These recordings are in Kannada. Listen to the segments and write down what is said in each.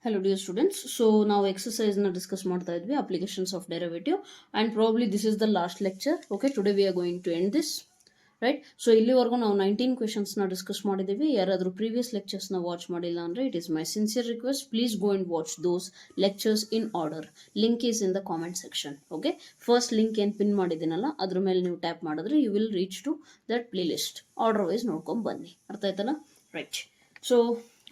Hello dear students. So now exercise na discuss ಮಾಡ್ತಾ ಇದ್ವಿ applications of derivative and probably this is the last lecture. Okay, today we are going to end this. Right? So ಇಲ್ಲಿವರೆಗೂ ನಾವು 19 questions ನ discuss ಮಾಡಿದ್ದೀವಿ. ಯಾರಾದರೂ previous lectures ನ watch ಮಾಡಿಲ್ಲ ಅಂದ್ರೆ it is my sincere request. Please go and watch those lectures in order. Link is in the comment section. Okay? First link ಏನು pin ಮಾಡಿದ್ದೀನಲ್ಲ ಅದ್ರ ಮೇಲೆ ನೀವು ಟ್ಯಾಪ್ ಮಾಡಿದ್ರೆ you will reach to that playlist. Order wise ನೋಡ್ಕೊಂಡು ಬನ್ನಿ. ಅರ್ಥ ಆಯ್ತಲ್ಲ? Right. So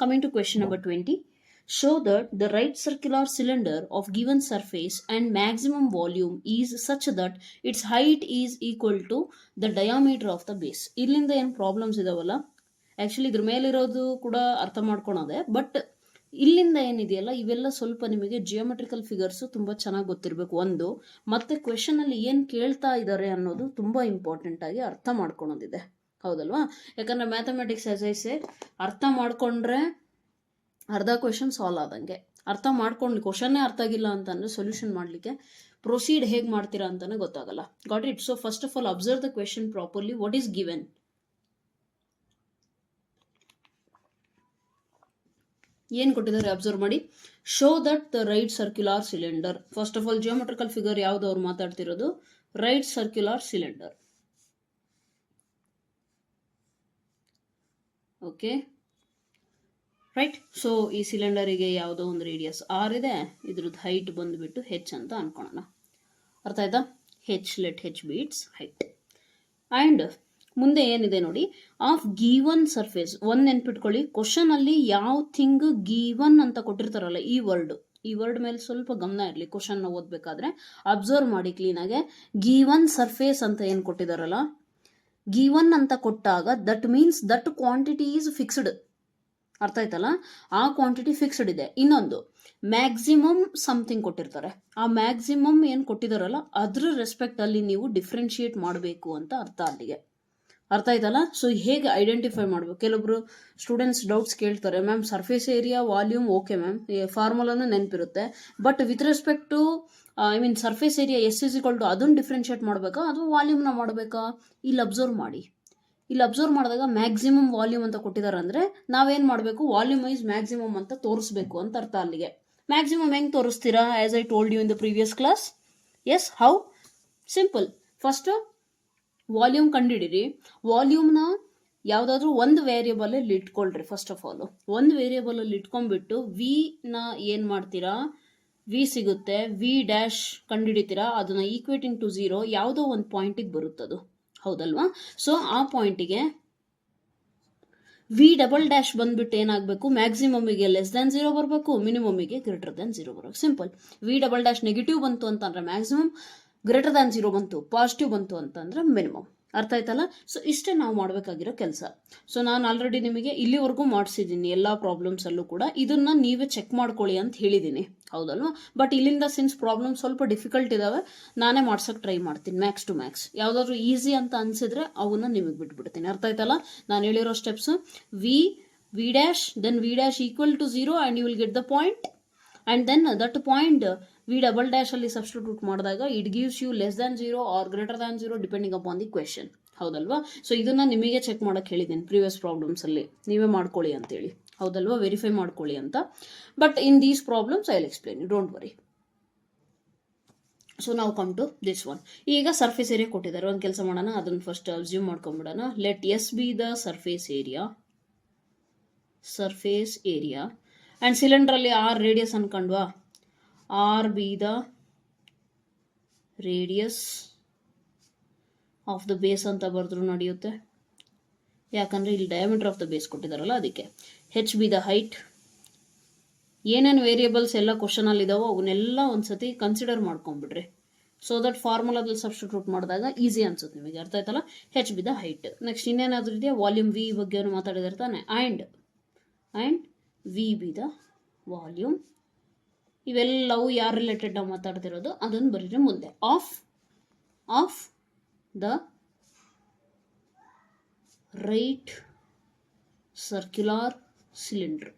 coming to question number 20. Show that the right circular cylinder of given surface and maximum volume is such that its height is equal to the diameter of the base. ಇಲ್ಲಿಂದ ಏನು ಪ್ರಾಬ್ಲಮ್ಸ್ ಇದಾವಲ್ಲ, ಆ್ಯಕ್ಚುಲಿ ಇದ್ರ ಮೇಲಿರೋದು ಕೂಡ ಅರ್ಥ ಮಾಡ್ಕೊಳೋದೆ, ಬಟ್ ಇಲ್ಲಿಂದ ಏನಿದೆಯಲ್ಲ ಇವೆಲ್ಲ ಸ್ವಲ್ಪ ನಿಮಗೆ ಜಿಯೋಮೆಟ್ರಿಕಲ್ ಫಿಗರ್ಸು ತುಂಬ ಚೆನ್ನಾಗಿ ಗೊತ್ತಿರಬೇಕು ಒಂದು, ಮತ್ತೆ ಕ್ವೆಶನಲ್ಲಿ ಏನು ಕೇಳ್ತಾ ಇದ್ದಾರೆ ಅನ್ನೋದು ತುಂಬ ಇಂಪಾರ್ಟೆಂಟ್ ಆಗಿ ಅರ್ಥ ಮಾಡ್ಕೊಳೋದಿದೆ, ಹೌದಲ್ವಾ? ಯಾಕಂದರೆ ಮ್ಯಾಥಮೆಟಿಕ್ಸ್ ಆಸ್ ಐ ಸೇ ಅರ್ಥ ಮಾಡ್ಕೊಂಡ್ರೆ ಅರ್ಧ ಕ್ವೆಶನ್ ಸಾಲ್ವ್ ಆದಂಗೆ. ಅರ್ಥ ಮಾಡ್ಕೊಂಡು ಕ್ವಶನ್ನೇ ಅರ್ಥ ಆಗಿಲ್ಲ ಅಂತಂದರೆ ಸೊಲ್ಯೂಷನ್ ಮಾಡಲಿಕ್ಕೆ ಪ್ರೊಸೀಡ್ ಹೇಗೆ ಮಾಡ್ತೀರಾ ಅಂತಲೇ ಗೊತ್ತಾಗಲ್ಲ. Got it? So first of all observe the question properly. What is given? ಏನು ಕೊಟ್ಟಿದ್ದಾರೆ ಅಬ್ಸರ್ವ್ ಮಾಡಿ. Show that the right circular cylinder. First of all geometrical figure ಯಾವ್ದು ಅವ್ರು ಮಾತಾಡ್ತಿರೋದು? Right circular cylinder. Okay right. So ಈ ಸಿಲಿಂಡರಿಗೆ ಯಾವುದೋ ಒಂದು ರೇಡಿಯಸ್ ಆರ್ ಇದೆ, ಇದ್ರದ್ದು ಹೈಟ್ ಬಂದುಬಿಟ್ಟು ಹೆಚ್ ಅಂತ ಅನ್ಕೊಳ್ಳೋಣ. ಅರ್ಥ ಆಯ್ತಾ? H, let H be the height. And ಮುಂದೆ ಏನಿದೆ ನೋಡಿ, ಆಫ್ ಗಿವನ್ ಸರ್ಫೇಸ್. ಒಂದು ನೆನ್ಪಿಟ್ಕೊಳ್ಳಿ, ಕ್ವಶನ್ ಅಲ್ಲಿ ಯಾವ ಥಿಂಗ್ ಗಿವನ್ ಅಂತ ಕೊಟ್ಟಿರ್ತಾರಲ್ಲ, ಈ ವರ್ಡ್ ಮೇಲೆ ಸ್ವಲ್ಪ ಗಮನ ಇರಲಿ. ಕ್ವಶನ್ ಓದ್ಬೇಕಾದ್ರೆ ಅಬ್ಸರ್ವ್ ಮಾಡಿ ಕ್ಲೀನಾಗೆ. ಗಿವನ್ ಸರ್ಫೇಸ್ ಅಂತ ಏನು ಕೊಟ್ಟಿದಾರಲ್ಲ, ಗಿವನ್ ಅಂತ ಕೊಟ್ಟಾಗ that means that quantity is fixed. ಅರ್ಥ ಆಯ್ತಲ್ಲ? ಆ ಕ್ವಾಂಟಿಟಿ ಫಿಕ್ಸ್ಡ್ ಇದೆ. ಇನ್ನೊಂದು ಮ್ಯಾಕ್ಸಿಮಮ್ ಸಮಥಿಂಗ್ ಕೊಟ್ಟಿರ್ತಾರೆ, ಆ ಮ್ಯಾಕ್ಸಿಮಮ್ ಏನು ಕೊಟ್ಟಿದಾರಲ್ಲ ಅದ್ರ ರೆಸ್ಪೆಕ್ಟ್ ಅಲ್ಲಿ ನೀವು ಡಿಫ್ರೆನ್ಶಿಯೇಟ್ ಮಾಡಬೇಕು ಅಂತ ಅರ್ಥ ಅಲ್ಲಿಗೆ. ಅರ್ಥ ಆಯ್ತಲ್ಲ? ಸೊ ಹೇಗೆ ಐಡೆಂಟಿಫೈ ಮಾಡಬೇಕು? ಕೆಲವೊಬ್ರು ಸ್ಟೂಡೆಂಟ್ಸ್ ಡೌಟ್ಸ್ ಕೇಳ್ತಾರೆ, ma'am surface area volume okay ma'am, ಫಾರ್ಮುಲಾನು ನೆನಪಿರುತ್ತೆ, but with respect to surface area S is equal to ಅದನ್ನು ಡಿಫ್ರೆನ್ಶಿಯೇಟ್ ಮಾಡಬೇಕಾ ಅಥವಾ ವಾಲ್ಯೂಮ್ನ ಮಾಡಬೇಕಾ? ಇಲ್ಲಿ ಅಬ್ಸರ್ವ್ ಮಾಡಿ. ಇಲ್ಲಿ ಅಬ್ಸರ್ವ್ ಮಾಡಿದಾಗ ಮ್ಯಾಕ್ಸಿಮಮ್ ವಾಲ್ಯೂಮ್ ಅಂತ ಕೊಟ್ಟಿದ್ದಾರೆ ಅಂದರೆ ನಾವೇನು ಮಾಡಬೇಕು? ವಾಲ್ಯೂಮ್ ವೈಸ್ ಮ್ಯಾಕ್ಸಿಮಮ್ ಅಂತ ತೋರಿಸ್ಬೇಕು ಅಂತ ಅರ್ಥ ಅಲ್ಲಿಗೆ. ಮ್ಯಾಕ್ಸಿಮಮ್ ಹೆಂಗೆ ತೋರಿಸ್ತೀರಾ? As I told you in the previous class. Yes, how? Simple. First volume ಕಂಡುಹಿಡಿರಿ. ವಾಲ್ಯೂಮ್ನ ಯಾವುದಾದ್ರೂ ಒಂದು ವೇರಿಯೇಬಲಲ್ಲಿ ಇಟ್ಕೊಳ್ರಿ. ಫಸ್ಟ್ ಆಫ್ ಆಲ್ ಒಂದು ವೇರಿಯೇಬಲಲ್ಲಿ ಇಟ್ಕೊಂಡ್ಬಿಟ್ಟು ವಿನ ಏನು ಮಾಡ್ತೀರಾ? ವಿ ಸಿಗುತ್ತೆ, ವಿ ಡ್ಯಾಶ್ ಕಂಡುಹಿಡಿತೀರಾ, ಅದನ್ನ ಈಕ್ವೇಟಿಂಗ್ ಟು 0 ಯಾವುದೋ ಒಂದು ಪಾಯಿಂಟಿಗೆ ಬರುತ್ತದು, ಹೌದಲ್ವಾ? ಸೊ ಆ ಪಾಯಿಂಟಿಗೆ ವಿ ಡಬಲ್ ಡ್ಯಾಶ್ ಬಂದ್ಬಿಟ್ಟು ಏನಾಗಬೇಕು? ಮ್ಯಾಕ್ಸಿಮಮ್ಮಿಗೆ ಲೆಸ್ ದ್ಯಾನ್ 0 ಬರಬೇಕು, ಮಿನಿಮಮ್ಮಿಗೆ ಗ್ರೇಟರ್ ದ್ಯಾನ್ 0 ಬರಬೇಕು. Simple. V double dash negative ಬಂತು ಅಂತಂದ್ರೆ ಮ್ಯಾಕ್ಸಿಮಮ್, ಗ್ರೇಟರ್ ದ್ಯಾನ್ 0 ಬಂತು, ಪಾಸಿಟಿವ್ ಬಂತು ಅಂತಂದ್ರೆ ಮಿನಿಮಮ್. ಅರ್ಥ ಆಯ್ತಲ್ಲ? ಸೊ ಇಷ್ಟೇ ನಾವು ಮಾಡಬೇಕಾಗಿರೋ ಕೆಲಸ. ಸೊ ನಾನು ಆಲ್ರೆಡಿ ನಿಮಗೆ ಇಲ್ಲಿವರೆಗೂ ಮಾಡಿಸಿದ್ದೀನಿ ಎಲ್ಲ ಪ್ರಾಬ್ಲಮ್ಸಲ್ಲೂ ಕೂಡ. ಇದನ್ನ ನೀವೇ ಚೆಕ್ ಮಾಡ್ಕೊಳ್ಳಿ ಅಂತ ಹೇಳಿದ್ದೀನಿ, ಹೌದಲ್ವಾ? ಬಟ್ ಇಲ್ಲಿಂದ ಸಿನ್ಸ್ ಪ್ರಾಬ್ಲಮ್ ಸ್ವಲ್ಪ ಡಿಫಿಕಲ್ಟ್ ಇದಾವೆ, ನಾನೇ ಮಾಡ್ಸೋಕೆ ಟ್ರೈ ಮಾಡ್ತೀನಿ ಮ್ಯಾಕ್ಸ್ ಟು ಮ್ಯಾಕ್ಸ್. ಯಾವುದಾದ್ರೂ ಈಸಿ ಅಂತ ಅನ್ಸಿದ್ರೆ ಅವನ್ನ ನಿಮಗೆ ಬಿಟ್ಬಿಡ್ತೀನಿ. ಅರ್ಥ ಆಯ್ತಲ್ಲ? ನಾನು ಹೇಳಿರೋ steps: V dash, then V dash equal to 0 and you will get the point, and then that point V double dash ಅಲ್ಲಿ ಸಬ್ಸ್ಟಿಟ್ಯೂಟ್ ಮಾಡಿದಾಗ it gives you less than 0 or greater than 0 depending upon the question, ಹೌದಲ್ವಾ? ಸೊ ಇದನ್ನ ನಿಮಗೆ ಚೆಕ್ ಮಾಡಕ್ಕೆ ಹೇಳಿದ್ದೀನಿ ಪ್ರೀವಿಯಸ್ ಪ್ರಾಬ್ಲಮ್ಸ್ ಅಲ್ಲಿ, ನೀವೇ ಮಾಡ್ಕೊಳ್ಳಿ ಅಂತೇಳಿ, ಹೌದಲ್ವಾ? ವೆರಿಫೈ ಮಾಡ್ಕೊಳ್ಳಿ ಅಂತ. But in these problems I will explain, don't worry. So ನಾವು ಕಮ್ ಟು ದಿಸ್ ಒನ್. ಈಗ ಸರ್ಫೇಸ್ ಏರಿಯಾ ಕೊಟ್ಟಿದ್ದಾರೆ, ಒಂದು ಕೆಲಸ ಮಾಡೋಣ, ಅದನ್ನ ಫಸ್ಟ್ ಅಸ್ಯೂಮ್ ಮಾಡ್ಕೊಂಡ್ಬಿಡೋಣ. Let S be the surface area and cylinder ಅಲ್ಲಿ ಆರ್ ರೇಡಿಯಸ್ ಅನ್ಕೊಂಡ್ವಾ? R be the radius of the base ಅಂತ ಬರೆದ್ರು ನಡೆಯುತ್ತೆ, ಯಾಕಂದರೆ ಇಲ್ಲಿ ಡಯಾಮೀಟರ್ ಆಫ್ ದ ಬೇಸ್ ಕೊಟ್ಟಿದ್ದಾರಲ್ಲ ಅದಕ್ಕೆ. H be the height. ಏನೇನು ವೇರಿಯೇಬಲ್ಸ್ ಎಲ್ಲ ಕ್ವಶನಲ್ಲಿ ಇದಾವೋ ಅವನ್ನೆಲ್ಲ ಒಂದ್ಸತಿ ಕನ್ಸಿಡರ್ ಮಾಡ್ಕೊಂಡ್ಬಿಡ್ರಿ, ಸೊ ದಟ್ ಫಾರ್ಮುಲಾದಲ್ಲಿ ಸಬ್ಸ್ಟಿಟ್ಯೂಟ್ ಮಾಡಿದಾಗ ಈಸಿ ಅನ್ಸುತ್ತೆ ನಿಮಗೆ. ಅರ್ಥ ಆಯ್ತಲ್ಲ? H be the height. Next ಇನ್ನೇನಾದ್ರೂ ಇದೆಯಾ? ವಾಲ್ಯೂಮ್ ವಿ ಬಗ್ಗೆ ಮಾತಾಡಿದಾರೆ ತಾನೆ. And V be the volume. ಇವೆಲ್ಲವೂ ಯಾರು ರಿಲೇಟೆಡ್ ನಾವು ಮಾತಾಡ್ತಿರೋದು ಅದನ್ನು ಬರೀರಿ ಮುಂದೆ. Of the right circular cylinder.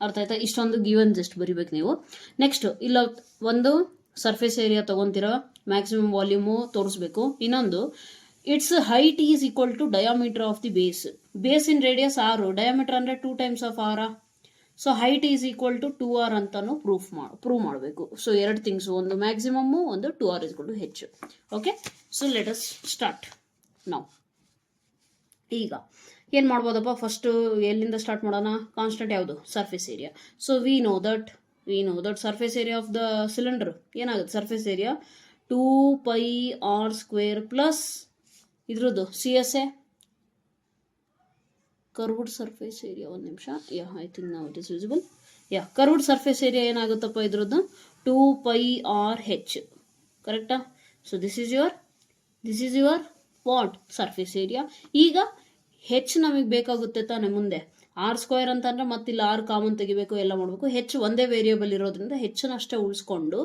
ಅರ್ಥ ಆಯ್ತಾ? ಇಷ್ಟೊಂದು ಗಿವನ್ ಜಸ್ಟ್ ಬರಿಬೇಕು ನೀವು. ನೆಕ್ಸ್ಟ್ ಇಲ್ಲ ಒಂದು ಸರ್ಫೇಸ್ ಏರಿಯಾ ತಗೊಂತೀರಾ, ಮ್ಯಾಕ್ಸಿಮಮ್ ವಾಲ್ಯೂಮು ತೋರಿಸ್ಬೇಕು. ಇನ್ನೊಂದು its height is equal to diameter of the base. Base in radius 6, diameter ಅಂದರೆ 2 times of 6. So height is equal to 2r ಅಂತಾನು ಪ್ರೂವ್ ಮಾಡಬೇಕು. ಸೊ ಎರಡು ಥಿಂಗ್ಸ್, ಒಂದು ಮ್ಯಾಕ್ಸಿಮಮ್ಮು, ಒಂದು 2r is equal to H. Okay, so let us start ನಾವು. ಈಗ ಏನು ಮಾಡ್ಬೋದಪ್ಪ, ಫಸ್ಟು ಎಲ್ಲಿಂದ ಸ್ಟಾರ್ಟ್ ಮಾಡೋಣ? ಕಾನ್ಸ್ಟೆಂಟ್ ಯಾವುದು? Surface area. So we know that surface area of the cylinder ಏನಾಗುತ್ತೆ? ಸರ್ಫೇಸ್ ಏರಿಯಾ 2πr² ಪ್ಲಸ್ ಇದ್ರದ್ದು CSA ಕರ್ವ್ಡ್ ಸರ್ಫೇಸ್ ಏರಿಯಾ. ಒಂದು ನಿಮಿಷ, ಐ ಥಿಂಕ್ ನಾವು it is visible. Curved surface area ಏನಾಗುತ್ತಪ್ಪ ಇದ್ರದ್ದು? 2πrh. ಕರೆಕ್ಟಾ? So this is your what? Surface area. ಈಗ ಹೆಚ್ಚು ನಮಗೆ ಬೇಕಾಗುತ್ತೆ ತಾನೆ ಮುಂದೆ. r² ಅಂತಂದ್ರೆ ಮತ್ತಿಲ್ಲಿ r ಕಾಮನ್ ತೆಗಿಬೇಕು, ಎಲ್ಲ ಮಾಡಬೇಕು. ಹೆಚ್ಚು ಒಂದೇ ವೇರಿಯೇಬಲ್ ಇರೋದ್ರಿಂದ ಹೆಚ್ಚನಷ್ಟೇ ಉಳಿಸ್ಕೊಂಡು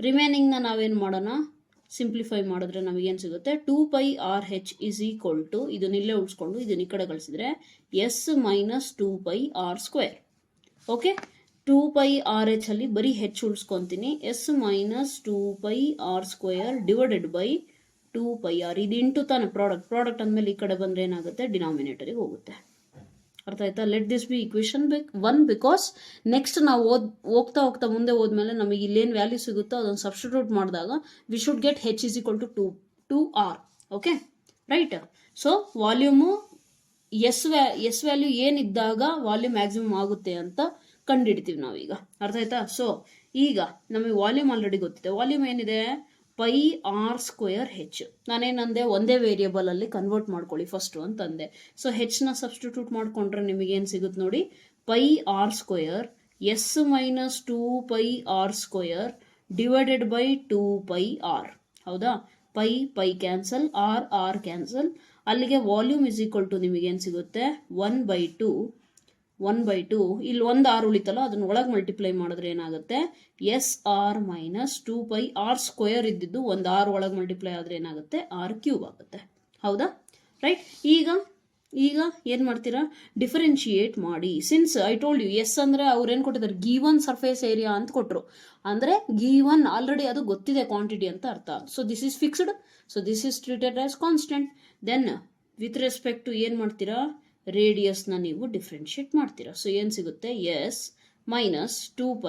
ರಿಮೈನಿಂಗ್ನ ನಾವೇನು ಮಾಡೋಣ? ಸಿಂಪ್ಲಿಫೈ ಮಾಡಿದ್ರೆ ನಮಗೇನು ಸಿಗುತ್ತೆ? 2πrh ಇಸ್ ಈಕ್ವಲ್ ಟು, ಇದನ್ನಿಲ್ಲೇ ಉಳಿಸ್ಕೊಂಡು ಇದನ್ನ ಈ ಕಡೆ ಕಳಿಸಿದ್ರೆ s - 2πr². ಓಕೆ, 2πrh ಅಲ್ಲಿ ಬರೀ ಹೆಚ್ಚು ಉಳಿಸ್ಕೊತೀನಿ. s - 2πr² divided by 2πr. ಇದು ಇಂಟು ತಾನೆ ಪ್ರಾಡಕ್ಟ್ ಅಂದಮೇಲೆ ಈ ಕಡೆ ಬಂದರೆ ಏನಾಗುತ್ತೆ? ಡಿನಾಮಿನೇಟರಿಗೆ ಹೋಗುತ್ತೆ. ಅರ್ಥ ಆಯ್ತಾ? Let this B equation 1, because next ನಾವು ಹೋಗ್ತಾ ಮುಂದೆ ಹೋದ್ಮೇಲೆ ನಮಗೆ ಇಲ್ಲೇನು ವ್ಯಾಲ್ಯೂ ಸಿಗುತ್ತೋ ಅದನ್ನು ಸಬ್ಸ್ಟಿಟ್ಯೂಟ್ ಮಾಡಿದಾಗ we should get h is equal to 2r. Okay, right. So volume S value ಏನಿದ್ದಾಗ ವಾಲ್ಯೂಮ್ ಮ್ಯಾಕ್ಸಿಮಮ್ ಆಗುತ್ತೆ ಅಂತ ಕಂಡುಹಿಡ್ತೀವಿ ನಾವೀಗ. ಅರ್ಥ ಆಯ್ತಾ? ಸೊ ಈಗ ನಮಗೆ ವಾಲ್ಯೂಮ್ ಆಲ್ರೆಡಿ ಗೊತ್ತಿದೆ. ವಾಲ್ಯೂಮ್ ಏನಿದೆ? πr²h. ನಾನೇನಂದೆ? ಒಂದೇ ವೇರಿಯೇಬಲ್ ಅಲ್ಲಿ ಕನ್ವರ್ಟ್ ಮಾಡ್ಕೊಳ್ಳಿ ಫಸ್ಟು ಅಂತಂದೆ. ಸೊ ಹೆಚ್ನ ಸಬ್ಸ್ಟಿಟ್ಯೂಟ್ ಮಾಡ್ಕೊಂಡ್ರೆ ನಿಮಗೇನು ಸಿಗುತ್ತೆ ನೋಡಿ? πr² s - 2πr² divided by 2πr. ಹೌದಾ? Pi cancel, R cancel. ಅಲ್ಲಿಗೆ ವಾಲ್ಯೂಮ್ ಇಸ್ ಈಕ್ವಲ್ ಟು ನಿಮಗೇನು ಸಿಗುತ್ತೆ? 1/2. ಇಲ್ಲಿ ಒಂದು ಆರ್ ಉಳಿತಲ್ಲ, ಅದನ್ನ ಒಳಗೆ ಮಲ್ಟಿಪ್ಲೈ ಮಾಡಿದ್ರೆ ಏನಾಗುತ್ತೆ? SR - 2πr² ಇದ್ದಿದ್ದು ಒಂದು ಆರ್ ಒಳಗೆ ಮಲ್ಟಿಪ್ಲೈ ಆದರೆ ಏನಾಗುತ್ತೆ? r³ ಆಗುತ್ತೆ. ಹೌದಾ? ರೈಟ್. ಈಗ ಏನು ಮಾಡ್ತೀರಾ? ಡಿಫರೆನ್ಶಿಯೇಟ್ ಮಾಡಿ. Since I told you, S ಅಂದರೆ ಅವ್ರು ಏನು ಕೊಟ್ಟಿದ್ದಾರೆ? ಗಿವನ್ ಸರ್ಫೇಸ್ ಏರಿಯಾ ಅಂತ ಕೊಟ್ಟರು. ಅಂದರೆ ಗಿವನ್ ಆಲ್ರೆಡಿ ಅದು ಗೊತ್ತಿದೆ ಕ್ವಾಂಟಿಟಿ ಅಂತ ಅರ್ಥ. So this is fixed. So this is treated as constant. Then with respect to ಏನು ಮಾಡ್ತೀರಾ? ರೇಡಿಯಸ್ನ ನೀವು ಡಿಫ್ರೆನ್ಶಿಯೇಟ್ ಮಾಡ್ತೀರಾ. ಸೊ ಏನು ಸಿಗುತ್ತೆ? s - 2π,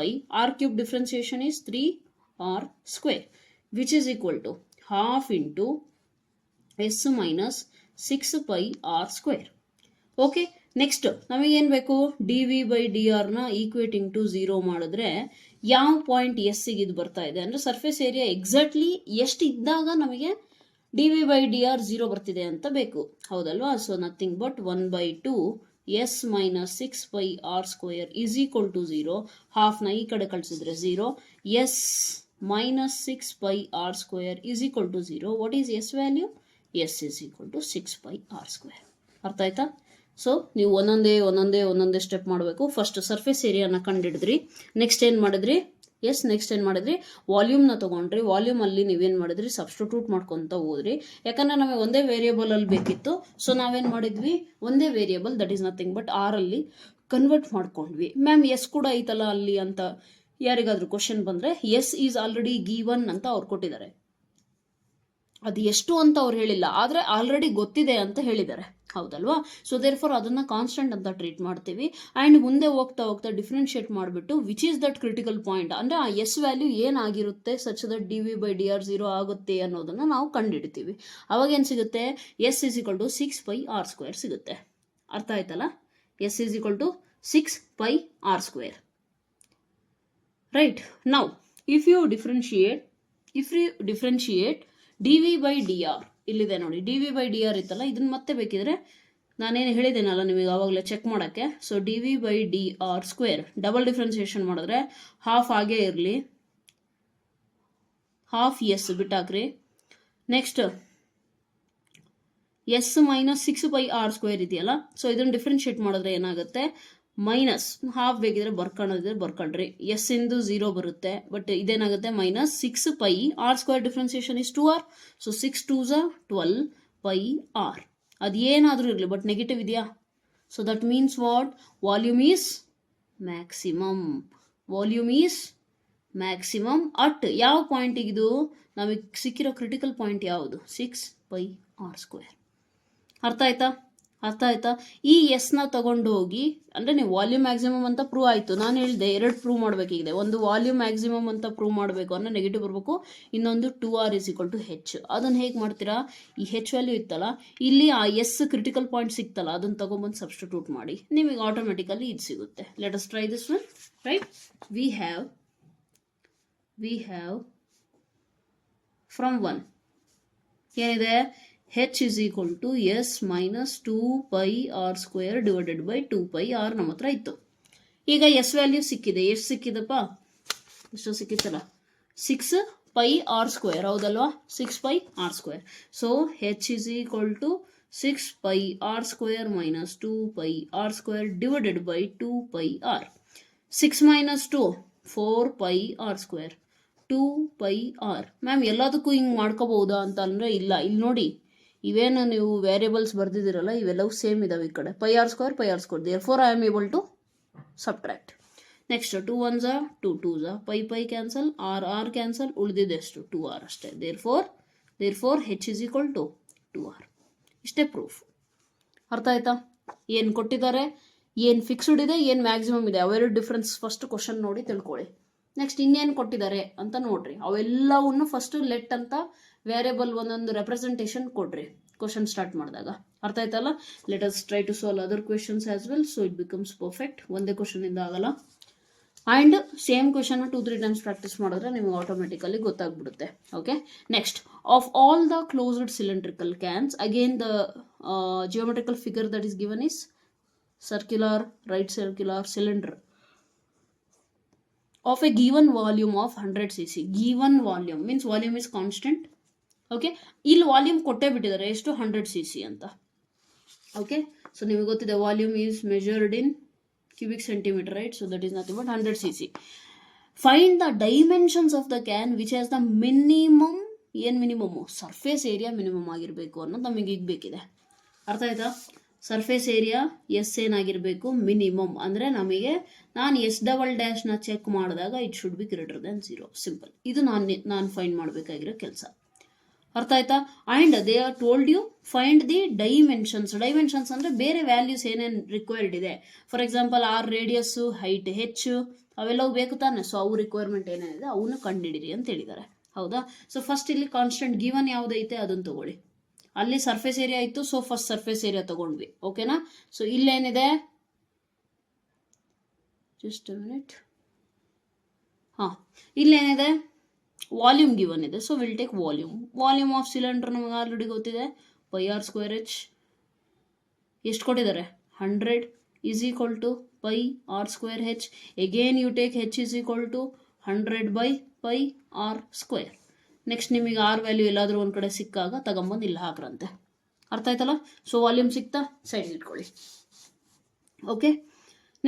r³ differentiation is 3r², which is equal to half into s - 6πr². Okay, next ನಮಗೇನು ಬೇಕು? dv/drನ ಈಕ್ವೇಟಿಂಗ್ ಟು 0 ಮಾಡಿದ್ರೆ ಯಾವ ಪಾಯಿಂಟ್ ಎಸ್ಸಿಗೆ ಇದು ಬರ್ತಾ ಇದೆ ಅಂದರೆ ಸರ್ಫೇಸ್ ಏರಿಯಾ ಎಕ್ಸಾಕ್ಟ್ಲಿ ಎಷ್ಟು ಇದ್ದಾಗ ನಮಗೆ dv/dr 0 ಬರ್ತಿದೆ ಅಂತ ಬೇಕು. ಹೌದಲ್ವಾ? So nothing but 1/2 s - 6πr² is equal to 0. ಹಾಫ್ನ ಈ ಕಡೆ ಕಳಿಸಿದ್ರೆ 0. s - 6πr² is equal to 0. What is s value? s is equal to 6πr². ಅರ್ಥ ಆಯ್ತಾ? ಸೊ ನೀವು ಒಂದೊಂದೇ ಸ್ಟೆಪ್ ಮಾಡಬೇಕು. ಫಸ್ಟ್ ಸರ್ಫೇಸ್ ಏರಿಯಾನ ಕಂಡಿಡಿದ್ರಿ. ನೆಕ್ಸ್ಟ್ ಏನು ಮಾಡಿದ್ರಿ? ವಾಲ್ಯೂಮ್ನ ತೊಗೊಂಡ್ರಿ. ವಾಲ್ಯೂಮಲ್ಲಿ ನೀವೇನು ಮಾಡಿದ್ರಿ? ಸಬ್ಸ್ಟಿಟ್ಯೂಟ್ ಮಾಡ್ಕೊತ ಹೋದ್ರಿ. ಯಾಕಂದರೆ ನಮಗೆ ಒಂದೇ ವೇರಿಯೇಬಲ್ ಅಲ್ಲಿ ಬೇಕಿತ್ತು. ಸೊ ನಾವೇನು ಮಾಡಿದ್ವಿ? ಒಂದೇ variable that is nothing but R ಅಲ್ಲಿ ಕನ್ವರ್ಟ್ ಮಾಡ್ಕೊಂಡ್ವಿ. ಮ್ಯಾಮ್ ಎಸ್ ಕೂಡ ಐತಲ್ಲ ಅಲ್ಲಿ ಅಂತ ಯಾರಿಗಾದ್ರೂ ಕ್ವಶನ್ ಬಂದರೆ, ಎಸ್ ಈಸ್ ಆಲ್ರೆಡಿ ಗಿವನ್ ಅಂತ ಅವ್ರು ಕೊಟ್ಟಿದ್ದಾರೆ. ಅದು ಎಷ್ಟು ಅಂತ ಅವ್ರು ಹೇಳಿಲ್ಲ, ಆದರೆ ಆಲ್ರೆಡಿ ಗೊತ್ತಿದೆ ಅಂತ ಹೇಳಿದ್ದಾರೆ. ಹೌದಲ್ವಾ? ಸೊ ದೇರ್ ಫಾರ್ ಅದನ್ನು ಕಾನ್ಸ್ಟೆಂಟ್ ಅಂತ ಟ್ರೀಟ್ ಮಾಡ್ತೀವಿ. ಆ್ಯಂಡ್ ಮುಂದೆ ಹೋಗ್ತಾ ಡಿಫ್ರೆನ್ಶಿಯೇಟ್ ಮಾಡಿಬಿಟ್ಟು which is that critical point ಅಂದರೆ ಆ ಎಸ್ ವ್ಯಾಲ್ಯೂ ಏನಾಗಿರುತ್ತೆ ಸಚ್ ದಟ್ dv/dr 0 ಆಗುತ್ತೆ ಅನ್ನೋದನ್ನು ನಾವು ಕಂಡುಹಿಡ್ತೀವಿ. ಅವಾಗ ಏನು ಸಿಗುತ್ತೆ? s is equal to 6πr² ಸಿಗುತ್ತೆ. ಅರ್ಥ ಆಯ್ತಲ್ಲ? s is equal to 6πr². Right. Now if you differentiate dv/dr, ಇಲ್ಲಿದೆ ನೋಡಿ dv/dr ಇತ್ತಲ್ಲ, ಇದನ್ನ ಮತ್ತೆ ಬೇಕಿದ್ರೆ ನಾನೇನು ಹೇಳಿದ್ದೇನಲ್ಲ ನಿಮಗೆ ಆವಾಗಲೇ ಚೆಕ್ ಮಾಡೋಕ್ಕೆ. ಸೊ dv/dr² ಡಬಲ್ ಡಿಫ್ರೆನ್ಸಿಯೇಷನ್ ಮಾಡಿದ್ರೆ ಹಾಫ್ ಆಗೇ ಇರಲಿ, ಹಾಫ್ ಎಸ್ ಬಿಟ್ಟಾಕ್ರಿ. ನೆಕ್ಸ್ಟ್ s - 6πr² ಇದೆಯಲ್ಲ, ಸೊ ಇದನ್ನು ಡಿಫ್ರೆನ್ಶಿಯೇಟ್ ಮಾಡಿದ್ರೆ ಏನಾಗುತ್ತೆ? ಮೈನಸ್ ಹಾಫ್ ಬೇಕಿದ್ರೆ ಬರ್ಕೊಂಡ್ರಿ. ಎಸ್ ಇಂದು 0 ಬರುತ್ತೆ, ಬಟ್ ಇದೇನಾಗುತ್ತೆ? -6πr² differentiation is 2r. So 6 2s 12πr. ಅದೇನಾದರೂ ಇರಲಿ ಬಟ್ ನೆಗೆಟಿವ್ ಇದೆಯಾ? So that means what? Volume is maximum at ಯಾವ ಪಾಯಿಂಟಿಗಿದು ನಮಗೆ ಸಿಕ್ಕಿರೋ ಕ್ರಿಟಿಕಲ್ ಪಾಯಿಂಟ್ ಯಾವುದು? 6πr². ಅರ್ಥ ಆಯ್ತಾ? ಅರ್ಥ ಆಯ್ತಾ? ಈ ಎಸ್ನ ತಗೊಂಡು ಹೋಗಿ, ಅಂದರೆ ನೀವು ವಾಲ್ಯೂಮ್ ಮ್ಯಾಕ್ಸಿಮಮ್ ಅಂತ ಪ್ರೂವ್ ಆಯಿತು. ನಾನು ಹೇಳಿದೆ 2 ಪ್ರೂವ್ ಮಾಡಬೇಕಿದೆ. ಒಂದು ವಾಲ್ಯೂಮ್ ಮ್ಯಾಕ್ಸಿಮಮ್ ಅಂತ ಪ್ರೂವ್ ಮಾಡಬೇಕು ಅಂದರೆ ನೆಗೆಟಿವ್ ಬರಬೇಕು, ಇನ್ನೊಂದು 2r = h. ಅದನ್ನು ಹೇಗೆ ಮಾಡ್ತೀರಾ? ಈ ಹೆಚ್ ವ್ಯಾಲ್ಯೂ ಇತ್ತಲ್ಲ, ಇಲ್ಲಿ ಆ ಎಸ್ ಕ್ರಿಟಿಕಲ್ ಪಾಯಿಂಟ್ ಸಿಕ್ತಲ್ಲ, ಅದನ್ನು ತಗೊಂಬಂದು ಸಬ್ಸ್ಟಿಟ್ಯೂಟ್ ಮಾಡಿ, ನಿಮಗೆ ಆಟೋಮೆಟಿಕಲಿ ಇದು ಸಿಗುತ್ತೆ. Let us try this one. Right, we have from 1 ಏನಿದೆ? h is equal to s minus 2πr² divided by 2πr ನಮ್ಮ ಹತ್ರ ಇತ್ತು. ಈಗ ಎಸ್ ವ್ಯಾಲ್ಯೂ ಸಿಕ್ಕಿದೆ. ಎಷ್ಟು ಸಿಕ್ಕಿದಪ್ಪ? ಎಷ್ಟು ಸಿಕ್ಕಿತ್ತಲ್ಲ? 6πr², ಹೌದಲ್ವಾ? 6πr². So h is equal to 6πr² minus 2πr² divided by 2πr. 6 minus 2 4πr², 2πr. Ma'am ಎಲ್ಲದಕ್ಕೂ ಹಿಂಗೆ ಮಾಡ್ಕೋಬಹುದಾ ಅಂತ ಅಂದರೆ ಇಲ್ಲ. ಇಲ್ಲಿ ನೋಡಿ, ಇವೇನು ನೀವು ವೇರಿಯಬಲ್ಸ್ ಬರ್ದಿದ್ದೀರಲ್ಲ, ಇವೆಲ್ಲವೂ ಸೇಮ್ ಇದಾವೆ. ಈ ಕಡೆ πr², therefore I am able to subtract. Next 2 1s 2 2s, pi cancel, r cancel, ಉಳಿದಿದ್ದೆಷ್ಟು? 2r ಅಷ್ಟೇ. Therefore h is equal to 2r. ಇಷ್ಟೇ ಪ್ರೂಫ್. ಅರ್ಥ ಆಯ್ತಾ? ಏನು ಕೊಟ್ಟಿದ್ದಾರೆ, ಏನು ಫಿಕ್ಸ್ಡ್ ಇದೆ, ಏನು ಮ್ಯಾಕ್ಸಿಮಮ್ ಇದೆ, ಅವೆರಡು ಡಿಫ್ರೆನ್ಸ್ ಫಸ್ಟ್ ಕ್ವಶನ್ ನೋಡಿ ತಿಳ್ಕೊಳ್ಳಿ. ನೆಕ್ಸ್ಟ್ ಇನ್ನೇನು ಕೊಟ್ಟಿದ್ದಾರೆ ಅಂತ ನೋಡ್ರಿ. ಅವೆಲ್ಲವನ್ನು ಫಸ್ಟ್ ಲೆಟ್ ಅಂತ ವೇರಿಯಬಲ್ ಒಂದೊಂದು ರೆಪ್ರೆಸೆಂಟೇಷನ್ ಕೊಡ್ರಿ ಕ್ವಶನ್ ಸ್ಟಾರ್ಟ್ ಮಾಡಿದಾಗ. ಅರ್ಥ ಆಯ್ತಲ್ಲ? Let us try to solve other questions as well, so it becomes perfect. ಒಂದೇ ಕ್ವಶನ್ ಇಂದ ಆಗಲ್ಲ. And same question 2-3 times practice ಮಾಡಿದ್ರೆ ನಿಮಗೆ ಆಟೋಮೆಟಿಕಲಿ ಗೊತ್ತಾಗ್ಬಿಡುತ್ತೆ. Okay, next, of all the closed cylindrical cans, again the geometrical figure that is given is circular, right circular cylinder of a given volume of 100 cc. given volume means volume is constant. Okay, ಇಲ್ಲಿ ವಾಲ್ಯೂಮ್ ಕೊಟ್ಟೇ ಬಿಟ್ಟಿದ್ದಾರೆ, ಎಷ್ಟು? 100 cc ಅಂತ. ಓಕೆ, ಸೊ ನಿಮಗೆ ಗೊತ್ತಿದೆ volume is measured in cubic centimeter, right? So that is nothing but 100 cc. Find the dimensions of the can which has the minimum, ಏನು ಮಿನಿಮಮ್ಮು? ಸರ್ಫೇಸ್ ಏರಿಯಾ ಮಿನಿಮಮ್ ಆಗಿರಬೇಕು ಅನ್ನೋದು ನಮಗೆ ಈಗ ಬೇಕಿದೆ. ಅರ್ಥ ಆಯ್ತಾ? ಸರ್ಫೇಸ್ ಏರಿಯಾ ಎಸ್ ಏನಾಗಿರಬೇಕು? ಮಿನಿಮಮ್. ಅಂದರೆ ನಮಗೆ ನಾನು S′′ ಚೆಕ್ ಮಾಡಿದಾಗ it should be greater than 0. Simple. ಇದು ನಾನು ಫೈಂಡ್ ಮಾಡಬೇಕಾಗಿರೋ ಕೆಲಸ. ಅರ್ಥ ಆಯ್ತಾ? And they are told you find the dimensions. Dimensions ಅಂದರೆ ಬೇರೆ ವ್ಯಾಲ್ಯೂಸ್ ಏನೇನು ರಿಕ್ವೈರ್ಡ್ ಇದೆ. For example R radius, height, H, ಅವೆಲ್ಲವೂ ಬೇಕು ತಾನೆ. ಸೊ ಅವು ರಿಕ್ವೈರ್ಮೆಂಟ್ ಏನೇನಿದೆ ಅವನು ಕಂಡುಹಿಡಿರಿ ಅಂತ ಹೇಳಿದ್ದಾರೆ. ಹೌದಾ? ಸೊ ಫಸ್ಟ್ ಇಲ್ಲಿ ಕಾನ್ಸ್ಟೆಂಟ್ ಗಿವನ್ ಯಾವುದೈತೆ ಅದನ್ನು ತಗೊಳ್ಳಿ. ಅಲ್ಲಿ ಸರ್ಫೇಸ್ ಏರಿಯಾ ಇತ್ತು, ಸೊ ಫಸ್ಟ್ ಸರ್ಫೇಸ್ ಏರಿಯಾ ತಗೊಂಡ್ವಿ. ಓಕೆನಾ? ಸೊ ಇಲ್ಲೇನಿದೆ? Just a minute. ಹಾಂ, ಇಲ್ಲೇನಿದೆ? ವಾಲ್ಯೂಮ್ ಗಿವನ್ ಇದೆ. So will take volume of cylinder ನಮಗೆ ಆಲ್ರೆಡಿ ಗೊತ್ತಿದೆ, πr²h. ಎಷ್ಟು ಕೊಟ್ಟಿದ್ದಾರೆ? 100 is equal to πr²h. Again you take h is equal to 100/πr². Next ನಿಮಗೆ ಆರ್ ವ್ಯಾಲ್ಯೂ ಎಲ್ಲಾದರೂ ಒಂದು ಕಡೆ ಸಿಕ್ಕಾಗ ತಗೊಂಬಂದು ಇಲ್ಲಿ ಹಾಕ್ರಂತೆ. ಅರ್ಥ ಆಯ್ತಲ್ಲ? ಸೊ ವಾಲ್ಯೂಮ್ ಸಿಕ್ತಾ? ಸೈಡ್ಗೆ ಇಟ್ಕೊಳ್ಳಿ. ಓಕೆ,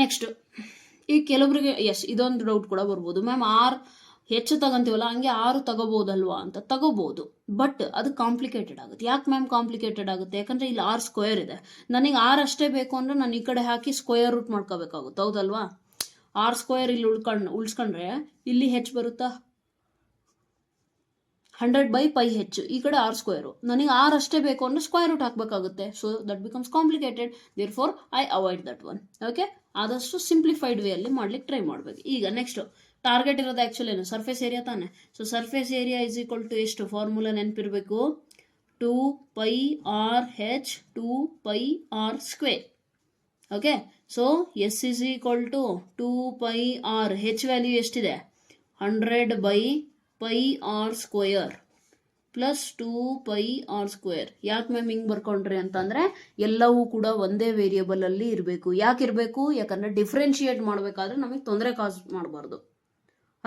ನೆಕ್ಸ್ಟ್, ಈ ಕೆಲವರಿಗೆ ಇದೊಂದು ಡೌಟ್ ಕೂಡ ಬರ್ಬೋದು, ಮ್ಯಾಮ್ ಆರ್ ಹೆಚ್ಚು ತಗೊಂತೀವಲ್ಲ, ಹಂಗೆ 6 ತಗೋಬೋದಲ್ವಾ ಅಂತ. ತಗೋಬೋದು, ಬಟ್ ಅದು ಕಾಂಪ್ಲಿಕೇಟೆಡ್ ಆಗುತ್ತೆ. ಯಾಕೆ ಮ್ಯಾಮ್ ಕಾಂಪ್ಲಿಕೇಟೆಡ್ ಆಗುತ್ತೆ? ಯಾಕಂದರೆ ಇಲ್ಲಿ r² ಇದೆ. ನನಗೆ 6 ಅಷ್ಟೇ ಬೇಕು ಅಂದರೆ ನಾನು ಈ ಕಡೆ ಹಾಕಿ ಸ್ಕ್ವೇರ್ ರೂಟ್ ಮಾಡ್ಕೋಬೇಕಾಗುತ್ತೆ. ಹೌದಲ್ವಾ? r² ಇಲ್ಲಿ ಉಳಿಸ್ಕೊಂಡ್ರೆ ಇಲ್ಲಿ h ಬರುತ್ತಾ? 100/πh. ಈ ಕಡೆ r². ನನಗೆ 6 ಅಷ್ಟೇ ಬೇಕು ಅಂದರೆ ಸ್ಕ್ವೇರ್ ರೂಟ್ ಹಾಕಬೇಕಾಗುತ್ತೆ. So that becomes complicated. Therefore I avoid that one. Okay, ಆದಷ್ಟು ಸಿಂಪ್ಲಿಫೈಡ್ ವೇ ಅಲ್ಲಿ ಮಾಡ್ಲಿಕ್ಕೆ ಟ್ರೈ ಮಾಡಬೇಕು. ಈಗ ನೆಕ್ಸ್ಟ್ ಟಾರ್ಗೆಟ್ ಇರೋದು ಆ್ಯಕ್ಚುಲಿ ಏನು? ಸರ್ಫೇಸ್ ಏರಿಯಾ ತಾನೆ. So surface area is equal to ಎಷ್ಟು? ಫಾರ್ಮುಲಾ ನೆನಪಿರಬೇಕು, 2πrh 2πr². Okay, so S is equal to 2πr. H value ಎಷ್ಟಿದೆ? 100/πr² plus 2πr². ಯಾಕೆ ಮ್ಯಾಮ್ ಹಿಂಗೆ ಬರ್ಕೊಂಡ್ರಿ ಅಂತಂದರೆ ಎಲ್ಲವೂ ಕೂಡ ಒಂದೇ ವೇರಿಯಬಲ್ ಅಲ್ಲಿ ಇರಬೇಕು. ಯಾಕೆ ಇರಬೇಕು? ಯಾಕಂದರೆ ಡಿಫ್ರೆನ್ಶಿಯೇಟ್ ಮಾಡಬೇಕಾದ್ರೆ ನಮಗೆ ತೊಂದರೆ ಕಾಸ್ ಮಾಡಬಾರ್ದು.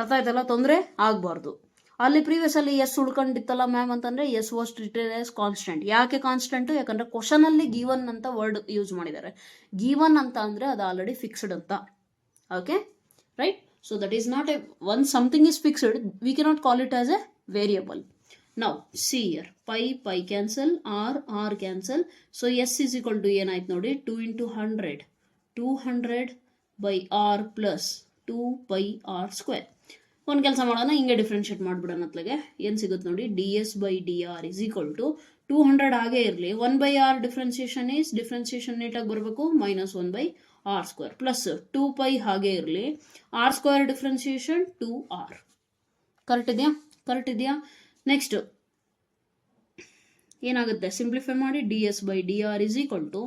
ಅರ್ಥ ಆಯ್ತಲ್ಲ? ತೊಂದರೆ ಆಗಬಾರ್ದು. ಅಲ್ಲಿ ಪ್ರೀವಿಯಸ್ ಅಲ್ಲಿ ಎಸ್ ಉಳ್ಕೊಂಡಿತ್ತಲ್ಲ ಮ್ಯಾಮ್ ಅಂತಂದರೆ S was treated as constant. ಯಾಕೆ ಕಾನ್ಸ್ಟೆಂಟು? ಯಾಕಂದರೆ ಕ್ವಶನಲ್ಲಿ ಗಿವನ್ ಅಂತ ವರ್ಡ್ ಯೂಸ್ ಮಾಡಿದ್ದಾರೆ. ಗಿವನ್ ಅಂತ ಅಂದರೆ ಅದು ಆಲ್ರೆಡಿ ಫಿಕ್ಸ್ಡ್ ಅಂತ. Okay, right? So that is not a one something is fixed, we cannot call it as a variable. Now see here, pi cancel, r cancel. So s is equal to ಏನಾಯ್ತು ನೋಡಿ, 2 into 100, 200/r plus 2πr². ಒಂದು ಕೆಲಸ ಮಾಡೋಣ, ಹಿಂಗೆ ಡಿಫ್ರೆನ್ಷಿಯೇಟ್ ಮಾಡಿಬಿಡೋಣ. ಅತ್ಲಾಗೆ ಏನು ಸಿಗುತ್ತೆ ನೋಡಿ, ds/dr is equal to 200 ಹಾಗೆ ಇರಲಿ, 1/r ಡಿಫ್ರೆನ್ಸಿಯೇಷನ್ ನೀಟಾಗಿ ಬರಬೇಕು, -1/r² ಪ್ಲಸ್ 2π ಹಾಗೆ ಇರಲಿ, r² ಡಿಫ್ರೆನ್ಸಿಯೇಷನ್ 2r. ಕರೆಕ್ಟ್ ಇದೆಯಾ? ನೆಕ್ಸ್ಟ್ ಏನಾಗುತ್ತೆ, ಸಿಂಪ್ಲಿಫೈ ಮಾಡಿ, ds/dr is equal to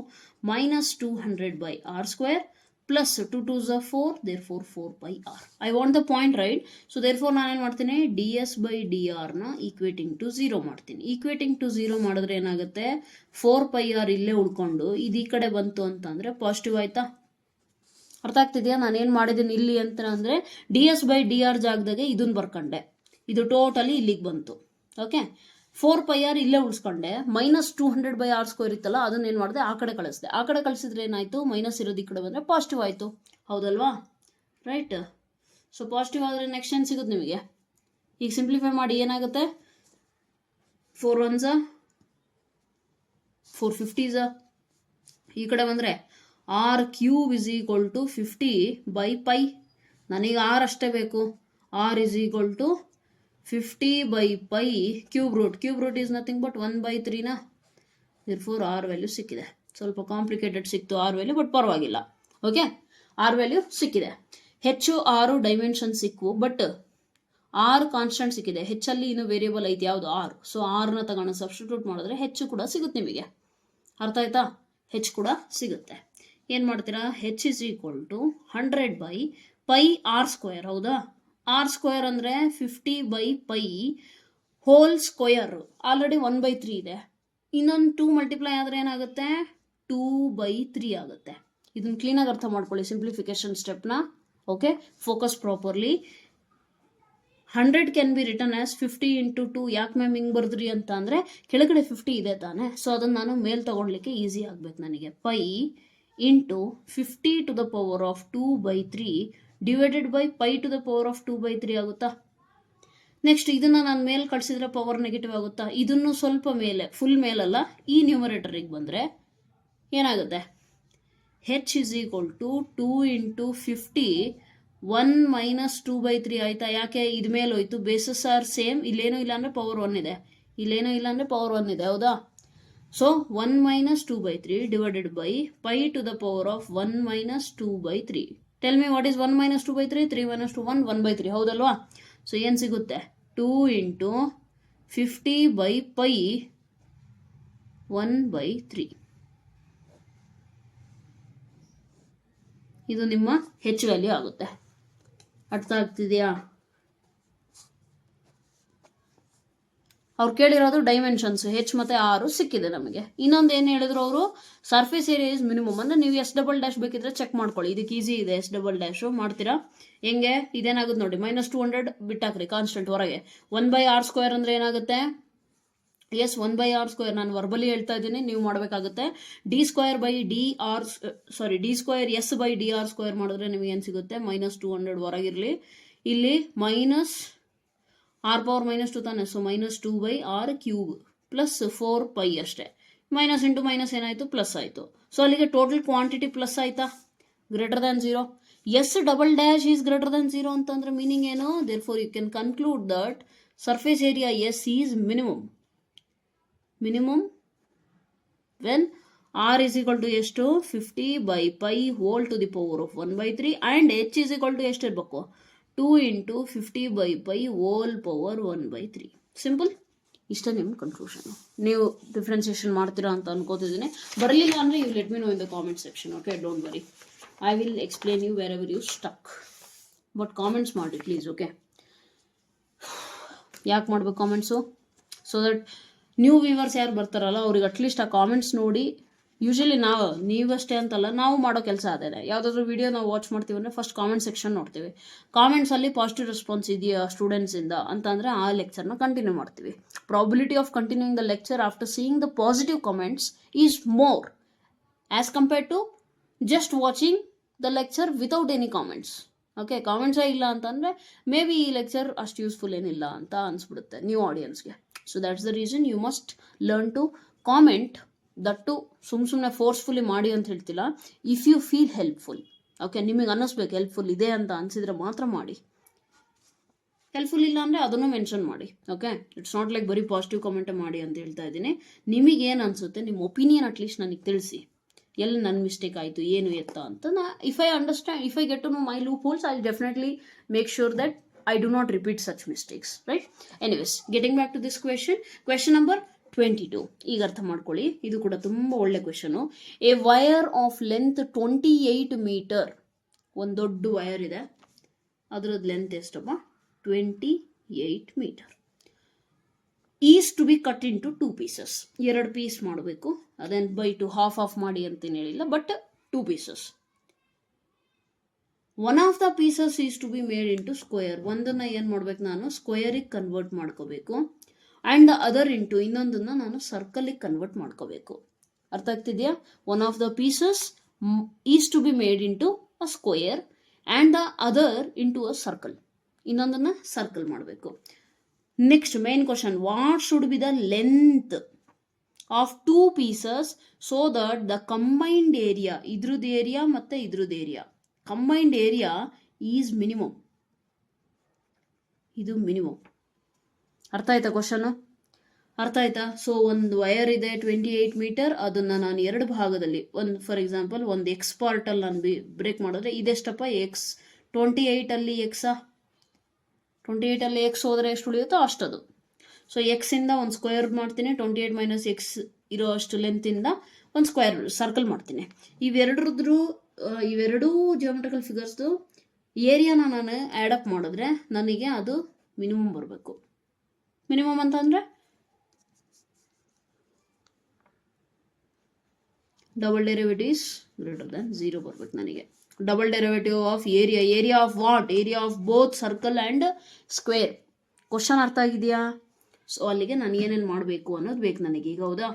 -200/r² plus 2 2s are 4, therefore 4πr. I want the point, right? So therefore ನಾನೇನು ಮಾಡ್ತೀನಿ, ds/dr ನ ಈಕ್ವೇಟಿಂಗ್ ಟು 0 ಮಾಡ್ತೀನಿ. ಈಕ್ವೇಟಿಂಗ್ ಟು 0 ಮಾಡಿದ್ರೆ ಏನಾಗುತ್ತೆ, 4πr ಇಲ್ಲೇ ಉಳ್ಕೊಂಡು ಇದು ಈ ಕಡೆ ಬಂತು ಅಂತಂದ್ರೆ ಪಾಸಿಟಿವ್ ಆಯ್ತಾ? ಅರ್ಥ ಆಗ್ತಿದೆಯಾ ನಾನೇನು ಮಾಡಿದ್ದೀನಿ ಇಲ್ಲಿ ಅಂತ ಅಂದರೆ, ds/dr ಜಾಗದಾಗೆ ಇದನ್ನ ಬರ್ಕೊಂಡೆ, ಇದು ಟೋಟಲಿ ಇಲ್ಲಿಗೆ ಬಂತು. ಓಕೆ, 4πr ಇಲ್ಲೇ ಉಳಿಸ್ಕೊಂಡೆ, -200/r² ಇತ್ತಲ್ಲ ಅದನ್ನ ಏನು ಮಾಡಿದೆ, ಆ ಕಡೆ ಕಳಿಸಿದೆ. ಆ ಕಡೆ ಕಳಿಸಿದ್ರೆ ಏನಾಯ್ತು, ಮೈನಸ್ ಇರೋದು ಈ ಕಡೆ ಬಂದರೆ ಪಾಸಿಟಿವ್ ಆಯಿತು, ಹೌದಲ್ವಾ? ರೈಟ್. ಸೊ ಪಾಸಿಟಿವ್ ಆದರೆ ನೆಕ್ಸ್ಟ್ ಏನು ಸಿಗುತ್ತೆ ನಿಮಗೆ? ಈಗ ಸಿಂಪ್ಲಿಫೈ ಮಾಡಿ ಏನಾಗುತ್ತೆ, 4 1s 450s, ಈ ಕಡೆ ಬಂದರೆ r³ is equal to 50/π. ನನಗೆ r ಅಷ್ಟೇ ಬೇಕು, r is equal to 50/π cube root is nothing but 1/3 ನಾ. therefore r ವ್ಯಾಲ್ಯೂ ಸಿಕ್ಕಿದೆ. ಸ್ವಲ್ಪ ಕಾಂಪ್ಲಿಕೇಟೆಡ್ ಸಿಕ್ತು r ವ್ಯಾಲ್ಯೂ, ಬಟ್ ಪರವಾಗಿಲ್ಲ. ಓಕೆ, r ವ್ಯಾಲ್ಯೂ ಸಿಕ್ಕಿದೆ. ಹೆಚ್ಚು 6 ಡೈಮೆನ್ಷನ್ ಸಿಕ್ವು, ಬಟ್ r ಕಾನ್ಸ್ಟೆಂಟ್ ಸಿಕ್ಕಿದೆ. ಹೆಚ್ಚಲ್ಲಿ ಇನ್ನು ವೇರಿಯಬಲ್ ಐತಿ, ಯಾವುದು r. ಸೊ rನ ತಗೊಂಡು ಸಬ್ಸ್ಟಿಟ್ಯೂಟ್ ಮಾಡಿದ್ರೆ ಹೆಚ್ಚು ಕೂಡ ಸಿಗುತ್ತೆ ನಿಮಗೆ. ಅರ್ಥ ಆಯ್ತಾ? ಹೆಚ್ಚು ಕೂಡ ಸಿಗುತ್ತೆ. ಏನು ಮಾಡ್ತೀರಾ, h is equal to 100/πr². ಹೌದಾ? r² ಅಂದರೆ 50/π ಹೋಲ್ ಸ್ಕ್ವಯರ್. ಆಲ್ರೆಡಿ 1/3 ಇದೆ, ಇನ್ನೊಂದು 2 ಮಲ್ಟಿಪ್ಲೈ ಆದರೆ ಏನಾಗುತ್ತೆ, 2/3 ಆಗುತ್ತೆ. ಇದನ್ನ ಕ್ಲೀನಾಗಿ ಅರ್ಥ ಮಾಡ್ಕೊಳ್ಳಿ ಸಿಂಪ್ಲಿಫಿಕೇಶನ್ ಸ್ಟೆಪ್ನ. Okay, focus properly. 100 can be written as 50 × 2. ಯಾಕೆ ಮ್ಯಾಮ್ ಹಿಂಗೆ ಬರೆದ್ರಿ ಅಂತ ಅಂದರೆ, ಕೆಳಗಡೆ 50 ಇದೆ ತಾನೆ, ಸೊ ಅದನ್ನು ನಾನು ಮೇಲ್ ತಗೊಳ್ಲಿಕ್ಕೆ ಈಸಿ ಆಗ್ಬೇಕು ನನಗೆ. π × 50 to the power of 2/3 divided by π to the power of 2/3 ಆಗುತ್ತಾ? ನೆಕ್ಸ್ಟ್ ಇದನ್ನು ನಾನು ಮೇಲೆ ಕಳಿಸಿದ್ರೆ ಪವರ್ ನೆಗೆಟಿವ್ ಆಗುತ್ತಾ? ಇದನ್ನು ಸ್ವಲ್ಪ ಮೇಲೆ, ಫುಲ್ ಮೇಲಲ್ಲ, ಈ ನ್ಯೂಮರೇಟರಿಗೆ ಬಂದರೆ ಏನಾಗುತ್ತೆ, h is equal to 2 × 50 1 - 2/3 ಆಯ್ತಾ? ಯಾಕೆ ಇದು ಮೇಲೆ ಹೋಯ್ತು, ಬೇಸಸ್ ಆರ್ ಸೇಮ್. ಇಲ್ಲೇನೂ ಇಲ್ಲ ಅಂದರೆ ಪವರ್ 1 ಇದೆ, ಇಲ್ಲೇನೂ ಇಲ್ಲ ಅಂದರೆ ಪವರ್ 1 ಇದೆ, ಹೌದಾ? So 1 - 2/3 divided by π to the power of 1 - 2/3. Tell me what is 1 - 2/3? 3 - 2 1 1/3, ಹೌದಲ್ವಾ? ಸೊ ಏನು ಸಿಗುತ್ತೆ, 2 × 50/π 1/3. ಇದು ನಿಮ್ಮ ಹೆಚ್ ವ್ಯಾಲ್ಯೂ ಆಗುತ್ತೆ. ಅರ್ಥ ಆಗ್ತಿದೆಯಾ? ಅವ್ರು ಕೇಳಿರೋದು ಡೈಮೆನ್ಷನ್ಸ್ h ಮತ್ತು r ಸಿಕ್ಕಿದೆ ನಮಗೆ. ಇನ್ನೊಂದು ಏನು ಹೇಳಿದ್ರು ಅವರು, ಸರ್ಫೇಸ್ ಏರಿಯಾ ಇಸ್ ಮಿನಿಮಮ್. ಅಂದರೆ ನೀವು S" ಬೇಕಿದ್ರೆ ಚೆಕ್ ಮಾಡ್ಕೊಳ್ಳಿ, ಇದಕ್ಕೆ ಈಸಿ ಇದೆ. S" ಮಾಡ್ತೀರಾ ಹೆಂಗೆ, ಇದೇನಾಗುತ್ತೆ ನೋಡಿ, -200 ಬಿಟ್ಟಾಕ್ರಿ ಕಾನ್ಸ್ಟೆಂಟ್ ಹೊರಗೆ. 1/r² ಅಂದರೆ ಏನಾಗುತ್ತೆ, ಎಸ್ 1/r². ನಾನು ವರ್ಬಲಿ ಹೇಳ್ತಾ ಇದ್ದೀನಿ, ನೀವು ಮಾಡಬೇಕಾಗುತ್ತೆ. d²s/dr² ಮಾಡಿದ್ರೆ ನಿಮಗೆ ಏನು ಸಿಗುತ್ತೆ, -200 ಹೊರಗಿರಲಿ. ಇಲ್ಲಿ r⁻² ತಾನೆ, ಸೊ -2/r³ ಪ್ಲಸ್ 4π ಅಷ್ಟೇ. ಮೈನಸ್ ಇಂಟು ಮೈನಸ್ ಏನಾಯಿತು, ಪ್ಲಸ್ ಆಯಿತು. ಸೊ ಅಲ್ಲಿಗೆ ಟೋಟಲ್ ಕ್ವಾಂಟಿಟಿ ಪ್ಲಸ್ ಆಯಿತಾ, greater than 0. S" is greater than 0 ಅಂತಂದ್ರೆ ಮೀನಿಂಗ್ ಏನು, therefore you can conclude that surface area S is minimum when r is equal to ಎಷ್ಟು, 50/π whole to the power of 1/3 and h is equal to ಎಷ್ಟು ಇರಬೇಕು, 2 × 50/π ಹೋಲ್ ಪವರ್ 1/3. ಸಿಂಪಲ್. ಇಷ್ಟ ನಿಮ್ಮ ಕನ್ಕ್ಲೂಷನ್. ನೀವು ಡಿಫ್ರೆನ್ಸಿಯೇಷನ್ ಮಾಡ್ತೀರಾ ಅಂತ ಅನ್ಕೋತಿದ್ದೀನಿ. ಬರಲಿಲ್ಲ ಅಂದರೆ you let me know in the comment section. Okay, don't worry, I will explain you wherever you stuck. But comments ಮಾಡಿ ಪ್ಲೀಸ್. ಓಕೆ, ಯಾಕೆ ಮಾಡ್ಬೇಕು comments, so that new viewers ಯಾರು ಬರ್ತಾರಲ್ಲ ಅವ್ರಿಗೆ ಅಟ್ಲೀಸ್ಟ್ ಆ ಕಾಮೆಂಟ್ಸ್ ನೋಡಿ. ಯೂಶಲಿ ನೀವಷ್ಟೇ ಅಂತಲ್ಲ, ನಾವು ಮಾಡೋ ಕೆಲಸ ಅದೇ. ಯಾವುದಾದ್ರೂ ವಿಡಿಯೋ ನಾವು ವಾಚ್ ಮಾಡ್ತೀವಿ ಅಂದರೆ ಫಸ್ಟ್ ಕಾಮೆಂಟ್ ಸೆಕ್ಷನ್ ನೋಡ್ತೀವಿ. ಕಾಮೆಂಟ್ಸಲ್ಲಿ ಪಾಸಿಟಿವ್ ರೆಸ್ಪಾನ್ಸ್ ಇದೆಯಾ ಸ್ಟೂಡೆಂಟ್ಸಿಂದ ಅಂತಂದರೆ ಆ ಲೆಕ್ಚರ್ನ ಕಂಟಿನ್ಯೂ ಮಾಡ್ತೀವಿ. Probability of continuing the lecture after seeing the positive comments is more as compared to just watching the lecture without any comments. Okay, ಕಾಮೆಂಟ್ಸೇ ಇಲ್ಲ ಅಂತಂದರೆ ಮೇ ಬಿ ಈ ಲೆಕ್ಚರ್ ಅಷ್ಟು ಯೂಸ್ಫುಲ್ ಏನಿಲ್ಲ ಅಂತ ಅನಿಸ್ಬಿಡುತ್ತೆ ನ್ಯೂ ಆಡಿಯನ್ಸ್ಗೆ. So that's the reason you must learn to comment. That ಸುಮ್ಮನೆ ಫೋರ್ಸ್ಫುಲಿ ಮಾಡಿ ಅಂತ ಹೇಳ್ತಿಲ್ಲ. If you feel helpful, okay, ನಿಮಗೆ ಅನ್ನಿಸ್ಬೇಕು ಹೆಲ್ಪ್ಫುಲ್ ಇದೆ ಅಂತ ಅನಿಸಿದ್ರೆ ಮಾತ್ರ ಮಾಡಿ. ಹೆಲ್ಪ್ಫುಲ್ ಇಲ್ಲ ಅಂದರೆ ಅದನ್ನು ಮೆನ್ಷನ್ ಮಾಡಿ. ಓಕೆ, ಇಟ್ಸ್ ನಾಟ್ ಲೈಕ್ ಬರೀ ಪಾಸಿಟಿವ್ ಕಮೆಂಟೇ ಮಾಡಿ ಅಂತ ಹೇಳ್ತಾ ಇದ್ದೀನಿ. ನಿಮಗೇನು ಅನಿಸುತ್ತೆ, ನಿಮ್ಮ ಒಪಿನಿಯನ್ ಅಟ್ಲೀಸ್ಟ್ ನನಗೆ ತಿಳಿಸಿ. ಎಲ್ಲಿ ನನ್ನ ಮಿಸ್ಟೇಕ್ ಆಯಿತು, ಏನು ಎತ್ತ ಅಂತ. If I understand, if I get to know my loopholes, I definitely make sure that I do not repeat such mistakes, right? Anyways, getting back to this question number 22. ಈಗ ಅರ್ಥ ಮಾಡ್ಕೊಳ್ಳಿ, ಇದು ಕೂಡ ತುಂಬ ಒಳ್ಳೆ question. A wire of length 28 meter, ಒಂದು ದೊಡ್ಡ ವೈರ್ ಇದೆ, ಅದರದ್ದು ಲೆಂತ್ ಎಷ್ಟಪ್ಪ? 28 meter. Is to be cut into 2 pieces. 2 piece ಮಾಡಬೇಕು. ಅದೇನು ಬೈ ಟು ಹಾಫ್ ಮಾಡಿ ಅಂತೇನು ಹೇಳಿಲ್ಲ, but 2 pieces. One of the pieces is to be made into square. ಒಂದನ್ನು ಏನು ಮಾಡ್ಬೇಕು ನಾನು? ಸ್ಕ್ವೇರಿಗೆ ಕನ್ವರ್ಟ್ ಮಾಡ್ಕೋಬೇಕು. ಆ್ಯಂಡ್ ದ ಅದರ್ ಇಂಟು ಇನ್ನೊಂದನ್ನು ನಾನು ಸರ್ಕಲಿಗೆ ಕನ್ವರ್ಟ್ ಮಾಡ್ಕೋಬೇಕು. ಅರ್ಥ ಆಗ್ತಿದೆಯಾ? One of the pieces is to be made into a square and the other into a circle. ಇನ್ನೊಂದನ್ನು ಸರ್ಕಲ್ ಮಾಡಬೇಕು. Next main question, what should be the length of 2 pieces so that the combined area, ಇದ್ರದ್ದು ಏರಿಯಾ ಮತ್ತು ಇದ್ರದ್ದು area, combined area is minimum. ಇದು ಮಿನಿಮಮ್. ಅರ್ಥ ಆಯ್ತಾ ಕ್ವಶನು? ಅರ್ಥ ಆಯ್ತಾ? ಸೊ ಒಂದು ವಯರ್ ಇದೆ 28 ಮೀಟರ್, ಅದನ್ನು ನಾನು 2 ಭಾಗದಲ್ಲಿ, ಒಂದು ಫಾರ್ ಎಕ್ಸಾಂಪಲ್ ಒಂದು ಎಕ್ಸ್ ಪಾರ್ಟಲ್ಲಿ ನಾನು ಬ್ರೇಕ್ ಮಾಡಿದ್ರೆ ಇದೆಷ್ಟಪ್ಪ? ಎಕ್ಸ್. 28ಅಲ್ಲಿ ಎಕ್ಸಾ? 28ಅಲ್ಲಿ ಎಕ್ಸ್ ಹೋದರೆ ಎಷ್ಟು ಉಳಿಯುತ್ತೋ ಅಷ್ಟದು. ಸೊ ಎಕ್ಸಿಂದ ಒಂದು ಸ್ಕ್ವೇರ್ ಮಾಡ್ತೀನಿ, 28 ಮೈನಸ್ ಎಕ್ಸ್ ಇರೋ ಅಷ್ಟು ಲೆಂತಿಂದ ಒಂದು ಸ್ಕ್ವೇರ್ ಸರ್ಕಲ್ ಮಾಡ್ತೀನಿ. ಇವೆರಡೂ ಜಿಯೋಮೆಟ್ರಿಕಲ್ ಫಿಗರ್ಸ್ದು ಏರಿಯಾನ ನಾನು ಆ್ಯಡಪ್ ಮಾಡಿದ್ರೆ ನನಗೆ ಅದು ಮಿನಿಮಮ್ ಬರಬೇಕು. ಮಿನಿಮಮ್ ಅಂತಂದರೆ ಡಬಲ್ ಡೆರಿವೇಟಿವ್ಸ್ ಗ್ರೇಟರ್ ದೆನ್ 0 ಬರಬೇಕು ನನಗೆ. Double derivative of area of what? Area of both circle and square. Question ಅರ್ಥ ಆಗಿದೆಯಾ? ಸೊ ಅಲ್ಲಿಗೆ ನಾನು ಏನೇನು ಮಾಡಬೇಕು ಅನ್ನೋದು ಬೇಕು ನನಗೆ ಈಗ, ಹೌದಾ?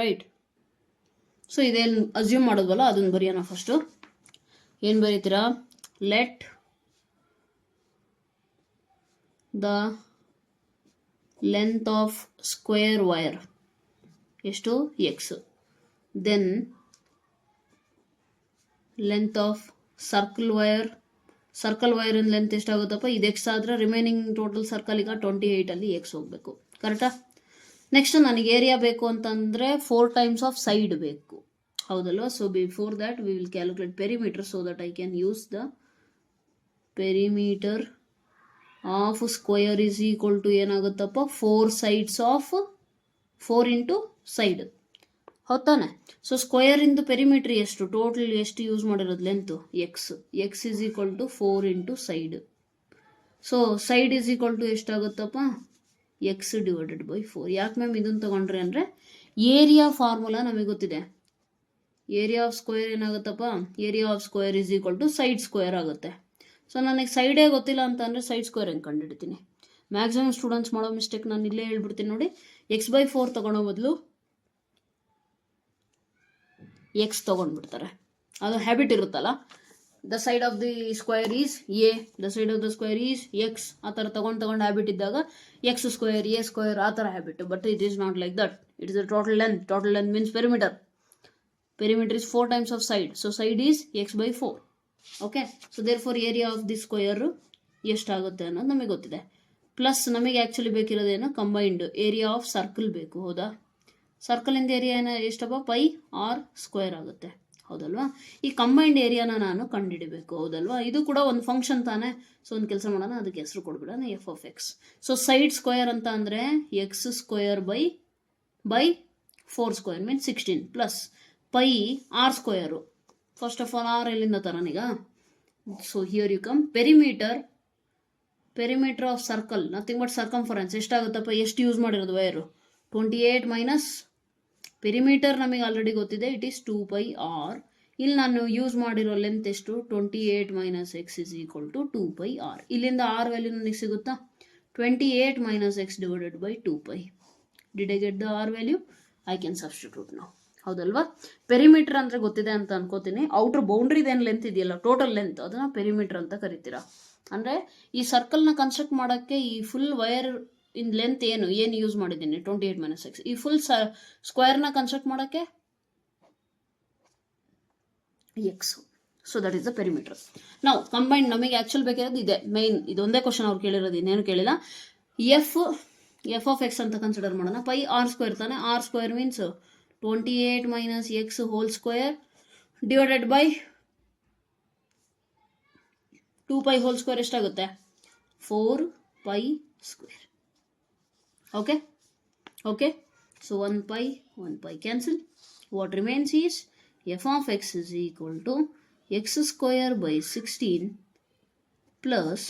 ರೈಟ್. ಸೊ ಇದೇನು ಅಸ್ಯೂಮ್ ಮಾಡೋದ್ವಲ್ಲ, ಅದನ್ನು ಬರೆಯೋಣ ಫಸ್ಟು. ಏನು ಬರೀತೀರಾ? Let the length of square wire ಎಷ್ಟು? X. Then length of circle ವೈರಿನ ಲೆಂತ್ ಎಷ್ಟಾಗುತ್ತಪ್ಪ? ಇದು ಎಕ್ಸ್ ಆದರೆ ರಿಮೈನಿಂಗ್ ಟೋಟಲ್ ಸರ್ಕಲ್ ಈಗ 28ಅಲ್ಲಿ ಎಕ್ಸ್ ಹೋಗಬೇಕು. ಕರೆಕ್ಟಾ? ನೆಕ್ಸ್ಟ್ ನನಗೆ ಏರಿಯಾ ಬೇಕು ಅಂತಂದರೆ 4 ಟೈಮ್ಸ್ ಆಫ್ ಸೈಡ್ ಬೇಕು, ಹೌದಲ್ವಾ? So before that we will calculate perimeter so that I can use the perimeter of square is equal to ಏನಾಗುತ್ತಪ್ಪ? 4 ಸೈಡ್ಸ್ ಆಫ್ 4 ಇಂಟು ಸೈಡ್, ಹೌದಾನೆ? ಸೊ ಸ್ಕ್ವೇರಿಂದು ಪೆರಿಮೀಟ್ರ್ ಎಷ್ಟು? ಟೋಟಲ್ ಎಷ್ಟು ಯೂಸ್ ಮಾಡಿರೋದು length? X is equal to 4 into side. So side is equal to ಎಷ್ಟಾಗುತ್ತಪ್ಪ? X divided by 4. ಯಾಕೆ ಮ್ಯಾಮ್ ಇದನ್ನು ತೊಗೊಂಡ್ರೆ ಅಂದರೆ ಏರಿಯಾ ಫಾರ್ಮುಲಾ ನಮಗೆ ಗೊತ್ತಿದೆ. ಏರಿಯಾ ಆಫ್ ಸ್ಕ್ವೇರ್ ಏನಾಗುತ್ತಪ್ಪ? Area of square is equal to side square ಆಗುತ್ತೆ. ಸೊ ನನಗೆ ಸೈಡೇ ಗೊತ್ತಿಲ್ಲ ಅಂತ ಅಂದರೆ ಸೈಡ್ ಸ್ಕ್ವೇರ್ ಹೆಂಗೆ ಕಂಡುಹಿಡ್ತೀನಿ? ಮ್ಯಾಕ್ಸಿಮಮ್ ಸ್ಟೂಡೆಂಟ್ಸ್ ಮಾಡೋ ಮಿಸ್ಟೇಕ್ ನಾನು ಇಲ್ಲೇ ಹೇಳ್ಬಿಡ್ತೀನಿ ನೋಡಿ. x/4 ತೊಗೊಳೋ ಬದಲು ಎಕ್ಸ್ ತೊಗೊಂಡ್ಬಿಡ್ತಾರೆ. ಅದು ಹ್ಯಾಬಿಟ್ ಇರುತ್ತಲ್ಲ, the side of the square is A, the side of the square is X, ಆ ಥರ ತೊಗೊಂಡು ಹ್ಯಾಬಿಟ್ ಇದ್ದಾಗ ಎಕ್ಸ್ ಸ್ಕ್ವೇರ್ ಎ ಸ್ಕ್ವೇರ್ ಆ ಥರ habit. But it is not like that. It is the total length means perimeter. Perimeter is 4 times of side. So side is x/4. Okay. So therefore area of this square ಎಷ್ಟಾಗುತ್ತೆ ಅನ್ನೋದು ನಮಗೆ ಗೊತ್ತಿದೆ. ಪ್ಲಸ್ ನಮಗೆ ಆ್ಯಕ್ಚುಲಿ ಬೇಕಿರೋದೇನು? ಕಂಬೈನ್ಡ್ ಏರಿಯಾ ಆಫ್ ಸರ್ಕಲ್ ಬೇಕು, ಹೌದಾ? ಸರ್ಕಲಿಂದ ಏರಿಯಾ ಎಷ್ಟಪ್ಪ? ಪೈ ಆರ್ ಸ್ಕ್ವೇರ್ ಆಗುತ್ತೆ, ಹೌದಲ್ವಾ? ಈ ಕಂಬೈನ್ಡ್ ಏರಿಯಾನ ನಾನು ಕಂಡುಹಿಡಬೇಕು, ಹೌದಲ್ವಾ? ಇದು ಕೂಡ ಒಂದು ಫಂಕ್ಷನ್ ತಾನೇ. ಸೊ ಒಂದು ಕೆಲಸ ಮಾಡೋಣ, ಅದಕ್ಕೆ ಹೆಸರು ಕೊಡ್ಬಿಡೋಣ f(x). ಸೊ ಸೈಡ್ ಸ್ಕ್ವೇರ್ ಅಂತ ಅಂದರೆ x square by 4 square means 16 plus pi r square. First of all r ಎಲ್ಲಿಂದ ತರೋನೀಗ? So here you come perimeter of circle nothing but circumference ಎಷ್ಟಾಗುತ್ತಪ್ಪ? ಎಷ್ಟು ಯೂಸ್ ಮಾಡಿರೋದು ವೈರು? 28 ಮೈನಸ್ ಪೆರಿಮೀಟರ್ ನಮಗೆ ಆಲ್ರೆಡಿ ಗೊತ್ತಿದೆ, ಇಟ್ ಈಸ್ 2πr. ಇಲ್ಲಿ ನಾನು ಯೂಸ್ ಮಾಡಿರೋ ಲೆಂತ್ ಎಷ್ಟು? 28 minus x is equal to 2πr. ಇಲ್ಲಿಂದ ಆರ್ ವ್ಯಾಲ್ಯೂ ನನಗೆ ಸಿಗುತ್ತಾ? 28 minus x divided by 2π. Did I get the R value? I can substitute ನಾವು, ಹೌದಲ್ವಾ? ಪೆರಿಮೀಟರ್ ಅಂದರೆ ಗೊತ್ತಿದೆ ಅಂತ ಅನ್ಕೋತೀನಿ. ಔಟರ್ ಬೌಂಡ್ರಿದೇನು ಲೆಂತ್ ಇದೆಯಲ್ಲ, ಟೋಟಲ್ ಲೆಂತ್, ಅದನ್ನು ಪೆರಿಮೀಟರ್ ಅಂತ ಕರಿತೀರಾ. ಅಂದರೆ ಈ ಸರ್ಕಲ್ನ ಕನ್ಸ್ಟ್ರಕ್ಟ್ ಮಾಡೋಕ್ಕೆ ಈ ಫುಲ್ ವೈರ್ ಇನ್ ಲೆಂತ್ ಏನು ಯೂಸ್ ಮಾಡಿದ್ದೀನಿ? 28 ಮೈನಸ್ ಎಕ್ಸ್. ಈ ಫುಲ್ ಸ್ಕ್ವೇರ್ನ ಕನ್ಸ್ಟ್ರಕ್ಟ್ ಮಾಡೋಕ್ಕೆ X. So that is the perimeter. ನಾವು ಕಂಬೈಂಡ್ ನಮಗೆ ಆ್ಯಕ್ಚುಲ್ ಬೇಕಾಗಿರೋದು ಇದೆ ಮೇನ್, ಇದೊಂದೇ ಕ್ವಶನ್ ಅವ್ರು ಕೇಳಿರೋದು, ಇನ್ನೇನು ಕೇಳಿಲ್ಲ. ಎಫ್ ಆಫ್ ಎಕ್ಸ್ ಅಂತ ಕನ್ಸಿಡರ್ ಮಾಡೋಣ. ಪೈ ಆರ್ ಸ್ಕ್ವೇರ್ ತಾನೆ, r square means 28 minus x whole square divided by 2π whole square ಎಷ್ಟಾಗುತ್ತೆ? 4π square. Okay okay, so 1π cancel. What remains is f of X is equal to x square by 16 plus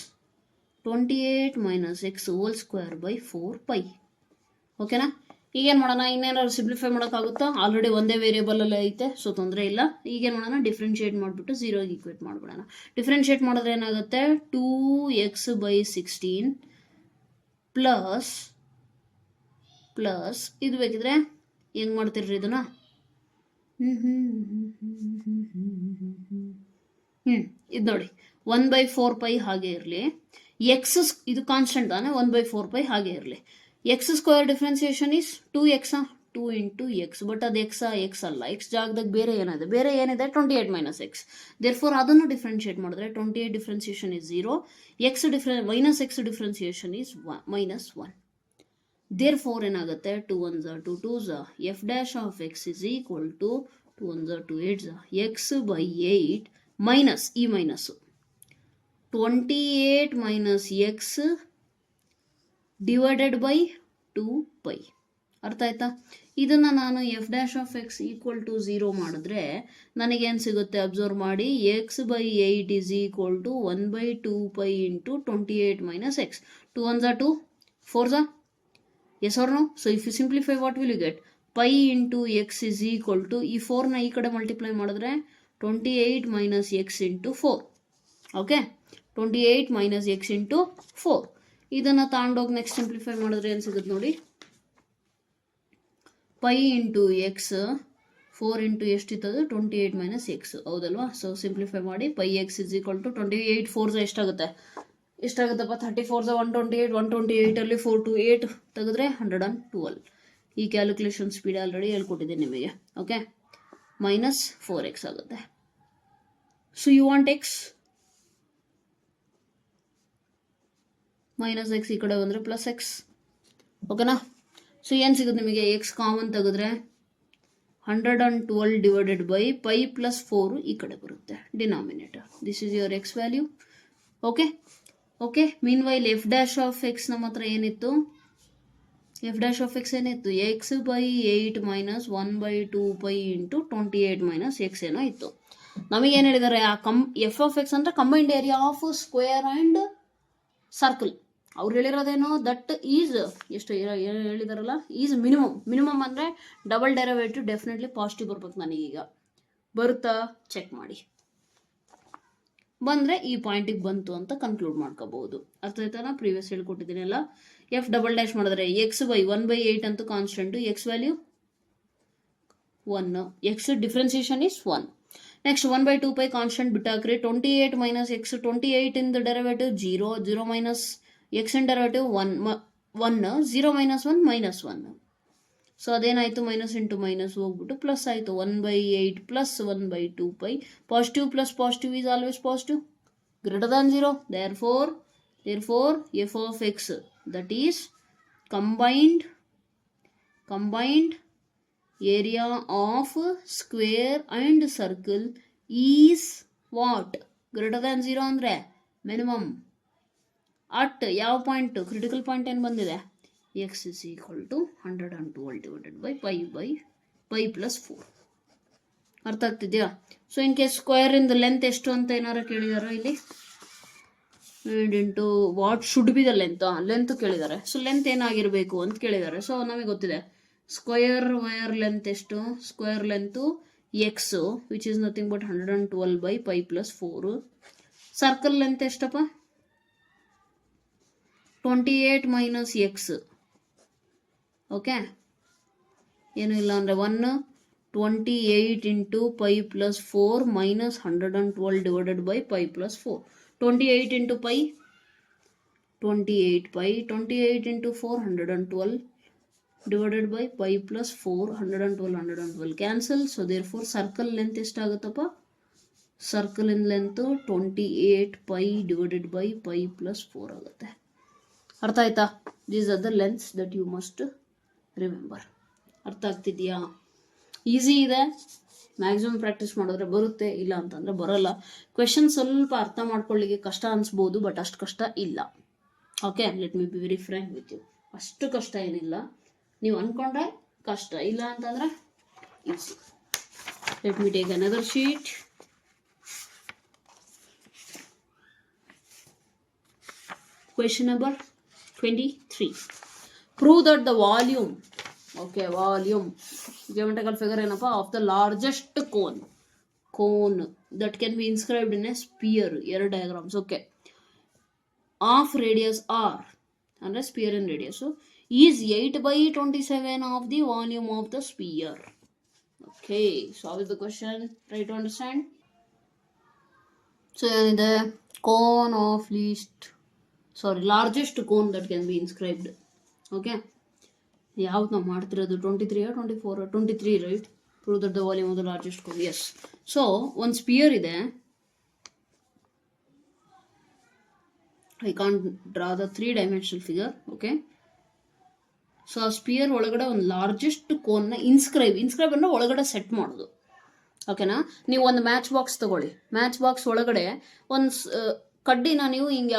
28 minus x whole square by 4π. ಓಕೆನಾ? ಈಗೇನು ಮಾಡೋಣ, ಇನ್ನೇನಾದ್ರು ಸಿಂಪ್ಲಿಫೈ ಮಾಡೋಕ್ಕಾಗುತ್ತಾ? ಆಲ್ರೆಡಿ ಒಂದೇ ವೇರಿಯೇಬಲಲ್ಲಿ ಐತೆ, ಸೊ ತೊಂದರೆ ಇಲ್ಲ. ಈಗೇನು ಮಾಡೋಣ, ಡಿಫ್ರೆನ್ಷಿಯೇಟ್ ಮಾಡಿಬಿಟ್ಟು 0ಗೆ ಈಕ್ವೇಟ್ ಮಾಡಿಬಿಡೋಣ. ಡಿಫ್ರೆನ್ಷಿಯೇಟ್ ಮಾಡಿದ್ರೆ ಏನಾಗುತ್ತೆ, 2x/16 ಪ್ಲಸ್ ಇದು ಬೇಕಿದ್ರೆ ಹೆಂಗೆ ಮಾಡ್ತಿರ್ರಿ ಇದನ್ನ, ಇದು ನೋಡಿ 1/4π ಹಾಗೆ ಇರಲಿ. ಎಕ್ಸ್ ಇದು ಕಾನ್ಸ್ಟೆಂಟ್ ತಾನೆ, 1/4π ಹಾಗೆ ಇರಲಿ. X square differentiation is 2x, 2 into x. But ಅದು ಎಕ್ಸ್ ಅಲ್ಲ, ಎಕ್ಸ್ ಜಾಗದಾಗ ಬೇರೆ ಏನಿದೆ, 28 ಮೈನಸ್ ಎಕ್ಸ್. ದೇರ್ಫೋರ್ ಅದನ್ನು ಡಿಫ್ರೆನ್ಷಿಯೇಟ್ ಮಾಡಿದ್ರೆ 28 differentiation is 0, minus x differentiation is -1. Therefore ಏನಾಗುತ್ತೆ, 2 1s are 2 2s are f dash of X is equal to 2 1s are 2 8s are x/8 minus ಈ minus 28 minus x divided by 2π. ಅರ್ಥ ಆಯ್ತಾ? ಇದನ್ನು ನಾನು f dash of x equal to 0 ಮಾಡಿದ್ರೆ ನನಗೇನು ಸಿಗುತ್ತೆ ಅಬ್ಸರ್ವ್ ಮಾಡಿ, x/8 is equal to 1/2π into 28 minus x. 2 1s are 2, 4s are yes or no? So if you simplify, what will you get? Pi into x is equal to, ಈ 4ನ ಈ ಕಡೆ ಮಲ್ಟಿಪ್ಲೈ ಮಾಡಿದ್ರೆ 28 minus x into 4. Okay, 28 minus x into 4. ಇದನ್ನು ತಗೊಂಡೋಗಿ ನೆಕ್ಸ್ಟ್ ಸಿಂಪ್ಲಿಫೈ ಮಾಡಿದ್ರೆ ಏನು ಸಿಗುತ್ತೆ ನೋಡಿ, ಪೈ ಇಂಟು ಎಕ್ಸ್ 4 ಇಂಟು ಎಷ್ಟಿತ್ತದು 28 ಮೈನಸ್ ಎಕ್ಸ್, ಹೌದಲ್ವಾ? ಸೊ ಸಿಂಪ್ಲಿಫೈ ಮಾಡಿ pi x is equal to 28 4s ಎಷ್ಟಾಗುತ್ತಪ್ಪ, 34s 128, 128ಅಲ್ಲಿ 4 to 8 ತೆಗೆದ್ರೆ 112. ಈ ಕ್ಯಾಲ್ಕುಲೇಷನ್ ಸ್ಪೀಡ್ ಆಲ್ರೆಡಿ ಹೇಳ್ಕೊಟ್ಟಿದ್ದೀನಿ ನಿಮಗೆ. ಓಕೆ, ಮೈನಸ್ 4x ಆಗುತ್ತೆ. So you want X, minus X ಈ ಕಡೆ ಬಂದರೆ ಪ್ಲಸ್ ಎಕ್ಸ್. ಓಕೆನಾ? ಸೊ ಏನು ಸಿಗುತ್ತೆ ನಿಮಗೆ, ಎಕ್ಸ್ ಕಾಮನ್ ತೆಗೆದ್ರೆ 112 ಡಿವೈಡೆಡ್ ಬೈ ಪೈ ಪ್ಲಸ್ 4 ಈ ಕಡೆ ಬರುತ್ತೆ denominator. This is your X value. Okay okay, mean while F dash of X ನಮ್ಮ ಹತ್ರ ಏನಿತ್ತು, ಎಫ್ ಡ್ಯಾಶ್ ಆಫ್ ಎಕ್ಸ್ ಏನಿತ್ತು, x/8 minus 1/2π into 28 minus X ಏನೋ ಇತ್ತು. ನಮಗೇನು ಹೇಳಿದ್ದಾರೆ, ಆ ಎಫ್ ಆಫ್ ಎಕ್ಸ್ ಅಂದರೆ combined area of square and circle. ಅವ್ರು ಹೇಳಿರೋದೇನೋ ದಟ್ ಈಸ್ ಎಷ್ಟು ಹೇಳಿದಾರಲ್ಲ, ಈಸ್ ಮಿನಿಮಮ್ ಅಂದರೆ ಡಬಲ್ ಡೆರಿವೇಟಿವ್ ಡೆಫಿನೆಟ್ಲಿ ಪಾಸಿಟಿವ್ ಬರ್ಬೇಕು. ನನಗೀಗ ಬರುತ್ತಾ ಚೆಕ್ ಮಾಡಿ, ಬಂದರೆ ಈ ಪಾಯಿಂಟಿಗೆ ಬಂತು ಅಂತ ಕನ್ಕ್ಲೂಡ್ ಮಾಡ್ಕೋಬಹುದು. ಅರ್ಥ ಆಯ್ತಾನ? ಪ್ರೀವಿಯಸ್ ಹೇಳ್ಕೊಟ್ಟಿದ್ದೀನಲ್ಲ. ಎಫ್ ಡಬಲ್ ಡ್ಯಾಶ್ ಮಾಡಿದ್ರೆ x/1/8 ಅಂತೂ constant, x value 1, x differentiation is 1. Next 1/2π constant ಬಿಟ್ಟಾಕ್ರಿ, 28 ಮೈನಸ್ ಎಕ್ಸ್, 28 ಇಂದ ಡೆರಿವೇಟಿವ್ 0, 0 ಮೈನಸ್ ಎಕ್ಸ್ ಇನ್ ಡೆರಿವೇಟಿವ್ 1, 0 ಮೈನಸ್ 1 -1. ಸೊ ಅದೇನಾಯಿತು, ಮೈನಸ್ ಇಂಟು ಮೈನಸ್ ಹೋಗ್ಬಿಟ್ಟು ಪ್ಲಸ್ ಆಯಿತು, 1/8 plus 1/2π. Positive plus positive is always positive, greater than 0. therefore f of x that is combined area of square and circle is what? Greater than 0 ಅಂದರೆ ಮಿನಿಮಮ್ ಅಟ್ ಯಾವ ಪಾಯಿಂಟ್, ಕ್ರಿಟಿಕಲ್ ಪಾಯಿಂಟ್ ಏನು ಬಂದಿದೆ, x is equal to 112 divided by pi plus 4. ಅರ್ಥ ಆಗ್ತಿದೆಯಾ? ಸೊ ಇನ್ ಕೇಸ್ ಸ್ಕ್ವೇರ್ ಇಂದ ಲೆಂತ್ ಎಷ್ಟು ಅಂತ ಏನಾರು ಕೇಳಿದಾರ ಇಲ್ಲಿ, into what should be the length ಕೇಳಿದ್ದಾರೆ. ಸೊ ಲೆಂತ್ ಏನಾಗಿರಬೇಕು ಅಂತ ಕೇಳಿದ್ದಾರೆ. ಸೊ ನಮಗೆ ಗೊತ್ತಿದೆ ಸ್ಕ್ವೇರ್ ವೈರ್ ಲೆಂತ್ ಎಷ್ಟು, square length X which is nothing but 112 by pi plus 4. Circle length ಎಷ್ಟಪ್ಪ, 28 ಮೈನಸ್ ಎಕ್ಸ್. ಓಕೆ, ಏನು ಇಲ್ಲ ಅಂದರೆ 128 into pi plus 4 minus 112 divided by pi plus 4. 28 into pi 28 pi, 28 into 4 112 divided by pi plus 4, 112 cancel. So therefore circle length ಎಷ್ಟಾಗುತ್ತಪ್ಪ, ಸರ್ಕಲಿನ length 28 pi divided by pi plus 4 ಆಗುತ್ತೆ. ಅರ್ಥ ಆಯ್ತಾ? These are the lengths that you must remember. ಅರ್ಥ ಆಗ್ತಿದೆಯಾ? ಈಸಿ ಇದೆ, ಮ್ಯಾಕ್ಸಿಮಮ್ ಪ್ರಾಕ್ಟೀಸ್ ಮಾಡಿದ್ರೆ ಬರುತ್ತೆ, ಇಲ್ಲ ಅಂತಂದರೆ ಬರೋಲ್ಲ. ಕ್ವೆಶನ್ ಸ್ವಲ್ಪ ಅರ್ಥ ಮಾಡ್ಕೊಳ್ಳಿಕ್ಕೆ ಕಷ್ಟ ಅನಿಸ್ಬೋದು, ಬಟ್ ಅಷ್ಟು ಕಷ್ಟ ಇಲ್ಲ. Okay, let me be very frank with you. ಅಷ್ಟು ಕಷ್ಟ ಏನಿಲ್ಲ, ನೀವು ಅಂದ್ಕೊಂಡ್ರೆ ಕಷ್ಟ, ಇಲ್ಲ ಅಂತಂದರೆ easy. Let me take another sheet. Question number 23. Prove that the volume, okay, volume, geometrical figure ಏನಪ್ಪ, of the largest cone that can be inscribed in a sphere, ಎರಡು diagrams, okay, of radius r, ಅಂದರೆ sphere in radius, is 8/27 of the volume of the sphere. Okay, solve the question, try to understand. So ಏನಿದೆ, cone of largest cone that can be inscribed. Okay, ಯಾವ್ದು ನಾವು ಮಾಡ್ತಿರೋದು, 23 or 24 or 23, right? Prove that the volume of the largest cone. Yes. So ಒಂದು ಸ್ಪಿಯರ್ ಇದೆ. I can't draw the 3-dimensional figure. Okay, so ಆ ಸ್ಪಿಯರ್ ಒಳಗಡೆ ಒಂದು ಲಾರ್ಜೆಸ್ಟ್ ಕೋನ್ನ ಇನ್ಸ್ಕ್ರೈಬ್ ಅಂದರೆ ಒಳಗಡೆ ಸೆಟ್ ಮಾಡೋದು. ಓಕೆನಾ? ನೀವು ಒಂದು ಮ್ಯಾಚ್ ಬಾಕ್ಸ್ ತಗೊಳ್ಳಿ. ಮ್ಯಾಚ್ ಬಾಕ್ಸ್ ಒಳಗಡೆ ಒಂದು ಕಡ್ಡಿನ ನೀವು ಹಿಂಗೆ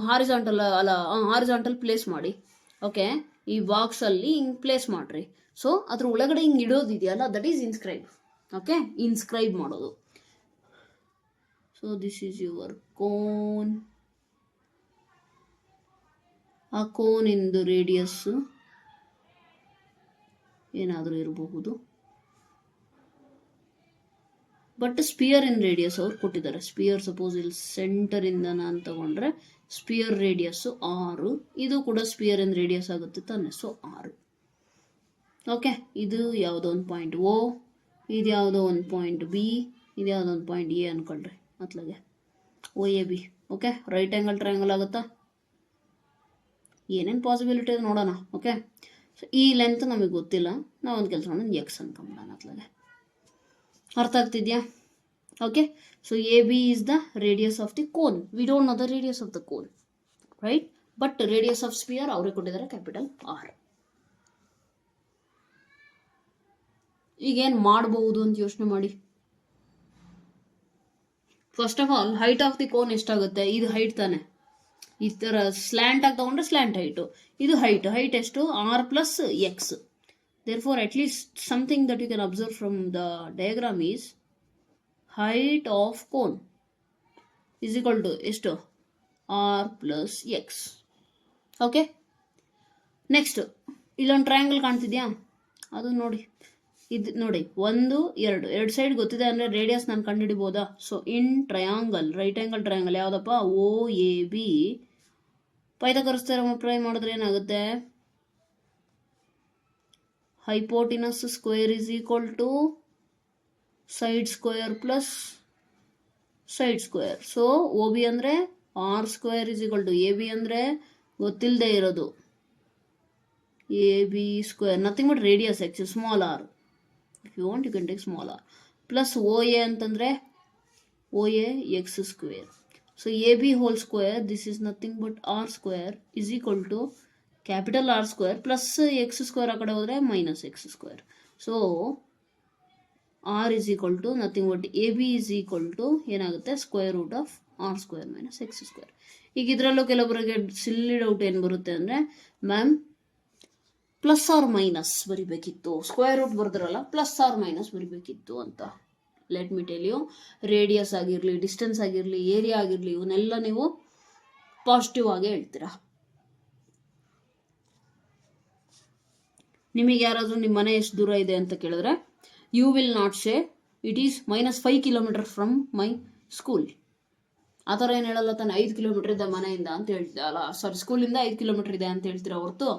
ಹಾರಿಜಾಂಟಲ್ ಪ್ಲೇಸ್ ಮಾಡಿ. ಓಕೆ, ಈ ಬಾಕ್ಸಲ್ಲಿ ಹಿಂಗೆ ಪ್ಲೇಸ್ ಮಾಡಿರಿ. ಸೊ ಅದ್ರ ಒಳಗಡೆ ಹಿಂಗೆ ಇಡೋದಿದೆಯಲ್ಲ, ದಟ್ ಈಸ್ ಇನ್ಸ್ಕ್ರೈಬ್. ಓಕೆ, ಇನ್ಸ್ಕ್ರೈಬ್ ಮಾಡೋದು. So this is your cone. ಆ ಕೋನಿಂದು ರೇಡಿಯಸ್ಸು ಏನಾದರೂ ಇರಬಹುದು, ಬಟ್ ಸ್ಪಿಯರ್ ಇನ್ ರೇಡಿಯಸ್ ಅವ್ರು ಕೊಟ್ಟಿದ್ದಾರೆ. ಸ್ಪಿಯರ್ ಸಪೋಸ್ ಇಲ್ಲಿ ಸೆಂಟರಿಂದ ನಾನು ತಗೊಂಡ್ರೆ ಸ್ಪಿಯರ್ ರೇಡಿಯಸ್ಸು 6, ಇದು ಕೂಡ ಸ್ಪಿಯರ್ ಇನ್ ರೇಡಿಯಸ್ ಆಗುತ್ತೆ ತಾನೆ, ಸೊ 6. ಓಕೆ, ಇದು ಯಾವುದೋ ಒಂದು ಪಾಯಿಂಟ್ ಓ, ಇದು ಯಾವುದೋ ಒಂದು ಪಾಯಿಂಟ್ ಬಿ, ಇದು ಯಾವುದೋ ಒಂದು ಪಾಯಿಂಟ್ ಎ ಅನ್ಕೊಳ್ರಿ, ಅತ್ಲಾಗೆ OAB. Okay, right angle triangle ಆಗುತ್ತಾ? ಏನೇನು ಪಾಸಿಬಿಲಿಟಿ ಇದೆ ನೋಡೋಣ. ಓಕೆ, ಸೊ ಈ ಲೆಂತ್ ನಮಗೆ ಗೊತ್ತಿಲ್ಲ, ನಾವು ಒಂದು ಕೆಲಸ ಮಾಡೋಣ, ಎಕ್ಸ್ ಅನ್ಕೊಂಬಿಡೋಣ ಅತ್ಲಾಗೆ. ಅರ್ಥ ಆಗ್ತಿದ್ಯಾ? Okay, so AB is the radius of the cone. We don't know the radius of the cone, right? But radius of sphere ಅವರೇ ಕೊಟ್ಟಿದ್ದಾರೆ, ಕ್ಯಾಪಿಟಲ್ R. ಈಗೇನು ಮಾಡಬಹುದು ಅಂತ ಯೋಚನೆ ಮಾಡಿ. First of all height of the cone ಎಷ್ಟಾಗುತ್ತೆ? ಇದು ಹೈಟ್ ತಾನೆ, ಈ ಥರ ಸ್ಲ್ಯಾಂಟ್ ಆಗಿ ತಗೊಂಡ್ರೆ ಸ್ಲ್ಯಾಂಟ್ ಹೈಟು, ಇದು ಹೈಟ್ ಎಷ್ಟು? R plus X. Therefore, at least something that you can observe from the diagram is height of cone is equal to ಎಷ್ಟು? R plus X. Okay, next ಇಲ್ಲೊಂದು ಟ್ರಯಾಂಗಲ್ ಕಾಣ್ತಿದ್ಯಾ? ಅದು ನೋಡಿ, ಇದು ನೋಡಿ, 1 2 ಸೈಡ್ ಗೊತ್ತಿದೆ ಅಂದರೆ ರೇಡಿಯಸ್ ನಾನು ಕಂಡುಹಿಡಿಬೋದಾ? So in triangle, right angle triangle ಯಾವುದಪ್ಪ? OAB. ಪೈಥಾಗರಸ್ ಥಿಯರಮ್ ಅಪ್ಲೈ ಮಾಡಿದ್ರೆ ಏನಾಗುತ್ತೆ? Hypotenuse square is equal to side square plus side square. So OB ಅಂದರೆ R² is equal to AB ಅಂದರೆ ಗೊತ್ತಿಲ್ಲದೆ ಇರೋದು AB², nothing but radius X, small r. If you want you can take small r. Plus OA ಅಂತಂದರೆ OA X². So AB whole square, this is nothing but R² is equal to capital R² plus X² ಆ ಕಡೆ ಹೋದರೆ minus X². So R is equal to nothing but AB is equal to ಏನಾಗುತ್ತೆ? Square root of R² minus X². ಈಗ ಇದರಲ್ಲೂ ಕೆಲವೊಬ್ಬರಿಗೆ ಸಿಲ್ಲಿ ಡೌಟ್ ಏನು ಬರುತ್ತೆ ಅಂದರೆ, ಮ್ಯಾಮ್ ಪ್ಲಸ್ ಆರ್ ಮೈನಸ್ ಬರಿಬೇಕಿತ್ತು, ಸ್ಕ್ವೇರ್ ರೂಟ್ ಬರೆದ್ರಲ್ಲ, ಪ್ಲಸ್ ಆರ್ ಮೈನಸ್ ಬರಿಬೇಕಿತ್ತು ಅಂತ. Let me tell you, radius ಆಗಿರಲಿ, ಡಿಸ್ಟೆನ್ಸ್ ಆಗಿರಲಿ, ಏರಿಯಾ ಆಗಿರಲಿ, ಇವನ್ನೆಲ್ಲ ನೀವು ಪಾಸಿಟಿವ್ ಆಗೇ ಹೇಳ್ತೀರಾ. ನಿಮಗೆ ಯಾರಾದರೂ ನಿಮ್ಮ ಮನೆ ಎಷ್ಟು ದೂರ ಇದೆ ಅಂತ ಕೇಳಿದ್ರೆ, you will not say it is -5 kilometers from my school. ಆ ಥರ ಏನು ಹೇಳಲ್ಲ ತಾನೆ, 5 kilometers ಇದೆ ಮನೆಯಿಂದ ಅಂತ ಹೇಳ್ತೀರಲ್ಲ, ಸಾರಿ ಸ್ಕೂಲಿಂದ 5 kilometers ಇದೆ ಅಂತ ಹೇಳ್ತೀರ ಹೊರತು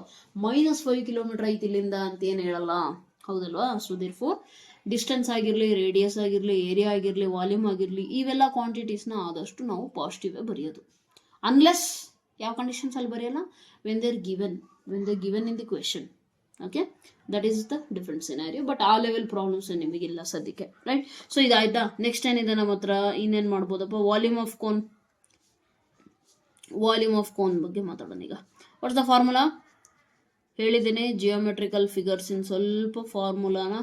-5 kilometers ಐತಿ ಇಲ್ಲಿಂದ ಅಂತ ಏನು ಹೇಳಲ್ಲ, ಹೌದಲ್ವಾ? ಸೊ ದೇರ್ಫೋರ್ ಡಿಸ್ಟೆನ್ಸ್ ಆಗಿರಲಿ, ರೇಡಿಯಸ್ ಆಗಿರಲಿ, ಏರಿಯಾ ಆಗಿರಲಿ, ವಾಲ್ಯೂಮ್ ಆಗಿರಲಿ, ಇವೆಲ್ಲ ಕ್ವಾಂಟಿಟೀಸ್ನ ಆದಷ್ಟು ನಾವು ಪಾಸಿಟಿವೇ ಬರೆಯೋದು. ಅನ್ಲೆಸ್ ಯಾವ ಕಂಡೀಷನ್ಸಲ್ಲಿ ಬರೆಯಲ್ಲ, when there given in the question. Okay, that is the different scenario. But ಆ ಲೆವೆಲ್ ಪ್ರಾಬ್ಲಮ್ಸ್ ನಿಮಗಿಲ್ಲ ಸದ್ಯಕ್ಕೆ, ರೈಟ್? ಸೊ ಇದಾಯ್ತಾ. ನೆಕ್ಸ್ಟ್ ಏನಿದೆ ನಮ್ಮ ಹತ್ರ, ಇನ್ನೇನು ಮಾಡ್ಬೋದಪ್ಪ, volume of cone. Volume of cone ಬಗ್ಗೆ ಮಾತಾಡೋಣ ಈಗ. ವಾಟ್ಸ್ ದ ಫಾರ್ಮುಲಾ ಹೇಳಿದ್ದೀನಿ, ಜಿಯೋಮೆಟ್ರಿಕಲ್ ಫಿಗರ್ಸ್ ಇನ್ ಸ್ವಲ್ಪ ಫಾರ್ಮುಲಾನ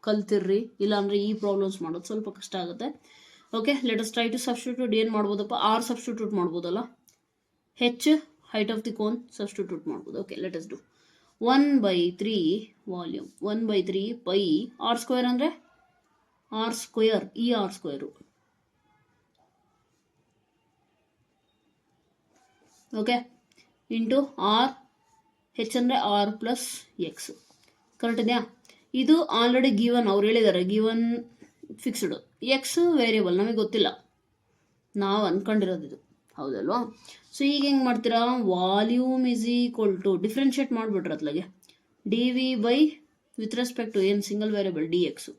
ಕಲ್ತಿರ್ರಿ, ಇಲ್ಲಾಂದ್ರೆ ಈ ಪ್ರಾಬ್ಲಮ್ಸ್ ಮಾಡೋದು ಸ್ವಲ್ಪ ಕಷ್ಟ ಆಗುತ್ತೆ. Okay, let us try to substitute. ಏನು ಮಾಡ್ಬೋದಪ್ಪ, ಆರ್ ಸಬ್ಸ್ಟಿಟ್ಯೂಟ್ ಮಾಡ್ಬೋದಲ್ಲ, h height of the cone substitute ಮಾಡ್ಬೋದು. Okay, let us do 1/3 volume 1/3 pi R square ಅಂದರೆ ಆರ್ ಸ್ಕ್ವೇರ್, ಈ r square. Okay, into r, h ಅಂದರೆ ಆರ್ ಪ್ಲಸ್ ಎಕ್ಸ್. ಕರೆಕ್ಟ್ ಇದೆಯಾ? ಇದು ಆಲ್ರೆಡಿ ಗಿವನ್, ಅವ್ರು ಹೇಳಿದ್ದಾರೆ ಗಿವನ್ ಫಿಕ್ಸ್ಡ್. ಎಕ್ಸ್ ವೇರಿಯಬಲ್, ನಮಗೆ ಗೊತ್ತಿಲ್ಲ, ನಾವು ಅಂದ್ಕೊಂಡಿರೋದು ಇದು, ಹೌದಲ್ವಾ? ಸೊ ಈಗ ಹೆಂಗೆ ಮಾಡ್ತೀರಾ, volume is equal to differentiate ಮಾಡಿಬಿಟ್ರೆ ಅತ್ಲಾಗೆ d V by with respect to ಏನು single variable d X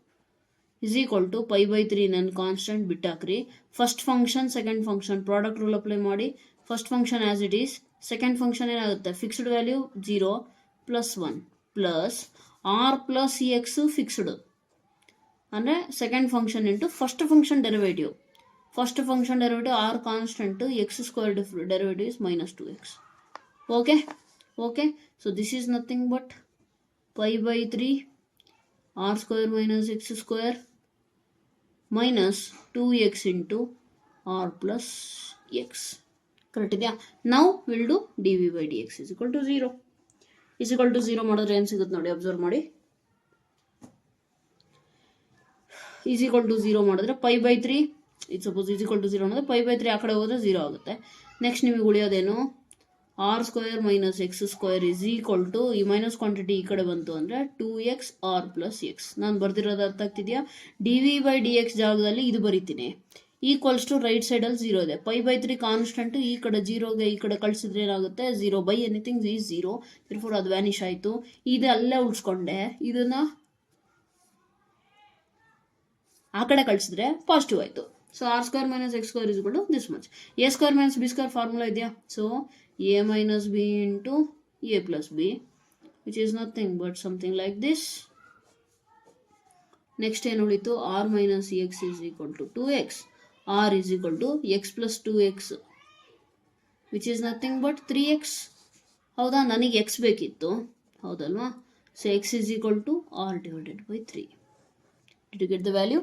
is equal to π/3. ನನ್ನ ಕಾನ್ಸ್ಟೆಂಟ್ ಬಿಟ್ಟಾಕ್ರಿ. First function second function product rule apply ಮಾಡಿ. First function as it is, second function ಏನಾಗುತ್ತೆ, fixed value 0 + 1 plus r plus x fixed ಅಂದರೆ second function into first function derivative. First function derivative r constant, x square derivative is -2x. Okay okay, so this is nothing but π/3 R square minus X square minus 2x into R plus X. Correct ಇದೆಯಾ? ನಾವು will do D V by D X is equal to 0. Is equal to 0 ಮಾಡಿದ್ರೆ ಏನು ಸಿಗುತ್ತೆ ನೋಡಿ, ಅಬ್ಸರ್ವ್ ಮಾಡಿ. ಈಸ್ ಈಕ್ವಲ್ ಟು 0 ಮಾಡಿದ್ರೆ π/3, ಇದು ಸಪೋಸ್ ಈಸ್ ಈಕ್ವಲ್ ಟು 0 ಮಾಡಿದ್ರೆ π/3 ಆ ಕಡೆ ಹೋದರೆ 0 ಆಗುತ್ತೆ. ನೆಕ್ಸ್ಟ್ ನಿಮಗೆ ಉಳಿಯೋದೇನು, R square minus X square is equal to, ಈ ಮೈನಸ್ ಕ್ವಾಂಟಿಟಿ ಈ ಕಡೆ ಬಂತು ಅಂದರೆ 2x ಆರ್ ಪ್ಲಸ್ ಎಕ್ಸ್. ನಾನು ಬರ್ದಿರೋದು ಅರ್ಥ ಆಗ್ತಿದೆಯಾ? D V by D X ಜಾಗದಲ್ಲಿ ಇದು ಬರೀತೀನಿ, ಈಕ್ವಲ್ಸ್ ಟು ರೈಟ್ ಸೈಡಲ್ಲಿ 0 ಇದೆ. π/3 ಕಾನ್ಸ್ಟೆಂಟ್, ಈ ಕಡೆ 0ಗೆ ಈ ಕಡೆ ಕಳಿಸಿದ್ರೆ ಏನಾಗುತ್ತೆ, 0 ಬೈ ಎನಿಥಿಂಗ್ ಈಸ್ 0. ಇರ್ಫೋರ್ ಅದು ವ್ಯಾನಿಷ್ ಆಯಿತು. ಇದು ಅಲ್ಲೇ ಉಳಿಸ್ಕೊಂಡೆ, ಇದನ್ನು ಆ ಕಡೆ ಕಳಿಸಿದ್ರೆ ಪಾಸಿಟಿವ್ ಆಯಿತು. So R square minus X square is equal to this much. A square minus B square formula ಇದೆಯಾ? So a minus b into a plus b, which is nothing but something like this. Next ಏನು ಉಳಿತು, r minus x is equal to 2x. r is equal to x plus 2x, which is nothing but 3x. ಹೌದಾ? ನನಗೆ x ಬೇಕಿತ್ತು, ಹೌದಲ್ವಾ? So x is equal to r divided by 3. Did you get the value?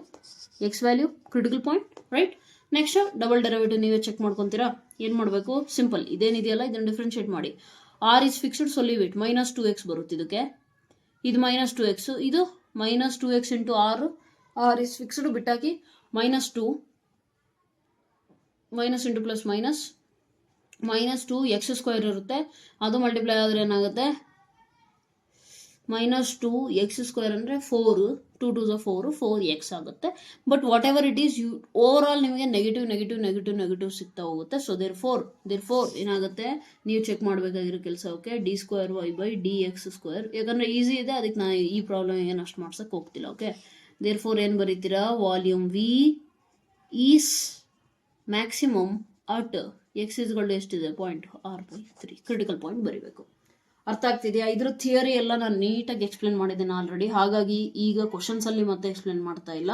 x value, critical point, right? Next double derivative ನೀವೇ ಚೆಕ್ ಮಾಡ್ಕೊತೀರಾ. ಏನು ಮಾಡಬೇಕು, ಸಿಂಪಲ್, ಇದೇನಿದೆಯಲ್ಲ ಇದನ್ನು ಡಿಫ್ರೆನ್ಷಿಯೇಟ್ ಮಾಡಿ. R is fixed, so leave it, -2x ಬರುತ್ತೆ ಇದಕ್ಕೆ. ಇದು -2x, ಇದು -2x into R. R is fixed ಬಿಟ್ಟಾಕಿ, -2 minus into plus minus -2x square ಇರುತ್ತೆ. ಅದು ಮಲ್ಟಿಪ್ಲೈ ಆದರೆ ಏನಾಗುತ್ತೆ, -2x ಸ್ಕ್ವೇರ್ ಅಂದರೆ 4, 2 2 4, 4x ಆಗುತ್ತೆ. But what ever it is, over all ನಿಮಗೆ ನೆಗೆಟಿವ್ ಸಿಗ್ತಾ ಹೋಗುತ್ತೆ. ಸೊ ದೇರ್ ಫೋರ್ ಏನಾಗುತ್ತೆ, ನೀವು ಚೆಕ್ ಮಾಡಬೇಕಾಗಿರೋ ಕೆಲಸ. ಓಕೆ, d²y/dx², ಯಾಕಂದರೆ ಈಸಿ ಇದೆ, ಅದಕ್ಕೆ ನಾನು ಈ ಪ್ರಾಬ್ಲಮ್ ಏನು ಅಷ್ಟು ಮಾಡ್ಸಕ್ಕೆ ಹೋಗ್ತಿಲ್ಲ. ಓಕೆ, ದೇರ್ ಫೋರ್ ಏನು ಬರೀತೀರಾ, volume V is maximum at X ಇಸ್ಗಳು ಎಷ್ಟಿದೆ, .r/3. ಕ್ರಿಟಿಕಲ್ ಪಾಯಿಂಟ್ ಬರೀಬೇಕು. ಅರ್ಥ ಆಗ್ತಿದೆಯಾ? ಇದ್ರ ಥಿಯರಿ ಎಲ್ಲ ನಾನು ನೀಟಾಗಿ ಎಕ್ಸ್ಪ್ಲೇನ್ ಮಾಡಿದ್ದೇನೆ ಆಲ್ರೆಡಿ, ಹಾಗಾಗಿ ಈಗ ಕ್ವಶನ್ಸಲ್ಲಿ ಮತ್ತೆ ಎಕ್ಸ್ಪ್ಲೇನ್ ಮಾಡ್ತಾ ಇಲ್ಲ.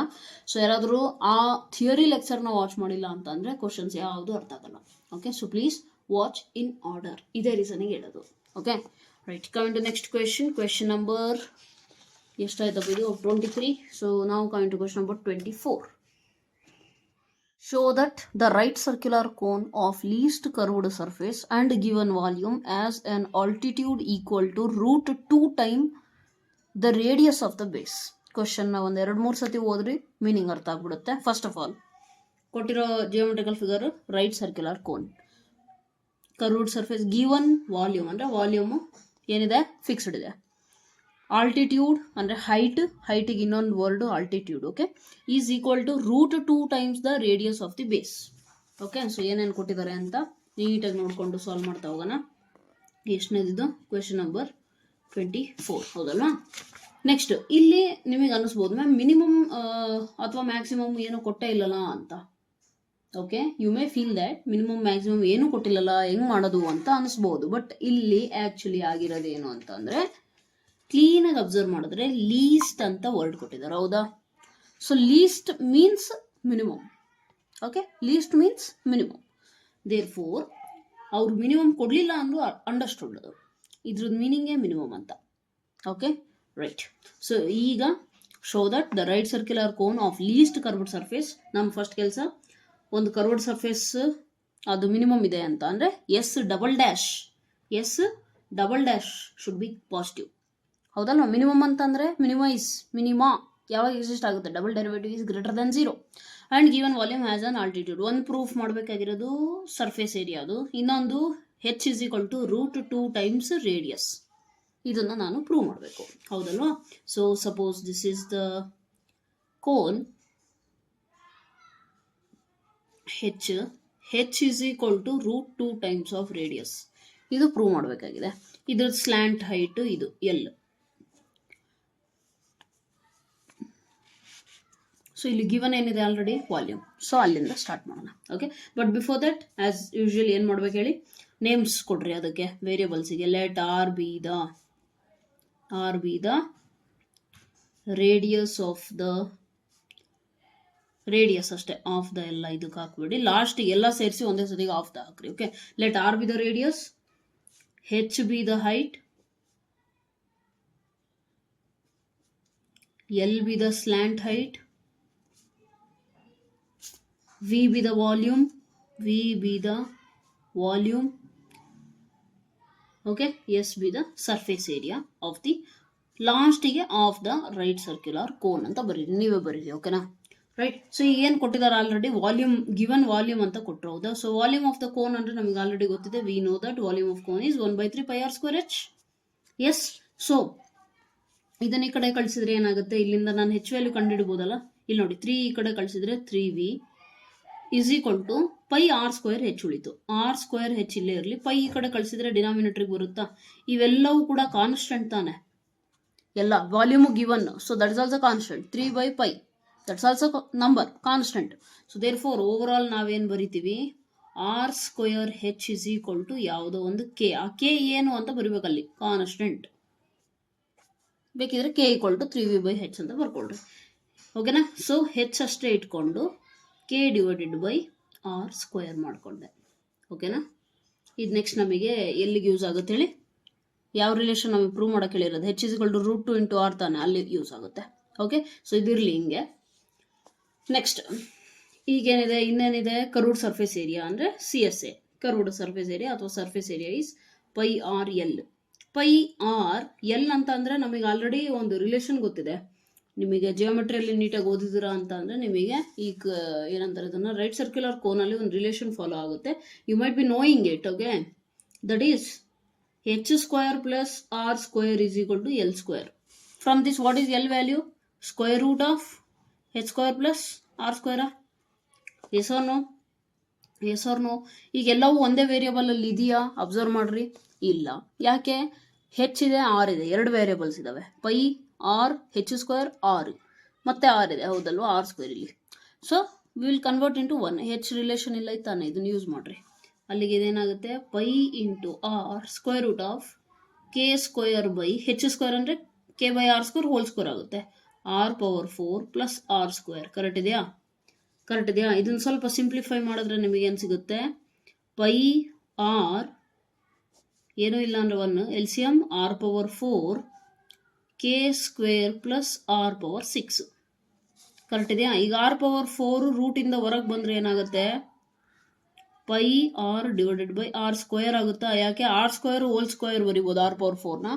ಸೊ ಯಾರಾದರೂ ಆ ಥಿಯರಿ ಲೆಕ್ಚರ್ನ ವಾಚ್ ಮಾಡಿಲ್ಲ ಅಂತ ಅಂದರೆ ಕ್ವಶನ್ಸ್ ಯಾವುದು ಅರ್ಥ ಆಗಲ್ಲ. Okay, so please watch in order, ಇದೇ ರೀಸನಿಗೆ ಹೇಳೋದು. Okay, right, coming to next question number ಎಷ್ಟಾಯ್ತಪ್ಪ ಇದು, 23. ಸೊ ನಾವು coming to question number 24. Show that the right circular cone of least curved surface and given volume as an altitude equal to √2 times the radius of the base. ಕ್ವಶನ್ ನ ಒಂದು 2-3 ಸತಿ ಓದ್ರಿ, ಮೀನಿಂಗ್ ಅರ್ಥ ಆಗ್ಬಿಡುತ್ತೆ. ಫಸ್ಟ್ ಆಫ್ ಆಲ್ ಕೊಟ್ಟಿರೋ geometrical figure right circular cone, curved surface, given volume ಅಂದರೆ ವಾಲ್ಯೂಮು ಏನಿದೆ ಫಿಕ್ಸ್ಡ್ ಇದೆ. ಆಲ್ಟಿಟ್ಯೂಡ್ ಅಂದರೆ ಹೈಟಿಗೆ ಇನ್ನೊಂದು word altitude. Okay, is equal to √2 times the radius of the base. Okay, so ಏನೇನು ಕೊಟ್ಟಿದ್ದಾರೆ ಅಂತ ನೀಟಾಗಿ ನೋಡಿಕೊಂಡು ಸಾಲ್ವ್ ಮಾಡ್ತಾ ಹೋಗೋಣ. ಎಷ್ಟನೇದಿದ್ದು, ಕ್ವೆಶನ್ ನಂಬರ್ 24, ಹೌದಲ್ವಾ? ನೆಕ್ಸ್ಟ್ ಇಲ್ಲಿ ನಿಮಗೆ ಅನ್ನಿಸ್ಬೋದು, ಮ್ಯಾಮ್ ಮಿನಿಮಮ್ ಅಥವಾ ಮ್ಯಾಕ್ಸಿಮಮ್ ಏನೂ ಕೊಟ್ಟೇ ಇಲ್ಲಲ್ಲ ಅಂತ. Okay, you may feel that minimum maximum ಏನೂ ಕೊಟ್ಟಿಲ್ಲಲ್ಲ, ಹೆಂಗೆ ಮಾಡೋದು ಅಂತ ಅನಿಸ್ಬೋದು. ಬಟ್ ಇಲ್ಲಿ ಆ್ಯಕ್ಚುಲಿ ಆಗಿರೋದೇನು ಅಂತಂದರೆ, ಕ್ಲೀನಾಗಿ ಅಬ್ಸರ್ವ್ ಮಾಡಿದ್ರೆ ಲೀಸ್ಟ್ ಅಂತ ವರ್ಡ್ ಕೊಟ್ಟಿದ್ದಾರೆ, ಹೌದಾ? So least means minimum. Okay, least means minimum. Therefore ಅವ್ರು ಮಿನಿಮಮ್ ಕೊಡಲಿಲ್ಲ ಅಂದರೂ ಅಂಡರ್ಸ್ಟುಡ್, ಅದು ಇದ್ರದ್ದು ಮೀನಿಂಗೇ ಮಿನಿಮಮ್ ಅಂತ. Okay, right. ಸೊ ಈಗ show that the right circular cone of least curved surface. ನಮ್ಮ ಫಸ್ಟ್ ಕೆಲಸ, ಒಂದು ಕರ್ವ್ಡ್ ಸರ್ಫೇಸ್ ಅದು ಮಿನಿಮಮ್ ಇದೆ ಅಂತ ಅಂದರೆ S double dash should be positive, ಹೌದಲ್ವ? ಮಿನಿಮಮ್ ಅಂತಂದರೆ ಮಿನಿಮಾ ಯಾವಾಗ ಎಕ್ಸಿಸ್ಟ್ ಆಗುತ್ತೆ? Double derivative is greater than 0 and given volume has an altitude. ಒಂದು ಪ್ರೂಫ್ ಮಾಡಬೇಕಾಗಿರೋದು ಸರ್ಫೇಸ್ ಏರಿಯಾದು, ಇನ್ನೊಂದು h is equal to √2 times radius. ಇದನ್ನು ನಾನು ಪ್ರೂವ್ ಮಾಡಬೇಕು, ಹೌದಲ್ವಾ? So suppose this is the cone h is equal to √2 times of radius. ಇದು ಪ್ರೂವ್ ಮಾಡಬೇಕಾಗಿದೆ. ಇದ್ರದ್ದು ಸ್ಲ್ಯಾಂಟ್ ಹೈಟ್ ಇದು L. ಸೊ ಇಲ್ಲಿ ಗಿವನ್ ಏನಿದೆ ಆಲ್ರೆಡಿ ವಾಲ್ಯೂಮ್. ಸೊ ಅಲ್ಲಿಂದ ಸ್ಟಾರ್ಟ್ ಮಾಡೋಣ. Okay, but before that as usually ಏನು ಮಾಡ್ಬೇಕು ಹೇಳಿ, ನೇಮ್ಸ್ ಕೊಡ್ರಿ ಅದಕ್ಕೆ ವೇರಿಯಬಲ್ಸಿಗೆ. Let R be the radius of the radius ಅಷ್ಟೇ, ಆಫ್ ದ ಎಲ್ಲ ಇದಕ್ಕೆ ಹಾಕ್ಬಿಡಿ. ಲಾಸ್ಟಿಗೆ ಎಲ್ಲ ಸೇರಿಸಿ ಒಂದೇ ಸತಿಗೆ ಆಫ್ ದ ಹಾಕ್ರಿ. Okay, let R be the radius, H be the height, L be the slant height, V be the volume, okay, S be the surface area of the ಲಾಸ್ಟಿಗೆ of the right circular cone ಅಂತ ಬರೀರಿ, ನೀವೇ ಬರೀರಿ. ಓಕೆನಾ? ರೈಟ್. ಸೊ ಈಗ ಏನು ಕೊಟ್ಟಿದ್ದಾರೆ ಆಲ್ರೆಡಿ ವಾಲ್ಯೂಮ್, ಗಿವನ್ ವಾಲ್ಯೂಮ್ ಅಂತ ಕೊಟ್ಟರು, ಹೌದಾ? So volume of the cone ಅಂದರೆ ನಮಗೆ ಆಲ್ರೆಡಿ ಗೊತ್ತಿದೆ. We know that volume of cone is 1/3 πr²h. Yes. So ಇದನ್ನ ಈ ಕಡೆ ಕಳಿಸಿದ್ರೆ ಏನಾಗುತ್ತೆ, ಇಲ್ಲಿಂದ ನಾನು ಹೆಚ್ ವ್ಯಾಲ್ಯೂ ಕಂಡುಹಿಡ್ಬೋದಲ್ಲ. ಇಲ್ಲಿ ನೋಡಿ, 3 ಈ ಕಡೆ ಕಳಿಸಿದ್ರೆ 3v is equal to πr²h ಉಳಿತು. r²h ಇಲ್ಲೇ ಇರಲಿ, ಪೈ ಈ ಕಡೆ ಕಳಿಸಿದ್ರೆ ಡಿನಾಮಿನೇಟರ್ಗೆ ಬರುತ್ತಾ? ಇವೆಲ್ಲವೂ ಕೂಡ ಕಾನ್ಸ್ಟೆಂಟ್ ತಾನೆ, ಎಲ್ಲ volume given. So that is also constant. 3/π that's also number constant. So therefore over all ನಾವೇನು ಬರಿತೀವಿ, r²h ಇಸ್ ಈಕ್ವಲ್ ಟು ಯಾವುದೋ ಒಂದು ಕೆ. ಆ ಕೆ ಏನು ಅಂತ ಬರಿಬೇಕಲ್ಲಿ, ಕಾನ್ಸ್ಟೆಂಟ್. ಬೇಕಿದ್ರೆ ಕೆ ಈಕ್ವಲ್ ಟು 3v/h ಅಂತ ಬರ್ಕೊಳ್ರಿ. ಓಕೆನಾ? ಸೊ ಹೆಚ್ ಅಷ್ಟೇ ಇಟ್ಕೊಂಡು k /r² ಮಾಡಿಕೊಂಡೆ. ಓಕೆನಾ? ಇದು ನೆಕ್ಸ್ಟ್ ನಮಗೆ ಎಲ್ಲಿಗೆ ಯೂಸ್ ಆಗುತ್ತೆ ಹೇಳಿ, ಯಾವ ರಿಲೇಷನ್ ನಮಗೆ ಪ್ರೂವ್ ಮಾಡೋಕೆ ಹೇಳಿರೋದು, h is equal to √2 × r ತಾನೆ, ಅಲ್ಲಿ ಯೂಸ್ ಆಗುತ್ತೆ. ಓಕೆ, ಸೊ ಇದಿರಲಿ ಹಿಂಗೆ. ನೆಕ್ಸ್ಟ್ ಈಗೇನಿದೆ, ಇನ್ನೇನಿದೆ, ಕರ್ವ್ಡ್ ಸರ್ಫೇಸ್ ಏರಿಯಾ ಅಂದರೆ CSA. ಕರ್ವ್ಡ್ ಸರ್ಫೇಸ್ ಏರಿಯಾ ಅಥವಾ surface area is πr/L. πr/L ಅಂತ ಅಂದರೆ ನಮಗೆ ಆಲ್ರೆಡಿ ಒಂದು ರಿಲೇಷನ್ ಗೊತ್ತಿದೆ. ನಿಮಗೆ ಜಿಯೋಮೆಟ್ರಿಯಲ್ಲಿ ನೀಟಾಗಿ ಓದಿದ್ದೀರಾ ಅಂತ ಅಂದರೆ ನಿಮಗೆ ಈಗ ಏನಂತಾರೆ ಇದನ್ನು, ರೈಟ್ ಸರ್ಕ್ಯುಲರ್ ಕೋನಲ್ಲಿ ಒಂದು ರಿಲೇಷನ್ ಫಾಲೋ ಆಗುತ್ತೆ. You might be knowing it. Okay, that is h² + r² is equal to L². From this what is L value? Square root of h² + r². Yes or no? Yes or no? ಈಗೆಲ್ಲವೂ ಒಂದೇ ವೇರಿಯಬಲಲ್ಲಿ ಇದೆಯಾ? ಅಬ್ಸರ್ವ್ ಮಾಡ್ರಿ, ಇಲ್ಲ. ಯಾಕೆ? ಹೆಚ್ ಇದೆ, ಆರ್ ಇದೆ, 2 ವೇರಿಯಬಲ್ಸ್ ಇದಾವೆ. r h² r ಮತ್ತೆ r ಇದೆ, ಹೌದಲ್ವಾ? r² ಇಲ್ಲಿ. So will convert into 1. H relation ಇಲ್ಲ ಇತ್ತಾನೆ, ಇದನ್ನು ಯೂಸ್ ಮಾಡ್ರಿ. ಅಲ್ಲಿಗೆ ಇದೇನಾಗುತ್ತೆ, π × r square root of k² h² ಅಂದರೆ k/r² ಹೋಲ್ ಸ್ಕ್ವೇರ್ ಆಗುತ್ತೆ. r⁴ + r². ಕರೆಕ್ಟ್ ಇದೆಯಾ? ಕರೆಕ್ಟ್ ಇದೆಯಾ? ಇದನ್ನು ಸ್ವಲ್ಪ ಸಿಂಪ್ಲಿಫೈ ಮಾಡಿದ್ರೆ ನಿಮಗೆ ಏನು ಸಿಗುತ್ತೆ, πr ಏನೂ ಇಲ್ಲ ಅಂದರೆ 1 LCM r⁴ k² + r⁴. Correct ಇದೆಯಾ? ಈಗ r⁴ ರೂಟಿಂದ ಹೊರಗೆ ಬಂದರೆ ಏನಾಗುತ್ತೆ, πr/r² ಆಗುತ್ತಾ? ಯಾಕೆ? r² ಹೋಲ್ ಸ್ಕ್ವೇರ್ ಬರಿಬೋದು r⁴ನ.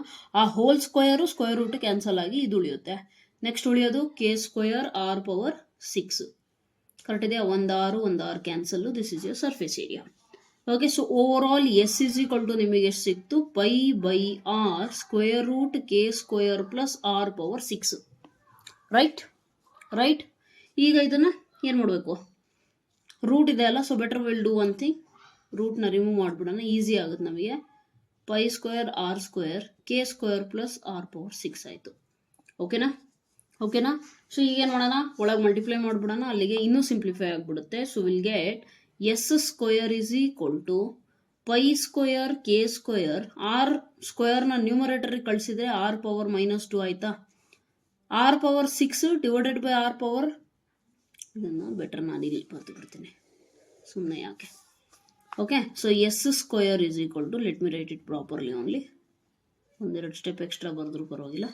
ಆ ಹೋಲ್ ಸ್ಕ್ವೇರ್ ರೂಟ್ ಕ್ಯಾನ್ಸಲ್ ಆಗಿ ಇದು ಉಳಿಯುತ್ತೆ. ನೆಕ್ಸ್ಟ್ ಉಳಿಯೋದು k² r⁴. ಕರೆಕ್ಟ್ ಇದೆಯಾ? 1 r cancel. This is your surface area. Okay, so over all S is equal to ನಿಮಗೆ ಎಷ್ಟು ಸಿಕ್ತು, π/r √k² + r⁴. ರೈಟ್. ಈಗ ಇದನ್ನು ಏನು ಮಾಡಬೇಕು, ರೂಟ್ ಇದೆ ಅಲ್ಲ. So better will do one thing, ರೂಟ್ನ ರಿಮೂವ್ ಮಾಡಿಬಿಡೋಣ, ಈಸಿ ಆಗುತ್ತೆ ನಮಗೆ. π² r² k² + r⁴ ಆಯಿತು. ಓಕೆನಾ? ಸೊ ಈಗೇನು ಮಾಡೋಣ, ಒಳಗೆ ಮಲ್ಟಿಪ್ಲೈ ಮಾಡಿಬಿಡೋಣ, ಅಲ್ಲಿಗೆ ಇನ್ನೂ ಸಿಂಪ್ಲಿಫೈ ಆಗಿಬಿಡುತ್ತೆ. So will get s² is equal to pi square K square R ಸ್ಕ್ವೇರ್ನ ನ್ಯೂಮರೇಟರಿಗೆ ಕಳಿಸಿದ್ರೆ ಆರ್ ಪವರ್ -2 ಆಯಿತಾ. R power 6 divided by R power, ಇದನ್ನು ಬೆಟರ್ ನಾನು ಇಲ್ಲಿ ಬರ್ತು ಬಿಡ್ತೀನಿ ಸುಮ್ಮನೆ ಯಾಕೆ. Okay, so S square is equal to, let me write it properly only, ಒಂದೆರಡು ಸ್ಟೆಪ್ ಎಕ್ಸ್ಟ್ರಾ ಬರೆದ್ರೂ ಪರವಾಗಿಲ್ಲ,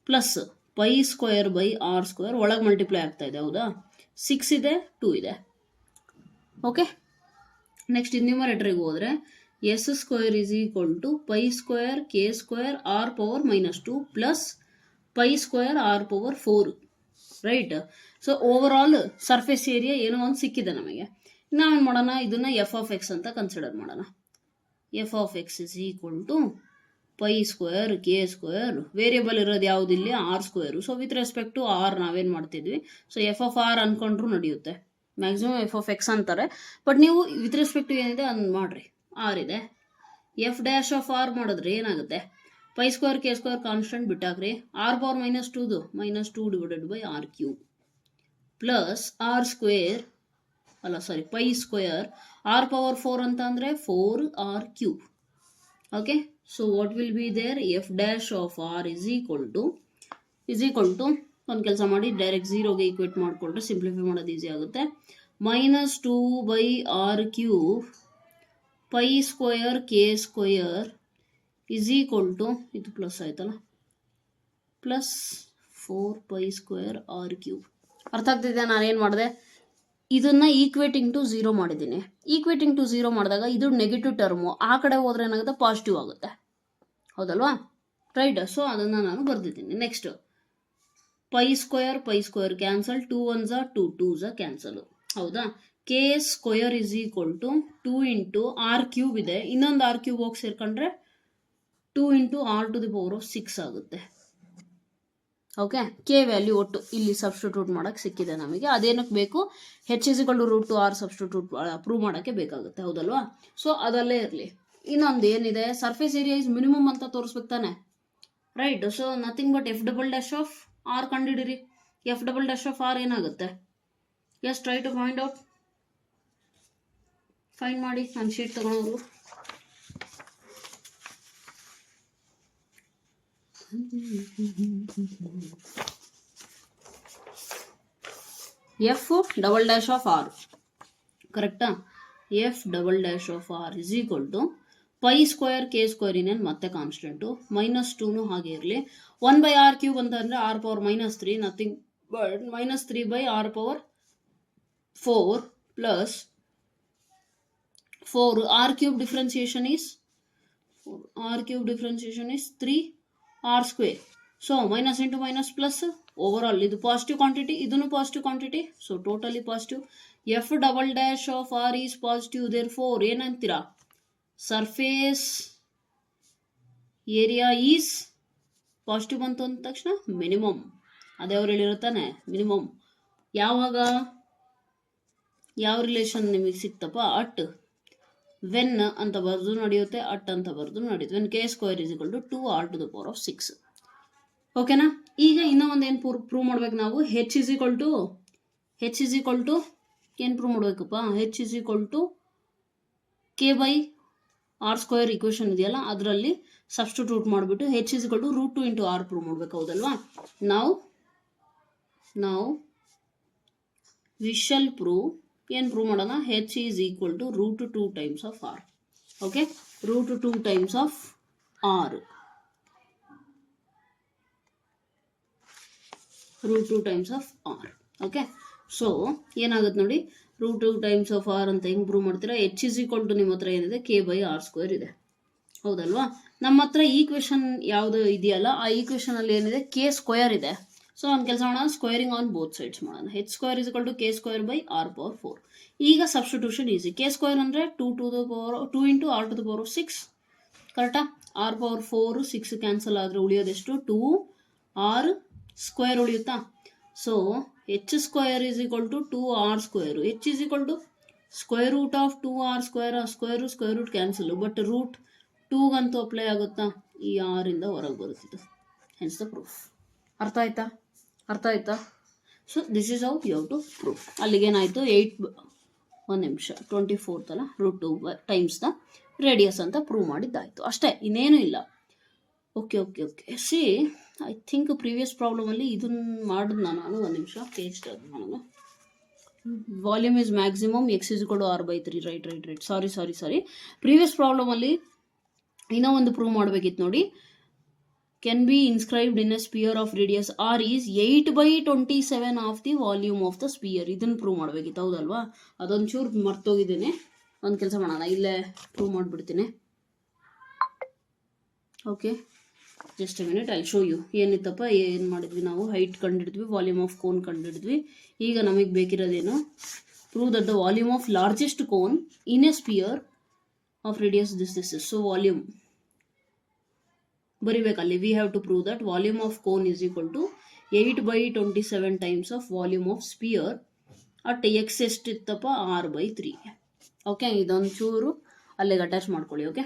plus pi square by R square, ಒಳಗೆ ಮಲ್ಟಿಪ್ಲೈ ಆಗ್ತಾ ಇದೆ ಹೌದಾ, 6 ಇದೆ 2 ಇದೆ. ಓಕೆ, ನೆಕ್ಸ್ಟ್ ನ್ಯೂಮರೇಟರಿಗೆ ಹೋದರೆ S square is equal to pi square K square R power -2 plus pi square R power 4, right. So over all surface area ಏನೋ ಒಂದು ಸಿಕ್ಕಿದೆ ನಮಗೆ. ನಾವೇನು ಮಾಡೋಣ, ಇದನ್ನು ಎಫ್ ಆಫ್ ಎಕ್ಸ್ ಅಂತ ಕನ್ಸಿಡರ್ ಮಾಡೋಣ. F of X is equal to pi square K square, variable ಇರೋದು ಯಾವುದಿಲ್ಲಿ R square. So with respect to R ನಾವೇನು ಮಾಡ್ತಿದ್ವಿ, ಸೊ ಎಫ್ ಆಫ್ ಆರ್ ಅಂದ್ಕೊಂಡ್ರು ನಡೆಯುತ್ತೆ, ಮ್ಯಾಕ್ಸಿಮಮ್ ಎಫ್ ಆಫ್ ಎಕ್ಸ್ ಅಂತಾರೆ, ಬಟ್ ನೀವು ವಿತ್ ರೆಸ್ಪೆಕ್ಟ್ ಟು ಏನಿದೆ ಅದನ್ನು ಮಾಡಿರಿ. ಆರ್ ಇದೆ, ಎಫ್ ಡ್ಯಾಶ್ ಆಫ್ ಆರ್ ಮಾಡಿದ್ರೆ ಏನಾಗುತ್ತೆ, pi square K square constant ಬಿಟ್ಟಾಕ್ರಿ, R power -2 -2 divided by R cube plus R square, ಅಲ್ಲ sorry pi square R power 4 ಅಂತ ಅಂದರೆ 4 R cube. Okay, so what will be there, F dash of R is equal to ಒಂದು ಕೆಲಸ ಮಾಡಿ, ಡೈರೆಕ್ಟ್ 0ಗೆ ಈಕ್ವೇಟ್ ಮಾಡಿಕೊಂಡ್ರೆ ಸಿಂಪ್ಲಿಫೈ ಮಾಡೋದು ಈಸಿ ಆಗುತ್ತೆ. -2 by R cube pi square K square is equal to, ಇದು ಪ್ಲಸ್ ಆಯ್ತಲ್ಲ, plus 4 pi square R cube. ಅರ್ಥ ಆಗ್ತಿದೆ ನಾನೇನು ಮಾಡಿದೆ, ಇದನ್ನು ಈಕ್ವೇಟಿಂಗ್ ಟು 0 ಮಾಡಿದ್ದೀನಿ. ಈಕ್ವೇಟಿಂಗ್ ಟು 0 ಮಾಡಿದಾಗ ಇದು ನೆಗೆಟಿವ್ ಟರ್ಮು, ಆ ಕಡೆ ಹೋದ್ರೆ ಏನಾಗುತ್ತೆ ಪಾಸಿಟಿವ್ ಆಗುತ್ತೆ, ಹೌದಲ್ವಾ, ರೈಟ್. ಸೊ ಅದನ್ನು ನಾನು ಬರೆದಿದ್ದೀನಿ. Next pi square cancel, 2 1s 2 2s cancel, ಹೌದಾ. K square is equal to 2 into R cube ಇದೆ, ಇನ್ನೊಂದು ಆರ್ ಕ್ಯೂಬ್ ಹೋಗಿ ಸೇರ್ಕೊಂಡ್ರೆ 2 into R to the power of 6 ಆಗುತ್ತೆ. ಓಕೆ, ಕೆ ವ್ಯಾಲ್ಯೂ ಒಟ್ಟು ಇಲ್ಲಿ ಸಬ್ಸ್ಟಿಟ್ಯೂಟ್ ಮಾಡೋಕ್ಕೆ ಸಿಕ್ಕಿದೆ ನಮಗೆ. ಅದೇನಕ್ಕೆ ಬೇಕು, H is equal to √2r substitute prove ಮಾಡೋಕ್ಕೆ ಬೇಕಾಗುತ್ತೆ, ಹೌದಲ್ವಾ. ಸೊ ಅದಲ್ಲೇ ಇರಲಿ. ಇನ್ನೊಂದು ಏನಿದೆ, ಸರ್ಫೇಸ್ ಏರಿಯಾ ಇಸ್ ಮಿನಿಮಮ್ ಅಂತ ತೋರಿಸ್ಬೇಕು ತಾನೆ, right. So nothing but F double dash of R ಕಂಡುಹಿಡಿರಿ. F double dash of R ಏನಾಗುತ್ತೆ, yes try to find out, find ಮಾಡಿ. ನಾನು ಶೀಟ್ ತಗೊಳ್ಳೋರು, F double dash of R, ಕರೆಕ್ಟಾ. F double dash of R is equal to pi square K square, ಇನ್ನೇನು ಮತ್ತೆ ಕಾನ್ಸ್ಟೆಂಟು, -2 ಹಾಗೆ ಇರಲಿ. 1 ಬೈ ಆರ್ ಕ್ಯೂಬ್ ಅಂತ ಅಂದರೆ R power -3, nothing but -3 by R power 4 plus 4 R cube differentiation is 3 R square. So minus into minus plus, overall ಇದು ಪಾಸಿಟಿವ್ ಕ್ವಾಂಟಿಟಿ, ಇದನ್ನು positive quantity, so totally positive. F double dash of R is positive, therefore ಏನಂತೀರಾ, ಸರ್ಫೇಸ್ ಏರಿಯಾ ಈಸ್ ಪಾಸಿಟಿವ್ ಬಂತು ಅಂದ ತಕ್ಷಣ ಮಿನಿಮಮ್, ಅದೇ ಅವ್ರು ಹೇಳಿರುತ್ತಾನೆ ಮಿನಿಮಮ್. ಯಾವಾಗ ಯಾವ ರಿಲೇಷನ್ ನಿಮಗೆ ಸಿಕ್ತಪ್ಪ, ಅಟ್ ವೆನ್ ಅಂತ ಬರೆದು ನಡೆಯುತ್ತೆ, ಅಟ್ ಅಂತ ಬರೆದು ನಡೆಯುತ್ತೆ. When K square is equal to 2r to the power of 6. ಓಕೆನಾ. ಈಗ ಇನ್ನೂ ಒಂದು ಏನು ಪ್ರೂವ್ ಮಾಡ್ಬೇಕು ನಾವು, ಹೆಚ್ ಇಸ್ ಈಕ್ವಲ್ ಟು ಏನು ಪ್ರೂವ್ ಮಾಡಬೇಕಪ್ಪ, H is equal to K by R square equation ಇದೆಯಲ್ಲ, ಅದರಲ್ಲಿ ಸಬ್ಸ್ಟಿಟ್ಯೂಟ್ ಮಾಡಿಬಿಟ್ಟು H is equal to √2 into R prove ಮಾಡಬೇಕು, ಹೌದಲ್ವಾ. ನಾವು ವಿ ಶಲ್ ಪ್ರೂವ್, ಏನು ಪ್ರೂವ್ ಮಾಡೋಣ, H is equal to √2 times of R. Okay, √2 times of R, √2 times of R. Okay, so ಏನಾಗುತ್ತೆ ನೋಡಿ, √2 ಟೈಮ್ಸ್ ಆಫ್ ಆರ್ ಅಂತ ಹೆಂಗೆ ಪ್ರೂವ್ ಮಾಡ್ತೀರಾ, ಹೆಚ್ ಇಸ್ ಈಕ್ವಲ್ ಟು ನಿಮ್ಮ ಹತ್ರ ಏನಿದೆ ಕೆ ಬೈ ಆರ್ ಸ್ಕ್ವೇರ್ ಇದೆ, ಹೌದಲ್ವಾ. ನಮ್ಮ ಹತ್ರ ಈಕ್ವೇಷನ್ ಯಾವುದು ಇದೆಯಲ್ಲ, ಆ ಈಕ್ವೇಷನಲ್ಲಿ ಏನಿದೆ ಕೆ ಸ್ಕ್ವೇರ್ ಇದೆ. ಸೊ ಒಂದು ಕೆಲಸ ಮಾಡೋಣ, ಸ್ಕ್ವೇರಿಂಗ್ ಆನ್ ಬೋತ್ ಸೈಡ್ಸ್ ಮಾಡೋಣ. H square is equal to K square by R power 4. ಈಗ ಸಬ್ಸ್ಟಿಟ್ಯೂಷನ್ ಈಸಿ. ಕೆ ಸ್ಕ್ವೇರ್ ಅಂದರೆ 2 into R to the power of 6, ಕರೆಕ್ಟಾ. ಆರ್ ಪವರ್ 4 6 ಕ್ಯಾನ್ಸಲ್ ಆದರೆ ಉಳಿಯೋದೆಷ್ಟು, 2 ಆರ್ ಸ್ಕ್ವೇರ್ ಉಳಿಯುತ್ತಾ. So H square is equal to 2r square, H is equal to square root of 2r square, square root cancel, but root 2ಗಂತೂ ಅಪ್ಲೈ ಆಗುತ್ತಾ, ಈ ಆರಿಂದ ಹೊರಗೆ ಬರುತ್ತಿದ್ದು. Hence the proof. ಅರ್ಥ ಆಯ್ತಾ. So this is how you have to proof. ಅಲ್ಲಿಗೇನಾಯಿತು, 24 ಅಲ್ಲ, √2 ಟೈಮ್ಸ್ ದ ರೇಡಿಯಸ್ ಅಂತ ಪ್ರೂವ್ ಮಾಡಿದ್ದಾಯಿತು ಅಷ್ಟೇ, ಇನ್ನೇನು ಇಲ್ಲ. Okay okay okay see I think previous ಪ್ರಾಬ್ಲಮಲ್ಲಿ ಇದನ್ನು ಮಾಡಿದ್ ನಾನು ಒಂದು ನಿಮಿಷ ಪೇಸ್ಟ್ ನಾನು volume is maximum X is equal to r/3 right sorry previous ಪ್ರಾಬ್ಲಮಲ್ಲಿ ಇನ್ನೂ ಒಂದು ಪ್ರೂವ್ ಮಾಡಬೇಕಿತ್ತು ನೋಡಿ. can be inscribed in a sphere of radius r is 8/27 of the volume of the sphere. ಇದನ್ನು ಪ್ರೂವ್ ಮಾಡಬೇಕಿತ್ತು ಹೌದಲ್ವಾ? ಅದೊಂಚೂರು ಮರ್ತೋಗಿದ್ದೇನೆ. ಒಂದು ಕೆಲಸ ಮಾಡೋಣ, ಇಲ್ಲೇ ಪ್ರೂವ್ ಮಾಡಿಬಿಡ್ತೀನಿ. Okay just a minute, I show you. ಏನಿತ್ತಪ್ಪ, ಏನು ಮಾಡಿದ್ವಿ ನಾವು? ಹೈಟ್ ಕಂಡಿಡಿದ್ವಿ, ವಾಲ್ಯೂಮ್ ಆಫ್ ಕೋನ್ ಕಂಡಿಡಿದ್ವಿ. ಈಗ ನಮಗೆ ಬೇಕಿರೋದೇನು? Prove that the volume of largest cone in a sphere of radius this is. So volume ಬರಿಬೇಕಲ್ಲಿ. We have to prove that volume of cone is equal to 8/27 times of volume of sphere at X ಎಷ್ಟಿತ್ತಪ್ಪ? r/3. ಓಕೆ, ಇದೊಂಚೂರು ಅಲ್ಲಿಗೆ ಅಟ್ಯಾಚ್ ಮಾಡ್ಕೊಳ್ಳಿ. ಓಕೆ,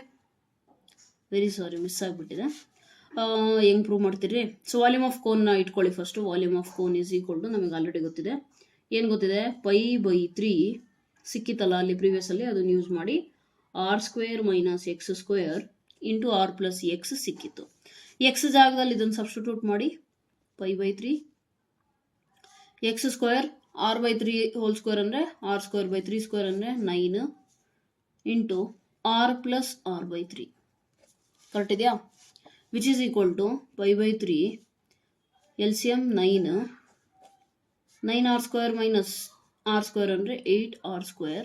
ವೆರಿ ಸಾರಿ, ಮಿಸ್ ಆಗಿಬಿಟ್ಟಿದೆ. ಹೆಂಗೆ ಪ್ರೂವ್ ಮಾಡ್ತೀರಿ? ಸೊ ವಾಲ್ಯೂಮ್ ಆಫ್ ಕೋನ್ನ ಇಟ್ಕೊಳ್ಳಿ first. Volume of cone is equal to ನಮಗೆ ಆಲ್ರೆಡಿ ಗೊತ್ತಿದೆ. ಏನು ಗೊತ್ತಿದೆ? π/3 ಸಿಕ್ಕಿತ್ತಲ್ಲ ಅಲ್ಲಿ ಪ್ರೀವಿಯಸ್ಸಲ್ಲಿ, ಅದನ್ನು ಯೂಸ್ ಮಾಡಿ r² - x² ಇಂಟು r+x ಸಿಕ್ಕಿತ್ತು. ಎಕ್ಸ್ ಜಾಗದಲ್ಲಿ ಇದನ್ನು ಸಬ್ಸ್ಟಿಟ್ಯೂಟ್ ಮಾಡಿ π/3 x² r/3 ಹೋಲ್ ಸ್ಕ್ವೇರ್ ಅಂದರೆ r²/3² ಅಂದರೆ 9 ಇಂಟು r+r/3 ಕರೆಕ್ಟ್ ಇದೆಯಾ? Which is equal to π/3 LCM 9 9r² minus r² ಅಂದರೆ 8r²,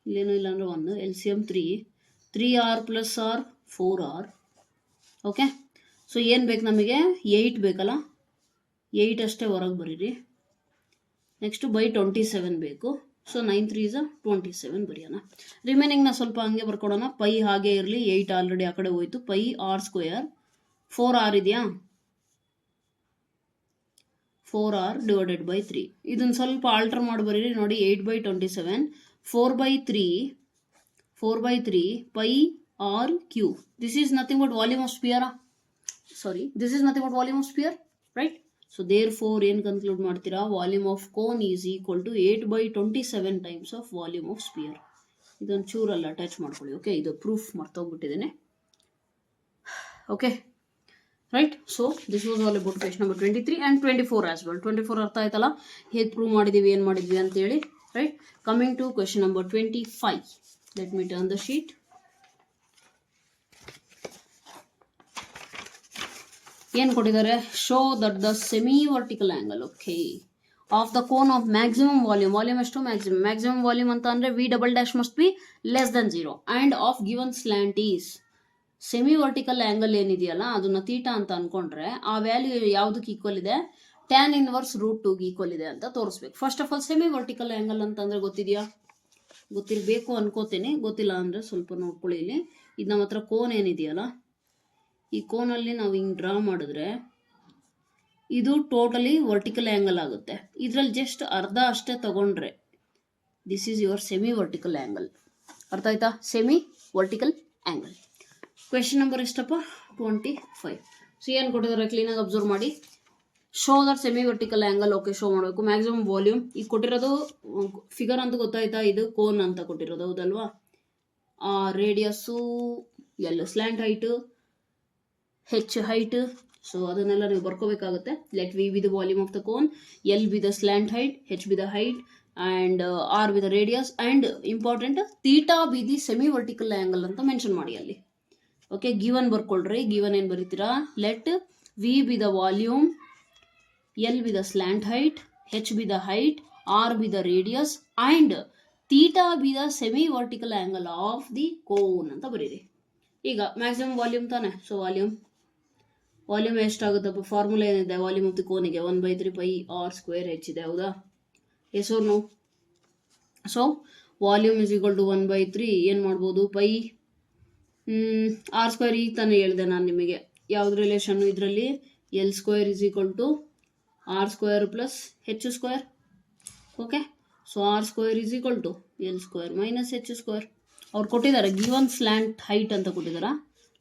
ಇಲ್ಲೇನೂ ಇಲ್ಲ ಅಂದರೆ 1, LCM 3r + r 4r. Okay, so ಏನು ಬೇಕು ನಮಗೆ? 8 ಬೇಕಲ್ಲ, 8 ಅಷ್ಟೇ ಹೊರಗೆ ಬರೀರಿ. ನೆಕ್ಸ್ಟು by27 ಬೇಕು. ಸೊ 9 3 27 ಬರೆಯೋಣ. ರಿಮೈನಿಂಗ್ನ ಸ್ವಲ್ಪ ಹಂಗೆ ಬರ್ಕೊಡೋಣ. ಪೈ ಹಾಗೆ ಇರಲಿ, 8 ಆಲ್ರೆಡಿ ಆ ಕಡೆ ಹೋಯ್ತು. πr², 4r ಇದೆಯಾ? 4r / 3. ಇದನ್ನು ಸ್ವಲ್ಪ ಆಲ್ಟರ್ ಮಾಡಿ ಬರೀರಿ ನೋಡಿ. 8/27 4/3 πr³ this is nothing but volume of sphere. Sorry, this is nothing but volume of sphere, right? So therefore ಏನು ಕನ್ಕ್ಲೂಡ್ ಮಾಡ್ತೀರಾ? Volume of cone is equal to 8/27 times of volume of sphere. ಇದೊಂದು ಚೂರಲ್ಲಿ ಅಟ್ಯಾಚ್ ಮಾಡ್ಕೊಳ್ಳಿ. ಓಕೆ, ಇದು ಪ್ರೂಫ್ ಮರ್ತೋಗ್ಬಿಟ್ಟಿದ್ದೇನೆ. Okay right. So this was all about question number 23 and 24 as well. 24 ಅರ್ಥ ಆಯ್ತಲ್ಲ, ಹೇಗೆ ಪ್ರೂವ್ ಮಾಡಿದ್ದೀವಿ, ಏನು ಮಾಡಿದ್ವಿ ಅಂತೇಳಿ. Right, coming to question number 25. Let me turn the sheet. ಏನು ಕೊಟ್ಟಿದ್ದಾರೆ? Show that the semi vertical angle okay of the cone of maximum volume. Volume ಎಷ್ಟು? ಮ್ಯಾಕ್ಸಿಮಮ್ ವಾಲ್ಯೂಮ್ ಅಂತ ಅಂದರೆ V" must be less than 0 and of given slant is. Semi vertical angle ಏನಿದೆಯಲ್ಲ ಅದನ್ನ ಥೀಟಾ ಅಂತ ಅನ್ಕೊಂಡ್ರೆ ಆ ವ್ಯಾಲ್ಯೂ ಯಾವುದಕ್ಕೆ ಈಕ್ವಲ್ ಇದೆ? tan ಇನ್ವರ್ಸ್ √2 ಈಕ್ವಲ್ ಇದೆ ಅಂತ ತೋರಿಸ್ಬೇಕು. First of all semi vertical angle ಅಂತಂದ್ರೆ ಗೊತ್ತಿದೆಯಾ? ಗೊತ್ತಿರಬೇಕು ಅನ್ಕೋತೇನೆ, ಗೊತ್ತಿಲ್ಲ ಅಂದರೆ ಸ್ವಲ್ಪ ನೋಡ್ಕೊಳ್ಳಿ. ಇಲ್ಲಿ ಇದು ನಮ್ಮ ಹತ್ರ ಕೋನ್ ಏನಿದೆಯಲ್ಲ, ಈ ಕೋನಲ್ಲಿ ನಾವು ಹಿಂಗೆ ಡ್ರಾ ಮಾಡಿದ್ರೆ ಇದು ಟೋಟಲಿ ವರ್ಟಿಕಲ್ ಆ್ಯಂಗಲ್ ಆಗುತ್ತೆ. ಇದರಲ್ಲಿ ಜಸ್ಟ್ ಅರ್ಧ ಅಷ್ಟೇ ತಗೊಂಡ್ರೆ this is your semi vertical angle. ಅರ್ಥ ಆಯ್ತಾ? Semi vertical angle. Question number ಎಷ್ಟಪ್ಪ? 25. ಸೊ ಏನು ಕೊಟ್ಟಿದ್ದಾರೆ ಕ್ಲೀನಾಗಿ ಅಬ್ಸರ್ವ್ ಮಾಡಿ. Show that semi vertical angle. Okay, show ಮಾಡಬೇಕು. ಮ್ಯಾಕ್ಸಿಮಮ್ ವಾಲ್ಯೂಮ್ ಈಗ ಕೊಟ್ಟಿರೋದು ಫಿಗರ್ ಅಂತ ಗೊತ್ತಾಯ್ತಾ? ಇದು ಕೋನ್ ಅಂತ ಕೊಟ್ಟಿರೋದು ಹೌದಲ್ವಾ? ರೇಡಿಯಸ್ಸು ಎಲ್ಲ, slant height, H height. So ಅದನ್ನೆಲ್ಲ ನೀವು ಬರ್ಕೋಬೇಕಾಗುತ್ತೆ. Let V be the volume of the cone, L be the slant height, H be the height and R be the radius and important theta be the semi vertical angle ಅಂತ ಮೆನ್ಷನ್ ಮಾಡಿ ಅಲ್ಲಿ. ಓಕೆ, ಗಿವನ್ ಬರ್ಕೊಳ್ರಿ. ಗಿವನ್ ಏನು ಬರೀತೀರಾ? Let V be the volume, L be the slant height, H be the height, R be the radius and theta be the semi vertical angle of the cone ಅಂತ ಬರೀರಿ. ಈಗ ಮ್ಯಾಕ್ಸಿಮಮ್ ವಾಲ್ಯೂಮ್ ತಾನೆ. ಸೊ ವಾಲ್ಯೂಮ್ ಎಷ್ಟಾಗುತ್ತಪ್ಪ? ಫಾರ್ಮುಲಾ ಏನಿದೆ ವಾಲ್ಯೂಮ್ ಆಫ್ ದಿ ಕೋನಿಗೆ? 1/3 πr² ಇದೆ ಹೌದಾ? Yes or no? So volume is equal to 1/3 ಏನು ಮಾಡ್ಬೋದು? r² ಈಗ ತಾನೇ ಹೇಳಿದೆ ನಾನು ನಿಮಗೆ. ಯಾವ್ದು ರಿಲೇಷನ್ನು ಇದರಲ್ಲಿ? L² is equal to r² plus h². Okay, so r² is equal to L² minus h². ಅವ್ರು ಕೊಟ್ಟಿದ್ದಾರೆ ಗಿವನ್ ಸ್ಲ್ಯಾಂಟ್ ಹೈಟ್ ಅಂತ ಕೊಟ್ಟಿದ್ದಾರಾ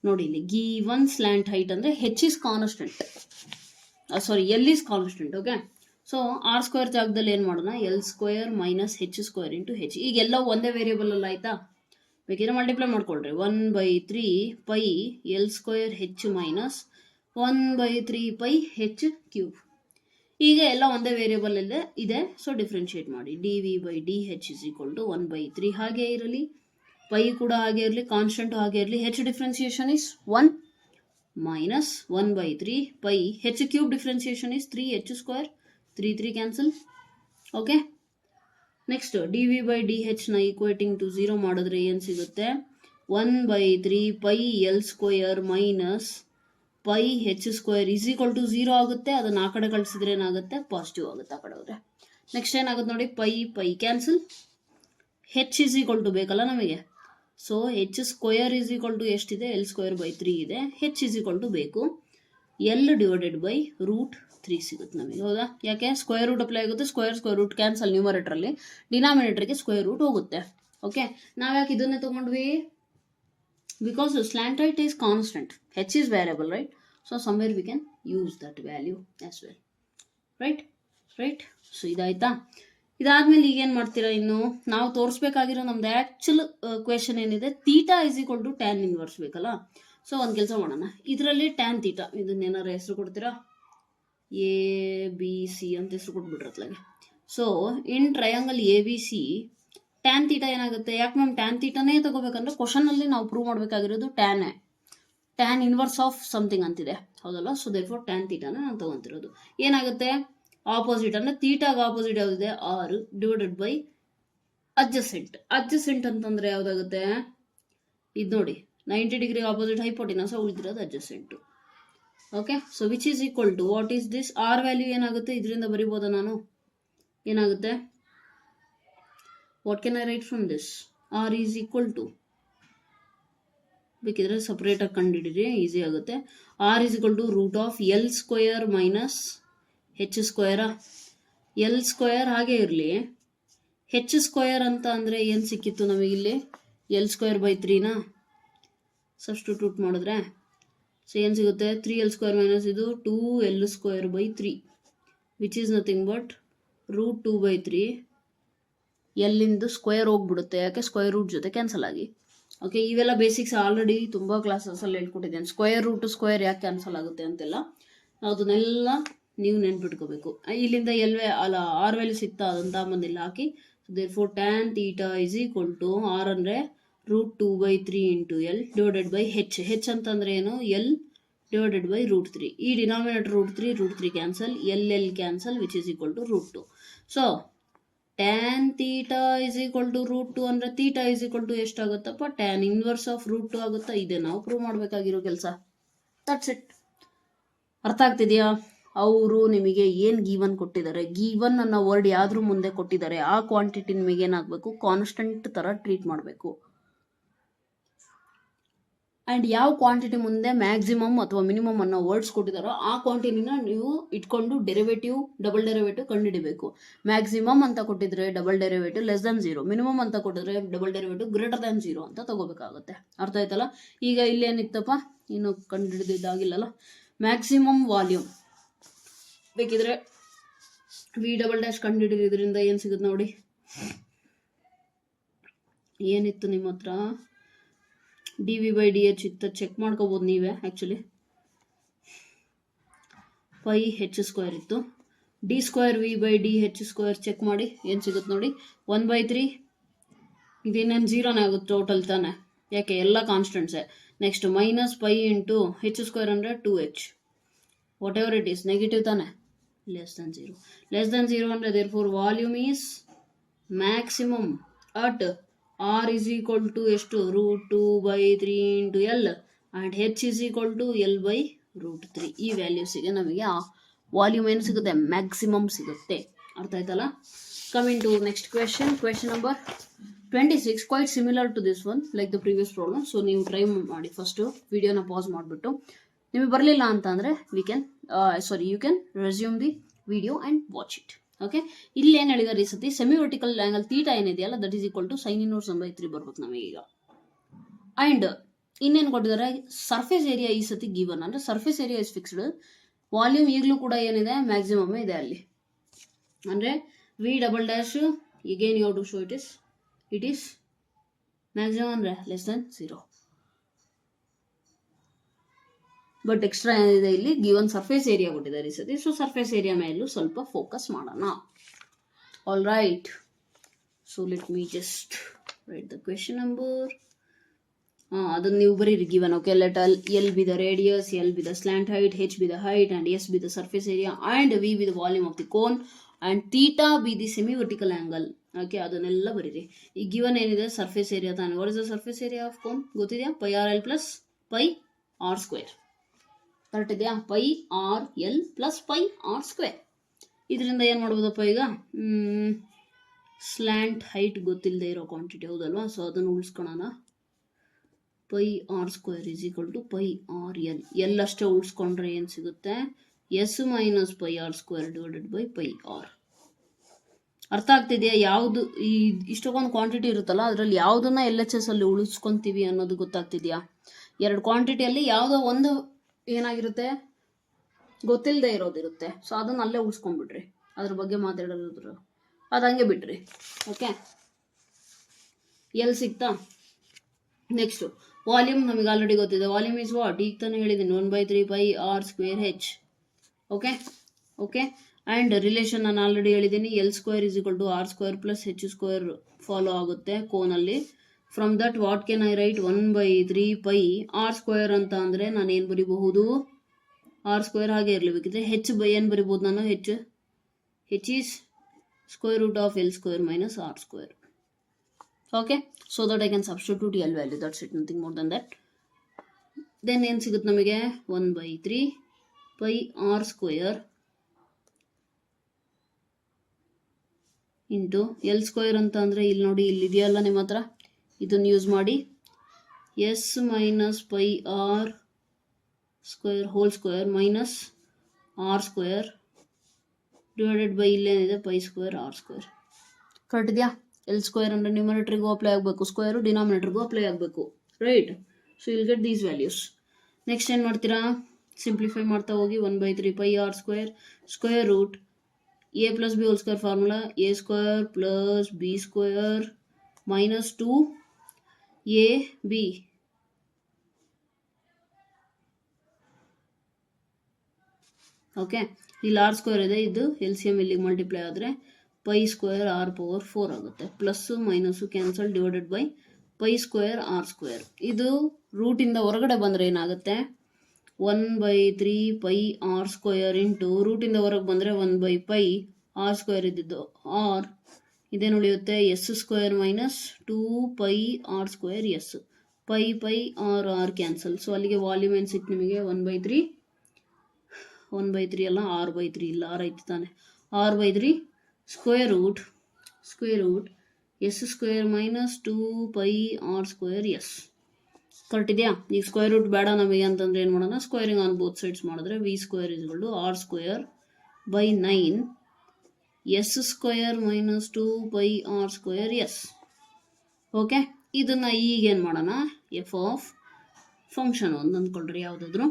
ನೋಡಿ. ಇಲ್ಲಿ ಗಿವನ್ ಸ್ಲ್ಯಾಂಟ್ ಹೈಟ್ ಅಂದರೆ H is constant, sorry L is constant. Okay, so r² ಜಾಗದಲ್ಲಿ ಏನು ಮಾಡೋಣ? L² minus h² into H. ಈಗೆಲ್ಲ ಒಂದೇ ವೇರಿಯೇಬಲ್ ಅಲ್ಲ ಆಯ್ತಾ? ಬೇಕಿದ್ರೆ ಮಲ್ಟಿಪ್ಲೈ ಮಾಡ್ಕೊಳ್ರಿ. 1/3 pi L square H minus 1/3 pi H cube. ಈಗ ಎಲ್ಲ ಒಂದೇ ವೇರಿಯೇಬಲ್ ಇದೆ, ಸೊ ಡಿಫ್ರೆನ್ಶಿಯೇಟ್ ಮಾಡಿ. dv/dh ಇಸ್ ಈಕ್ವಲ್ ಟು 1/3 ಹಾಗೆ ಇರಲಿ, ಪೈ ಕೂಡ ಹಾಗೆ ಇರಲಿ, ಕಾನ್ಸ್ಟೆಂಟ್ ಹಾಗೆ ಇರಲಿ. H differentiation is 1 minus 1/3 pi H cube differentiation is 3h², 3 cancel. Okay, next dv/dh ನ ಈಕ್ವೇಟಿಂಗ್ ಟು 0 ಮಾಡಿದ್ರೆ ಏನು ಸಿಗುತ್ತೆ? 1/3 pi L square minus pi H square is equal to 0 ಆಗುತ್ತೆ. ಅದನ್ನ ಆ ಕಡೆ ಕಳಿಸಿದ್ರೆ ಏನಾಗುತ್ತೆ? ಪಾಸಿಟಿವ್ ಆಗುತ್ತೆ ಆ ಕಡೆ ಹೋದ್ರೆ. ನೆಕ್ಸ್ಟ್ ಏನಾಗುತ್ತೆ ನೋಡಿ, pi cancel. H is equal to ಬೇಕಲ್ಲ ನಮಗೆ, so H square is equal to ಎಷ್ಟಿದೆ? ಎಲ್ ಸ್ಕ್ವೇರ್ ಬೈ 3 ಇದೆ. ಹೆಚ್ ಇಸ್ ಈಕ್ವಲ್ ಟು ಬೇಕು ಎಲ್ ಡಿವೈಡೆಡ್ ಬೈ ರೂಟ್ 3 ಸಿಗುತ್ತೆ ನಮಗೆ, ಹೌದಾ? ಯಾಕೆ? ಸ್ಕ್ವೇರ್ ರೂಟ್ ಅಪ್ಲೈ ಆಗುತ್ತೆ, ಸ್ಕ್ವೇರ್ ರೂಟ್ ಕ್ಯಾನ್ಸಲ್ ನ್ಯೂಮರೇಟರಲ್ಲಿ, ಡಿನಾಮಿನೇಟರ್ಗೆ ಸ್ಕ್ವೇರ್ ರೂಟ್ ಹೋಗುತ್ತೆ. ಓಕೆ, ನಾವ್ಯಾಕೆ ಇದನ್ನೇ ತಗೊಂಡ್ವಿ? Because slant is constant, h is variable, right? So somewhere we can use that value as well, right. So ಇದಾಯ್ತಾ? ಇದಾದ್ಮೇಲೆ ಈಗೇನು ಮಾಡ್ತೀರಾ? ಇನ್ನು ನಾವು ತೋರಿಸ್ಬೇಕಾಗಿರೋ ನಮ್ದು ಆ್ಯಕ್ಚುಲ್ ಕ್ವೆಶನ್ ಏನಿದೆ, theta is equal to tan inverse ಬೇಕಲ್ಲ. ಸೊ ಒಂದು ಕೆಲಸ ಮಾಡೋಣ, ಇದರಲ್ಲಿ ಟ್ಯಾನ್ ತೀಟಾ ಇದನ್ನೇನಾರು ಹೆಸರು ಕೊಡ್ತೀರಾ? ABC ಅಂತ ಹೆಸರು ಕೊಟ್ಬಿಟ್ರತ್ಲಾಗೆ. So in triangle ABC tan theta ಏನಾಗುತ್ತೆ? ಯಾಕೆ ಮ್ಯಾಮ್ ಟ್ಯಾನ್ ತೀಟಾನೇ ತಗೋಬೇಕಂದ್ರೆ ಕ್ವಶನಲ್ಲಿ ನಾವು ಪ್ರೂವ್ ಮಾಡಬೇಕಾಗಿರೋದು ಟ್ಯಾನ್ ಇನ್ವರ್ಸ್ ಆಫ್ ಸಮಥಿಂಗ್ ಅಂತಿದೆ, ಹೌದಲ್ಲ? ಸೊ ದೇರ್ಫೋರ್ ಟ್ಯಾನ್ ತೀಟಾನ ನಾನು ತಗೊಂತಿರೋದು. ಏನಾಗುತ್ತೆ? ಆಪೋಸಿಟ್ ಅಂದರೆ ತೀಟಾಗ ಆಪೋಸಿಟ್ ಯಾವುದಿದೆ? 6 ಡಿವೈಡೆಡ್ ಬೈ ಅಡ್ಜಸೆಂಟ್ ಅಂತಂದ್ರೆ ಯಾವ್ದಾಗುತ್ತೆ? ಇದು ನೋಡಿ, 90 ಡಿಗ್ರಿ ಆಪೋಸಿಟ್ ಹೈಪೋಟಿನಸ್, ಉಳಿದಿರೋದು adjacent. Okay, so which is equal to what is this? R value ಏನಾಗುತ್ತೆ? ಇದರಿಂದ ಬರಿಬೋದಾ ನಾನು? ಏನಾಗುತ್ತೆ? What can I write from this? R is equal to, ಬೇಕಿದ್ರೆ ಸಪ್ರೇಟಾಗಿ ಕಂಡುಹಿಡಿದ್ರೆ ಈಸಿ ಆಗುತ್ತೆ. R is equal to root of L square minus h ಸ್ಕ್ವೇರಾ? ಎಲ್ ಸ್ಕ್ವೇರ್ ಹಾಗೆ ಇರಲಿ, ಹೆಚ್ ಸ್ಕ್ವೇರ್ ಅಂತ ಅಂದರೆ ಏನು ಸಿಕ್ಕಿತ್ತು ನಮಗಿಲ್ಲಿ? ಎಲ್ ಸ್ಕ್ವೇರ್ ಬೈ 3ನ ಸಬ್ಸ್ಟಿಟ್ಯೂಟ್ ಮಾಡಿದ್ರೆ ಸೊ ಏನು ಸಿಗುತ್ತೆ? 3l ಸ್ಕ್ವೇರ್ ಮೈನಸ್ ಇದು 2l square by 3 which is nothing but root 2/3. ಎಲ್ಲಿಂದು ಸ್ಕ್ವೇರ್ ಹೋಗ್ಬಿಡುತ್ತೆ, ಯಾಕೆ? ಸ್ಕ್ವೇರ್ ರೂಟ್ ಜೊತೆ ಕ್ಯಾನ್ಸಲ್ ಆಗಿ. ಓಕೆ, ಇವೆಲ್ಲ ಬೇಸಿಕ್ಸ್ ಆಲ್ರೆಡಿ ತುಂಬ ಕ್ಲಾಸಸಲ್ಲಿ ಹೇಳ್ಕೊಟ್ಟಿದ್ದೇನೆ. ಸ್ಕ್ವೇರ್ ರೂಟ್ ಸ್ಕ್ವೇರ್ ಯಾಕೆ ಕ್ಯಾನ್ಸಲ್ ಆಗುತ್ತೆ ಅಂತೆಲ್ಲ ಅದನ್ನೆಲ್ಲ ನೀವು ನೆನ್ಪಿಟ್ಕೋಬೇಕು. ಇಲ್ಲಿಂದ ಆರ್ ವ್ಯಾಲ್ಯೂ ಸಿಗ್ತಾ ಅದಂತ ಬಂದಿಲ್ಲ ಹಾಕಿ. Therefore tan theta is equal to r ಅಂದರೆ root 2/3 into l divided by h ಅಂತಂದ್ರೆ ಏನು? L divided by root 3. ಈ denominator root 3 cancel, l cancel, which is equal to root 2. So tan theta is equal to root 2 ಅಂದರೆ ತೀಟಾ ಇಸ್ ಈಕ್ವಲ್ ಟು ಎಷ್ಟಾಗುತ್ತಪ್ಪ? ಟ್ಯಾನ್ ಇನ್ವರ್ಸ್ ಆಫ್ ರೂಟ್ 2 ಆಗುತ್ತಾ? ಇದೆ ನಾವು ಪ್ರೂವ್ ಮಾಡಬೇಕಾಗಿರೋ ಕೆಲಸ. That's it. ಅರ್ಥ ಆಗ್ತಿದೆಯಾ? ಅವರು ನಿಮಗೆ ಏನು ಗೀವನ್ ಕೊಟ್ಟಿದ್ದಾರೆ, ಗೀವನ್ ಅನ್ನೋ ವರ್ಡ್ ಯಾವ್ದ್ರ ಮುಂದೆ ಕೊಟ್ಟಿದ್ದಾರೆ, ಆ ಕ್ವಾಂಟಿಟಿ ನಿಮಗೆ ಏನಾಗಬೇಕು? ಕಾನ್ಸ್ಟೆಂಟ್ ಥರ ಟ್ರೀಟ್ ಮಾಡಬೇಕು. ಆ್ಯಂಡ್ ಯಾವ ಕ್ವಾಂಟಿಟಿ ಮುಂದೆ ಮ್ಯಾಕ್ಸಿಮಮ್ ಅಥವಾ ಮಿನಿಮಮ್ ಅನ್ನೋ ವರ್ಡ್ಸ್ ಕೊಟ್ಟಿದ್ದಾರೋ ಆ ಕ್ವಾಂಟಿಟಿನ ನೀವು ಇಟ್ಕೊಂಡು ಡಬಲ್ ಡೆರಿವೇಟಿವ್ ಕಂಡುಹಿಡಿಬೇಕು. ಮ್ಯಾಕ್ಸಿಮಮ್ ಅಂತ ಕೊಟ್ಟಿದ್ರೆ double derivative less than 0, minimum ಅಂತ ಕೊಟ್ಟಿದ್ರೆ ಡಬಲ್ ಡೆರಿವೇಟಿವ್ ಗ್ರೇಟರ್ ದನ್ 0 ಅಂತ ತಗೋಬೇಕಾಗುತ್ತೆ. ಅರ್ಥ ಆಯ್ತಲ್ಲ? ಈಗ ಇಲ್ಲೇನಿತ್ತಪ್ಪ, ಇನ್ನು ಕಂಡುಹಿಡಿದಿದ್ದಾಗಿಲ್ಲಲ್ಲ. ಮ್ಯಾಕ್ಸಿಮಮ್ ವಾಲ್ಯೂಮ್ ಬೇಕಿದ್ರೆ v∬ ಕಂಡುಹಿಡಿದ್ರಿಂದ ಏನು ಸಿಗುತ್ತೆ ನೋಡಿ. ಏನಿತ್ತು ನಿಮ್ಮ ಹತ್ರ? dv/dh ಇತ್ತು, ಚೆಕ್ ಮಾಡ್ಕೋಬೋದು ನೀವೇ. ಆ್ಯಕ್ಚುಲಿ ಪೈ ಹೆಚ್ ಸ್ಕ್ವೇರ್ ಇತ್ತು, D square v/dh square check ಮಾಡಿ ಏನು ಸಿಗುತ್ತೆ ನೋಡಿ. 1/3 ಇದೇನೇನು 0ನೇ ಆಗುತ್ತೆ ಟೋಟಲ್ ತಾನೆ, ಯಾಕೆ? ಎಲ್ಲ ಕಾನ್ಸ್ಟೆಂಟ್ಸೇ. Next minus pi into H square ಅಂದರೆ 2h, whatever it is negative ತಾನೆ, ಲೆಸ್ ದನ್ 0 ಅಂದರೆ therefore volume is maximum at r is equal to ಎಷ್ಟು? Root 2/3 into L and H is equal to L by root 3. ಈ ವ್ಯಾಲ್ಯೂಸಿಗೆ ನಮಗೆ ಆ ವಾಲ್ಯೂಮ್ ಏನು ಸಿಗುತ್ತೆ? ಮ್ಯಾಕ್ಸಿಮಮ್ ಸಿಗುತ್ತೆ. ಅರ್ಥ ಆಯ್ತಲ್ಲ? Coming to next question number 26, quite similar to this one like the previous problem. So ನೀವು ಟ್ರೈ ಮಾಡಿ, ಫಸ್ಟು ವಿಡಿಯೋನ ಪಾಸ್ ಮಾಡಿಬಿಟ್ಟು. ನಿಮಗೆ ಬರಲಿಲ್ಲ ಅಂತಂದರೆ you can resume the video and watch it. Okay, ಇಲ್ಲಿ ಏನು ಹೇಳಿದಾರೆ ಈ ಸತಿ? ಸೆಮಿ ವರ್ಟಿಕಲ್ ಆ್ಯಂಗಲ್ ತೀಟಾ ಏನಿದೆಯಲ್ಲ, that is equal to sine inverse 1/3 ಬರ್ಬೇಕು ನಮಗೀಗ. ಆ್ಯಂಡ್ ಇನ್ನೇನು ಕೊಟ್ಟಿದ್ದಾರೆ? ಸರ್ಫೇಸ್ ಏರಿಯಾ ಈ ಸತಿ ಗಿವನ್, ಅಂದರೆ surface area is fixed. Volume ಈಗಲೂ ಕೂಡ ಏನಿದೆ? ಮ್ಯಾಕ್ಸಿಮಮ್ ಇದೆ ಅಲ್ಲಿ. ಅಂದರೆ v∬, again you have to show it is maximum ಅಂದರೆ ಲೆಸ್ ದೆನ್ 0. ಬಟ್ ಎಕ್ಸ್ಟ್ರಾ ಏನಿದೆ ಇಲ್ಲಿ ಗಿವನ್ ಸರ್ಫೇಸ್ ಏರಿಯಾ ಕೊಟ್ಟಿದ್ದಾರೆ ಈ ಸತಿ. ಸೊ ಸರ್ಫೇಸ್ ಏರಿಯಾ ಮೇಲೂ ಸ್ವಲ್ಪ ಫೋಕಸ್ ಮಾಡೋಣ. All right, so let me just write the question number. ಅದನ್ನು ನೀವು ಬರೀರಿ given. Okay, let L be the radius, L be the slant height, H be the height, and S be the surface area, and V be the volume of the cone, and theta be the semi vertical angle. Okay, ಅದನ್ನೆಲ್ಲ ಬರೀರಿ. ಈ ಗಿವನ್ ಏನಿದೆ ಸರ್ಫೇಸ್ ಏರಿಯಾ ತಾನೆ. What is the surface area of cone ಗೊತ್ತಿದೆಯಾ? Pi R L plus pi R square. Correct ಇದೆಯಾ? Pi R L plus pi R square. ಇದರಿಂದ ಏನು ಮಾಡ್ಬೋದಪ್ಪ ಈಗ? ಸ್ಲ್ಯಾಂಟ್ ಹೈಟ್ ಗೊತ್ತಿಲ್ಲದೆ ಇರೋ ಕ್ವಾಂಟಿಟಿ ಹೌದಲ್ವಾ? ಸೊ ಅದನ್ನು ಉಳಿಸ್ಕೊಳ್ಳೋಣ. Pi R square is equal to pi R l. L ಅಷ್ಟೇ ಉಳಿಸ್ಕೊಂಡ್ರೆ ಏನು ಸಿಗುತ್ತೆ? S minus pi R square divided by pi r. ಅರ್ಥ ಆಗ್ತಿದೆಯಾ? ಯಾವುದು ಈ ಇಷ್ಟೊಂದು ಕ್ವಾಂಟಿಟಿ ಇರುತ್ತಲ್ಲ, ಅದರಲ್ಲಿ ಯಾವುದನ್ನ ಎಲ್ ಎಚ್ ಎಸ್ ಅಲ್ಲಿ ಉಳಿಸ್ಕೊಂತೀವಿ ಅನ್ನೋದು ಗೊತ್ತಾಗ್ತಿದೆಯಾ? ಎರಡು ಕ್ವಾಂಟಿಟಿಯಲ್ಲಿ ಯಾವುದೋ ಒಂದು ಏನಾಗಿರುತ್ತೆ? ಗೊತ್ತಿಲ್ಲದೆ ಇರೋದಿರುತ್ತೆ. ಸೊ ಅದನ್ನ ಅಲ್ಲೇ ಉಳಿಸ್ಕೊಂಡ್ಬಿಡ್ರಿ. ಅದ್ರ ಬಗ್ಗೆ ಮಾತಾಡೋದ್ರ ಅದು ಹಂಗೆ ಬಿಟ್ರಿ. ಓಕೆ, ಎಲ್ಲಿ ಸಿಗ್ತಾ? ನೆಕ್ಸ್ಟ್ ವಾಲ್ಯೂಮ್ ನಮಗೆ ಆಲ್ರೆಡಿ ಗೊತ್ತಿದೆ. Volume is what? ಈಗ ತಾನೇ ಹೇಳಿದ್ದೀನಿ, 1/3 pi R square h. Okay okay, and relation ನಾನು ಆಲ್ರೆಡಿ ಹೇಳಿದ್ದೀನಿ. L square is equal to R square plus h square follow ಆಗುತ್ತೆ ಕೋನಲ್ಲಿ. From that what can I write? 1/3 pi R square ಅಂತ ಅಂದರೆ ನಾನು ಏನು ಬರಿಬಹುದು? ಆರ್ ಸ್ಕ್ವೇರ್ ಹಾಗೆ ಇರಲೇಬೇಕಿದ್ರೆ ಹೆಚ್ ಬೈ ಏನು ಬರಿಬೋದು ನಾನು? H is square root of L square minus R square. Okay, so that I can substitute L value. That's it, nothing more than that. Then ಏನು ಸಿಗುತ್ತೆ ನಮಗೆ? 1/3 pi R square into L square ಅಂತ ಅಂದರೆ ಇಲ್ಲಿ ನೋಡಿ, ಇಲ್ಲಿ ಇದೆಯಲ್ಲ ನಿಮ್ಮ ಹತ್ರ, ಇದನ್ನು ಯೂಸ್ ಮಾಡಿ s minus pi R square whole square minus R square divided by ಇಲ್ಲೇನಿದೆ pi square R square. Correct ಇದೆಯಾ? ಎಲ್ ಸ್ಕ್ವೇರ್ ಅಂದರೆ ನ್ಯೂಮರೇಟರ್ಗೂ ಅಪ್ಲೈ ಆಗಬೇಕು, ಸ್ಕ್ವೇರು ಡಿನಾಮಿನೇಟರ್ಗೂ ಅಪ್ಲೈ ಆಗಬೇಕು. Right, so will get these values. Next ಏನು ಮಾಡ್ತೀರಾ? ಸಿಂಪ್ಲಿಫೈ ಮಾಡ್ತಾ ಹೋಗಿ. 1/3 pi R square square root a plus b whole square formula, a square plus b square minus 2ab. Okay, ಇಲ್ಲಿ ಆರ್ ಸ್ಕ್ವೇರ್ ಇದೆ, ಇದು ಎಲ್ ಸಿ ಎಮ್ ಇಲ್ಲಿಗೆ ಮಲ್ಟಿಪ್ಲೈ ಆದರೆ ಪೈ ಸ್ಕ್ವೇರ್ ಆರ್ ಪವರ್ 4 ಆಗುತ್ತೆ. Plus minus cancel divided by pi square R square. ಇದು ರೂಟಿಂದ ಹೊರಗಡೆ ಬಂದರೆ ಏನಾಗುತ್ತೆ? 1/3 ಪೈ ಆರ್ ಸ್ಕ್ವೇರ್ ಇಂಟು ರೂಟಿಂದ ಹೊರಗೆ ಬಂದರೆ 1 ಪೈ ಆರ್ ಸ್ಕ್ವೇರ್ ಇದ್ದಿದ್ದು ಆರ್ ಇದೇನು ಉಳಿಯುತ್ತೆ? S square minus 2 pi R square S. Pi pi R R cancel. So ಅಲ್ಲಿಗೆ ವಾಲ್ಯೂಮ್ ಏನು ಸಿಕ್ತು ನಿಮಗೆ? 1/3 ಅಲ್ಲ, r/3 ಇಲ್ಲ, ಆರ್ ಐತಿ ತಾನೆ. r/3 square root S square minus 2 pi R square S. Correct ಇದೆಯಾ? ಈಗ ಸ್ಕ್ವೇರ್ ರೂಟ್ ಬೇಡ ನಮಗೆ ಅಂತಂದ್ರೆ ಏನು ಮಾಡೋಣ? ಸ್ಕ್ವೇರಿಂಗ್ ಆನ್ ಬೋತ್ ಸೈಡ್ಸ್ ಮಾಡಿದ್ರೆ V square is equal to R square by 9 S square minus 2 pi R square S. Okay, ಇದನ್ನು ಈಗೇನು ಮಾಡೋಣ? ಎಫ್ ಆಫ್ ಫಂಕ್ಷನ್ ಒಂದು ಅಂದ್ಕೊಳ್ರಿ ಯಾವುದಾದ್ರು.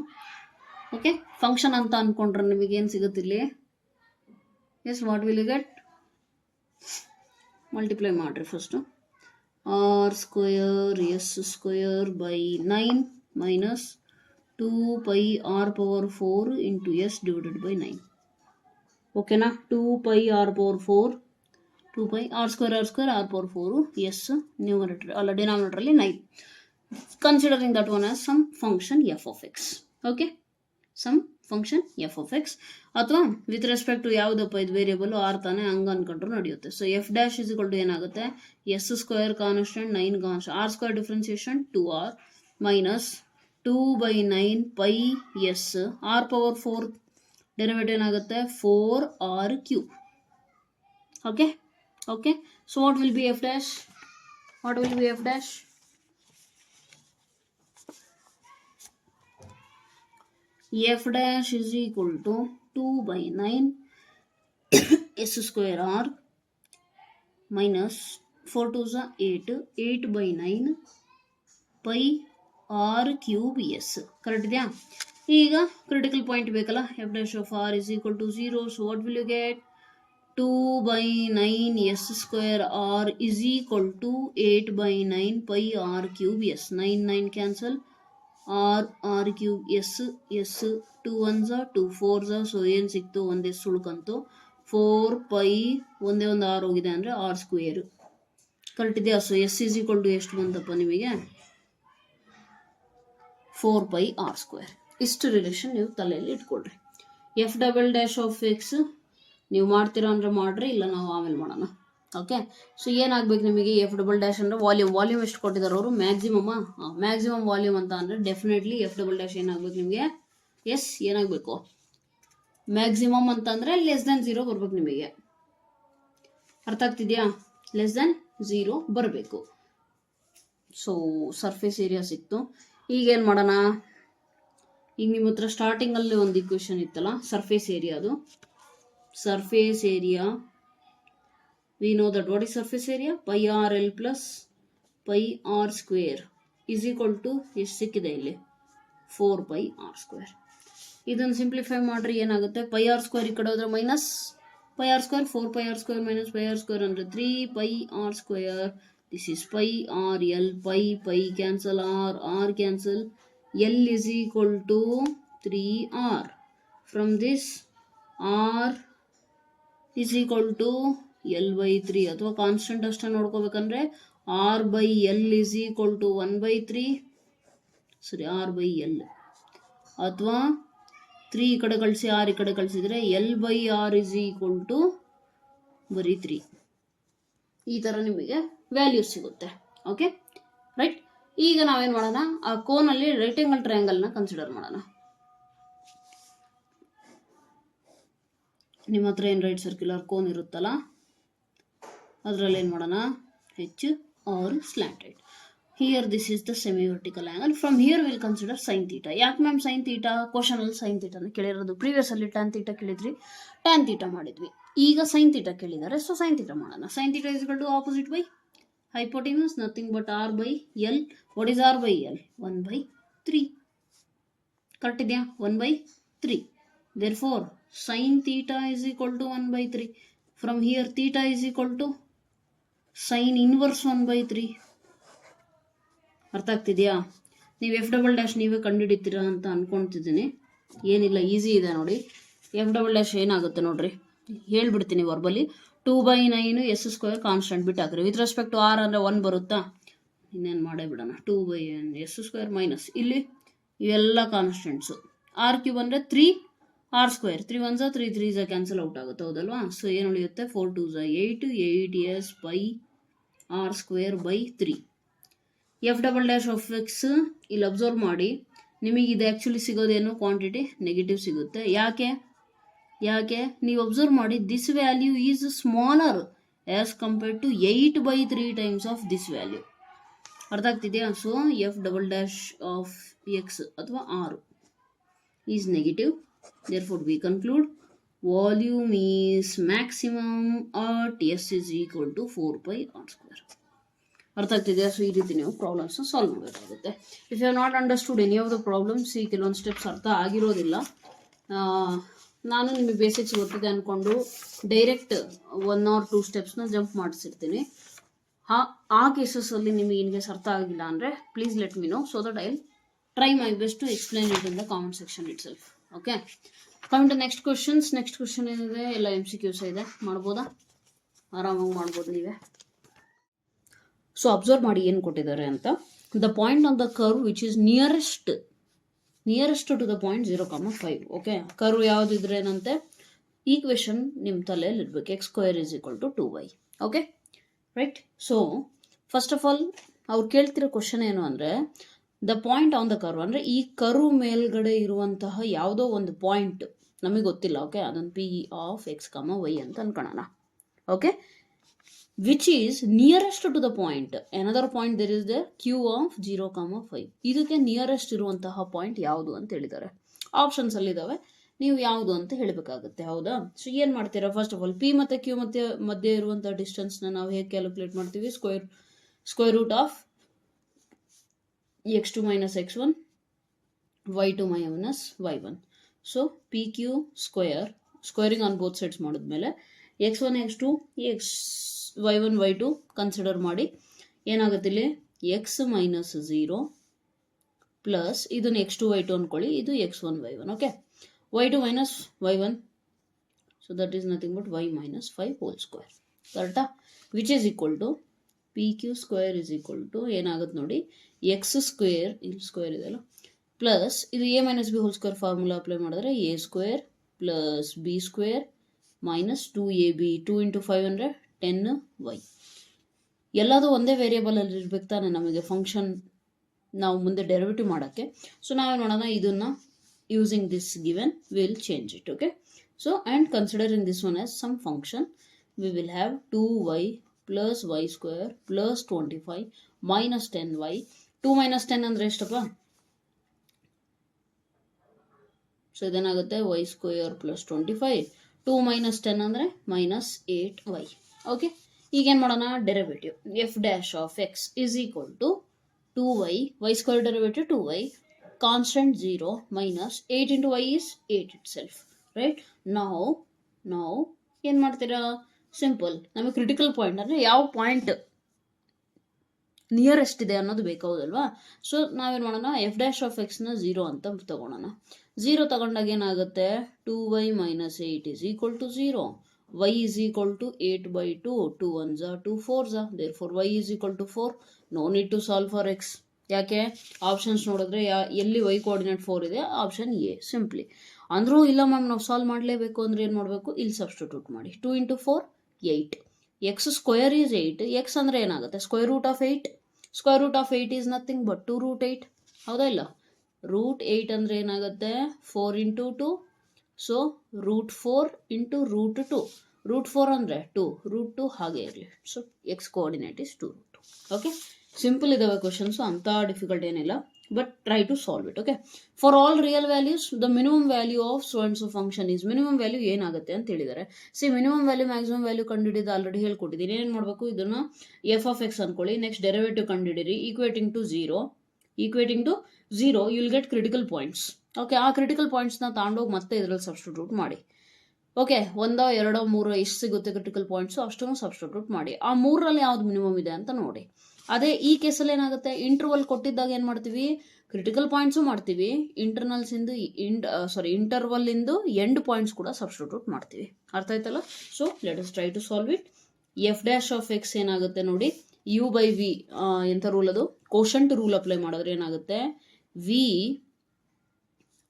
ಓಕೆ, ಫಂಕ್ಷನ್ ಅಂತ ಅಂದ್ಕೊಂಡ್ರೆ ನಿಮಗೇನು ಸಿಗುತ್ತೆ ಇಲ್ಲಿ? S, what will you get? Multiply ಮಾಡಿರಿ first. R square s square by 9 minus 2 pi r power 4 into s divided by 9. ಓಕೆನಾ? 2 pi r power 4, 2 pi R square R power 4 s numerator ಅಲ್ಲ ಡಿನಾಮಿನೇಟರಲ್ಲಿ 9. Considering that one as some function f of x. Okay, some function f of x, ಅಥವಾ ವಿತ್ ರೆಸ್ಪೆಕ್ಟ್ ಟು ಯಾವುದಪ್ಪ ಇದು ವೇರಿಯಬಲ್ ಆರ್ ತಾನೆ, ಹಂಗೆ ಅನ್ಕೊಂಡ್ರು ನಡೆಯುತ್ತೆ. So f dash is equal to ಏನಾಗುತ್ತೆ? S square constant 9 constant r square differentiation 2r minus 2/9 pi s r power 4 derivative ಏನಾಗುತ್ತೆ? 4r3. Okay okay, so what will be f dash? F dash is equal to 2/9 s square r minus 4 2s 8, 8/9 pi r cube s. Correct ಇದೆಯಾ? ಈಗ ಕ್ರಿಟಿಕಲ್ ಪಾಯಿಂಟ್ ಬೇಕಲ್ಲ? F dash of R is equal to 0. So what will you get? 2/9 s square r is equal to 8/9 pi r cube s. 9 9 cancel, r cube s 2 1s 2 4s. So ಏನು ಸಿಕ್ತು, ಒಂದೇ ಸುಳ್ಕಂತು 4 pi ಒಂದೇ ಒಂದು r ಹೋಗಿದೆ ಅಂದರೆ r ಸ್ಕ್ವೇರ್. ಕರೆಕ್ಟ್ ಇದೆಯಾ? So S is equal to ಎಷ್ಟು ಬಂತಪ್ಪ ನಿಮಗೆ? 4 pi r ಸ್ಕ್ವೇರ್. ಇಷ್ಟು ರಿಲೇಷನ್ ನೀವು ತಲೆಯಲ್ಲಿ ಇಟ್ಕೊಳ್ರಿ. F double dash of x ನೀವು ಮಾಡ್ತೀರಾ ಅಂದರೆ ಮಾಡ್ರಿ, ಇಲ್ಲ ನಾವು ಆಮೇಲೆ ಮಾಡೋಣ. ಓಕೆ, ಸೊ ಏನಾಗಬೇಕು ನಿಮಗೆ? ಎಫ್ ಡಬಲ್ ಡ್ಯಾಶ್ ಅಂದರೆ ವಾಲ್ಯೂಮ್ ಎಷ್ಟು ಕೊಟ್ಟಿದ್ದಾರೆ ಅವರು? ಮ್ಯಾಕ್ಸಿಮಮ್ ವಾಲ್ಯೂಮ್ ಅಂತ ಅಂದರೆ ಡೆಫಿನೆಟ್ಲಿ ಎಫ್ ಡಬಲ್ ಡ್ಯಾಶ್ ಏನಾಗಬೇಕು ನಿಮಗೆ? ಎಸ್ ಏನಾಗಬೇಕು? ಮ್ಯಾಕ್ಸಿಮಮ್ ಅಂತಂದರೆ ಲೆಸ್ ದೆನ್ 0 ಬರ್ಬೇಕು ನಿಮಗೆ. ಅರ್ಥ ಆಗ್ತಿದೆಯಾ? ಲೆಸ್ ದೆನ್ 0 ಬರಬೇಕು. ಸೊ ಸರ್ಫೇಸ್ ಏರಿಯಾ ಸಿಕ್ತು. ಈಗ ಏನು ಮಾಡೋಣ? ಈಗ ನಿಮ್ಮ ಹತ್ರ ಸ್ಟಾರ್ಟಿಂಗಲ್ಲಿ ಒಂದು ಇಕ್ವೇಷನ್ ಇತ್ತಲ್ಲ, ಸರ್ಫೇಸ್ ಏರಿಯಾ. ಅದು surface area, we know that what is surface area? Pi R L plus pi R square is equal to ಎಷ್ಟು ಸಿಕ್ಕಿದೆ ಇಲ್ಲಿ? 4 pi r ಸ್ಕ್ವೇರ್. ಇದನ್ನು ಸಿಂಪ್ಲಿಫೈ ಮಾಡ್ರಿ, ಏನಾಗುತ್ತೆ? ಪೈ ಆರ್ ಸ್ಕ್ವೇರ್ ಈ ಕಡೆ ಹೋದ್ರೆ minus pi R square, 4 pi r square minus pi R square ಅಂದರೆ 3 pi r square. This is pi R L, pi cancel, R cancel, L is equal to 3r. From this r is equal to L/3, ಅಥವಾ ಕಾನ್ಸ್ಟೆಂಟ್ ಅಷ್ಟೇ ನೋಡ್ಕೋಬೇಕಂದ್ರೆ R/L ಇಸ್ ಈಕ್ವಲ್ ಟು 1/3, ಸರಿ R/L, ಅಥವಾ 3 ಈ ಕಡೆ ಕಳಿಸಿ R ಈ ಕಡೆ ಕಳಿಸಿದ್ರೆ L/R ಇಸ್ ಈಕ್ವಲ್ ಟು ಬರೀ 3. ಈ ಥರ ನಿಮಗೆ ವ್ಯಾಲ್ಯೂ ಸಿಗುತ್ತೆ. Okay right. ಈಗ ನಾವೇನು ಮಾಡೋಣ? ಆ ಕೋನಲ್ಲಿ ರೈಟ್ ಆಂಗಲ್ ಟ್ರಯಾಂಗಲ್ನ ಕನ್ಸಿಡರ್ ಮಾಡೋಣ. ನಿಮ್ಮ ಹತ್ರ ಏನು ರೈಟ್ ಸರ್ಕ್ಯುಲರ್ ಕೋನ್ ಇರುತ್ತಲ್ಲ, ಅದರಲ್ಲಿ ಏನು ಮಾಡೋಣ? H r slanted. Here this is the semi vertical angle. From here will consider sine theta. ಯಾಕೆ ಮ್ಯಾಮ್ ಸೈನ್ ತೀಟಾ? ಕ್ವಶನಲ್ಲಿ ಸೈನ್ ತೀಟಾನ ಕೇಳಿರೋದು. ಪ್ರೀವಿಯಸ್ ಅಲ್ಲಿ ಟ್ಯಾನ್ ತೀಟಾ ಕೇಳಿದ್ರಿ, ಟ್ಯಾನ್ ತೀಟಾ ಮಾಡಿದ್ವಿ. ಈಗ ಸೈನ್ ತೀಟಾ ಕೇಳಿದ್ದಾರೆ, ಸೊ ಸೈನ್ ತೀಟಾ ಮಾಡೋಣ. Sine theta is equal to opposite by hypotenuse, nothing but r/L. What is r/L? 1/3. Correct idea? 1/3. Therefore sin theta is equal to 1/3. From here theta is equal to sin inverse 1/3. ಅರ್ಥ ಆಗ್ತಿದೆಯಾ? ನೀವು ಎಫ್ ಡಬಲ್ ಡ್ಯಾಶ್ ನೀವೇ ಕಂಡುಹಿಡಿತೀರಾ ಅಂತ ಅನ್ಕೊಳ್ತಿದ್ದೀನಿ. ಏನಿಲ್ಲ, ಈಸಿ ಇದೆ ನೋಡಿ. ಎಫ್ ಡಬಲ್ ಡ್ಯಾಶ್ ಏನಾಗುತ್ತೆ ನೋಡ್ರಿ, ಹೇಳ್ಬಿಡ್ತೀನಿ ವರ್ಬಲಿ. 2/9 s ಸ್ಕ್ವೇರ್ ಕಾನ್ಸ್ಟೆಂಟ್ ಬಿಟ್ಟು ಹಾಕ್ರಿ. ವಿತ್ ರೆಸ್ಪೆಕ್ಟ್ ಟು ಆರ್ ಅಂದರೆ 1 ಬರುತ್ತಾ? ಇನ್ನೇನು ಮಾಡೇ ಬಿಡೋಣ. 2/9 s ಸ್ಕ್ವೇರ್ ಮೈನಸ್ ಇಲ್ಲಿ ಇವೆಲ್ಲ ಕಾನ್ಸ್ಟೆಂಟ್ಸು. ಆರ್ ಕ್ಯೂಬ್ ಅಂದರೆ 3 R square. 3 1s 3 3s cancel out ಆಗುತ್ತೆ, ಹೌದಲ್ವಾ? ಸೊ ಏನು ಉಳಿಯುತ್ತೆ? 4 2s 8 8s by R square by 3. F double dash of X ಇಲ್ಲಿ ಅಬ್ಸರ್ವ್ ಮಾಡಿ. ನಿಮಗೆ ಇದು ಆ್ಯಕ್ಚುಲಿ ಸಿಗೋದೇನು? ಕ್ವಾಂಟಿಟಿ ನೆಗೆಟಿವ್ ಸಿಗುತ್ತೆ. ಯಾಕೆ ನೀವು ಅಬ್ಸರ್ವ್ ಮಾಡಿ, this value is smaller as compared to 8/3 times of this value. ಅರ್ಥ ಆಗ್ತಿದೆಯಾ? So f double dash of x ಅಥವಾ r is negative. therefore we conclude volume is maximum at s is equal to 4 pi r square. ಅರ್ಥ ಆಗ್ತಿದೆಯಾ? ಸೊ ಈ ರೀತಿ ನೀವು ಪ್ರಾಬ್ಲಮ್ಸ್ ಸಾಲ್ವ್ ಮಾಡಬೇಕಾಗುತ್ತೆ. If you have not understood any of the problems, ಈ ಕೆಲವೊಂದು ಸ್ಟೆಪ್ಸ್ ಅರ್ಥ ಆಗಿರೋದಿಲ್ಲ. ನಾನು ನಿಮಗೆ ಬೇಸಿಕ್ಸ್ ಗೊತ್ತಿದೆ ಅಂದ್ಕೊಂಡು ಡೈರೆಕ್ಟ್ 1 or 2 ಸ್ಟೆಪ್ಸ್ನ ಜಂಪ್ ಮಾಡಿಸಿರ್ತೀನಿ. ಆ ಕೇಸಸಲ್ಲಿ ನಿಮಗೆ ಇನ್ ಕೇಸ್ ಅರ್ಥ ಆಗಿಲ್ಲ ಅಂದರೆ please let me know, so that I will try my best to explain it in the comment section itself. Okay, coming to next questions. Next question ಏನಿದೆ? ಎಲ್ಲ MCQs ಇದೆ. ಮಾಡ್ಬೋದಾ? ಆರಾಮಾಗಿ ಮಾಡ್ಬೋದು ನೀವೇ. ಸೊ ಅಬ್ಸರ್ವ್ ಮಾಡಿ ಏನು ಕೊಟ್ಟಿದ್ದಾರೆ ಅಂತ. The point on the curve which is nearest to the point 0,5. Okay, curve ಯಾವುದಿದ್ರೆ ಏನಂತೆ ಈಕ್ವೇಶನ್ ನಿಮ್ಮ ತಲೆಯಲ್ಲಿ ಇರಬೇಕು. x² is equal to 2y. Okay right. So first of all ಅವ್ರು ಕೇಳ್ತಿರೋ ಕ್ವಶನ್ ಏನು ಅಂದರೆ, the point on the curve ಅಂದರೆ ಈ ಕರ್ವ್ ಮೇಲ್ಗಡೆ ಇರುವಂತಹ ಯಾವುದೋ ಒಂದು ಪಾಯಿಂಟ್ ನಮಗೆ ಗೊತ್ತಿಲ್ಲ. ಓಕೆ, ಅದೊಂದು P of x, y ಅಂತ ಅನ್ಕೊಳ್ಳೋಣ. Okay, which is nearest to the point. Another point there is the Q of 0,5. ಇದಕ್ಕೆ ನಿಯರೆಸ್ಟ್ ಇರುವಂತಹ ಪಾಯಿಂಟ್ ಯಾವುದು ಅಂತ ಹೇಳಿದ್ದಾರೆ. ಆಪ್ಷನ್ಸ್ ಅಲ್ಲಿ ಇದಾವೆ, ನೀವು ಯಾವುದು ಅಂತ ಹೇಳಬೇಕಾಗುತ್ತೆ. ಹೌದಾ? ಸೊ ಏನು ಮಾಡ್ತೀರಾ? ಫಸ್ಟ್ ಆಫ್ ಆಲ್ P ಮತ್ತು Q ಮಧ್ಯೆ ಇರುವಂತಹ ಡಿಸ್ಟೆನ್ಸ್ನ ನಾವು ಹೇಗೆ ಕ್ಯಾಲ್ಕುಲೇಟ್ ಮಾಡ್ತೀವಿ? Square root of x2 minus x1 y2 minus y1. So PQ squaring on both sides ಮಾಡಿದ್ಮೇಲೆ x1 x2 y1 y2 consider ಮಾಡಿ ಏನಾಗುತ್ತೆ ಇಲ್ಲಿ x ಮೈನಸ್ 0 ಪ್ಲಸ್ ಇದನ್ನು x2 y2 ಅಂದ್ಕೊಳ್ಳಿ, ಇದು x1 y1. Okay, y2 minus y1, so that is nothing but y minus 5 whole square. ಕರೆಕ್ಟಾ? Which is equal to p q square is equal to ಏನಾಗುತ್ತೆ ನೋಡಿ, ಎಕ್ಸ್ ಸ್ಕ್ವೇರ್, ಇಲ್ಲಿ ಸ್ಕ್ವೇರ್ ಇದೆಯಲ್ಲ, ಪ್ಲಸ್ ಇದು a minus b whole square formula apply ಮಾಡಿದ್ರೆ a square plus b square minus 2ab, 2 into 5 ಅಂದರೆ 10y. ಎಲ್ಲದೂ ಒಂದೇ ವೇರಿಯೇಬಲಲ್ಲಿ ಇರ್ಬೇಕು ತಾನೆ ನಮಗೆ ಫಂಕ್ಷನ್ ನಾವು ಮುಂದೆ ಡೆರಿವೇಟಿವ್ ಮಾಡೋಕ್ಕೆ. ಸೊ ನಾವೇನು ಮಾಡೋಣ, ಇದನ್ನು using this given will change it. Okay, so and considering this one as some function, we will have 2y plus y square plus 25 minus 10y. 2 minus 10 ಅಂದರೆ ಎಷ್ಟಪ್ಪ? ಸೊ ಇದೇನಾಗುತ್ತೆ y square plus 25. 2 minus 10 ಅಂದರೆ minus 8y. ಓಕೆ, ಈಗೇನು ಮಾಡೋಣ, derivative f dash of x is equal to 2y, y square derivative 2y, constant 0 minus 8 into y is 8 itself. Right? Now ಏನು ಮಾಡ್ತೀರಾ, ಸಿಂಪಲ್, ನಮಗೆ ಕ್ರಿಟಿಕಲ್ ಪಾಯಿಂಟ್ ಅಂದರೆ ಯಾವ ಪಾಯಿಂಟ್ ನಿಯರೆಸ್ಟ್ ಇದೆ ಅನ್ನೋದು ಬೇಕಾಗೋದಲ್ವಾ. ಸೊ ನಾವೇನು ಮಾಡೋಣ, ಎಫ್ ಡ್ಯಾಶ್ ಆಫ್ ಎಕ್ಸ್ನ 0 ಅಂತ ತಗೊಳ್ಳೋಣ. 0 ತಗೊಂಡಾಗ ಏನಾಗುತ್ತೆ, 2y minus 8 is equal to 0, y is equal to 8/2, 2 1s are 2 4s are, therefore y is equal to 4. No need to solve for x. ಯಾಕೆ, ಆಪ್ಷನ್ಸ್ ನೋಡಿದ್ರೆ ಎಲ್ಲಿ y ಕೋಆರ್ಡಿನೇಟ್ 4 ಇದೆ, ಆಪ್ಷನ್ ಎ ಸಿಂಪ್ಲಿ. ಅಂದರೂ ಇಲ್ಲ ಮ್ಯಾಮ್ ನಾವು ಸಾಲ್ವ್ ಮಾಡಲೇಬೇಕು ಅಂದರೆ ಏನು ಮಾಡಬೇಕು, ಇಲ್ಲಿ ಸಬ್ಸ್ಟಿಟ್ಯೂಟ್ ಮಾಡಿ. 2 into 4 8, X square is 8, X ಅಂದರೆ ಏನಾಗುತ್ತೆ, square root of 8. Square root of 8 is nothing but 2 root 8. ಹೌದಾ ಇಲ್ಲ? ರೂಟ್ 8 ಅಂದರೆ ಏನಾಗುತ್ತೆ, 4 into 2, so root 4 into root 2. Root 4 ಅಂದರೆ 2, ರೂಟ್ 2 ಹಾಗೆ ಇರಲಿ. So X coordinate is 2 root. Okay, simple ಇದಾವೆ ಕ್ವಶನ್ಸು, ಅಂಥ ಡಿಫಿಕಲ್ಟ್ ಏನಿಲ್ಲ, but try to solve it. Okay, for all real values the minimum value of so and so function is, minimum value ಏನಾಗುತ್ತೆ ಅಂತ ಹೇಳಿದ್ದಾರೆ. ಮಿನಿಮಮ್ ವ್ಯಾಲ್ಯೂ ಮ್ಯಾಕ್ಸಿಮಮ್ ವ್ಯಾಲ್ಯೂ ಕಂಡುಹಿಡಿದು ಆಲ್ರೆಡಿ ಹೇಳ್ಕೊಟ್ಟಿದ್ದೀನಿ. ಏನು ಮಾಡಬೇಕು, ಇದನ್ನು ಎಫ್ ಆಫ್ ಎಕ್ಸ್ ಅನ್ಕೊಳ್ಳಿ, ನೆಕ್ಸ್ಟ್ ಡೆರಿವೇಟಿವ್ ಕಂಡುಹಿಡಿರಿ, equating to 0 you will get critical points. Okay, ಆ ಕ್ರಿಟಿಕಲ್ ಪಾಯಿಂಟ್ಸ್ನ ತಗೊಂಡೋಗಿ ಮತ್ತೆ ಇದರಲ್ಲಿ ಸಬ್ಸ್ಟಿಟ್ಯೂಟ್ ಮಾಡಿ. ಓಕೆ, 1 2 3 ಎಷ್ಟು ಸಿಗುತ್ತೆ ಕ್ರಿಟಿಕಲ್ ಪಾಯಿಂಟ್ಸು ಅಷ್ಟನ್ನು ಸಬ್ಸ್ಟಿಟ್ಯೂಟ್ ಮಾಡಿ. ಆ 3ರಲ್ಲಿ ಯಾವ್ದು ಮಿನಿಮಮ್ ಇದೆ ಅಂತ ನೋಡಿ. ಅದೇ ಈ ಕೇಸಲ್ಲಿ ಏನಾಗುತ್ತೆ, ಇಂಟರ್ವಲ್ ಕೊಟ್ಟಿದ್ದಾಗ ಏನು ಮಾಡ್ತೀವಿ, ಕ್ರಿಟಿಕಲ್ ಪಾಯಿಂಟ್ಸು ಮಾಡ್ತೀವಿ, ಇಂಟರ್ವಲ್ ಇಂದು ಎಂಡ್ ಪಾಯಿಂಟ್ಸ್ ಕೂಡ ಸಬ್ಸ್ಟಿಟ್ಯೂಟ್ ಮಾಡ್ತೀವಿ. ಅರ್ಥ ಆಯ್ತಲ್ಲ? So let us try to solve it. F dash of x ಏನಾಗುತ್ತೆ ನೋಡಿ, ಯು ಬೈ ವಿ, ಎಂಥ ರೂಲ್ ಅದು, ಕೋಶಂಟ್ ರೂಲ್ ಅಪ್ಲೈ ಮಾಡಿದ್ರೆ ಏನಾಗುತ್ತೆ, v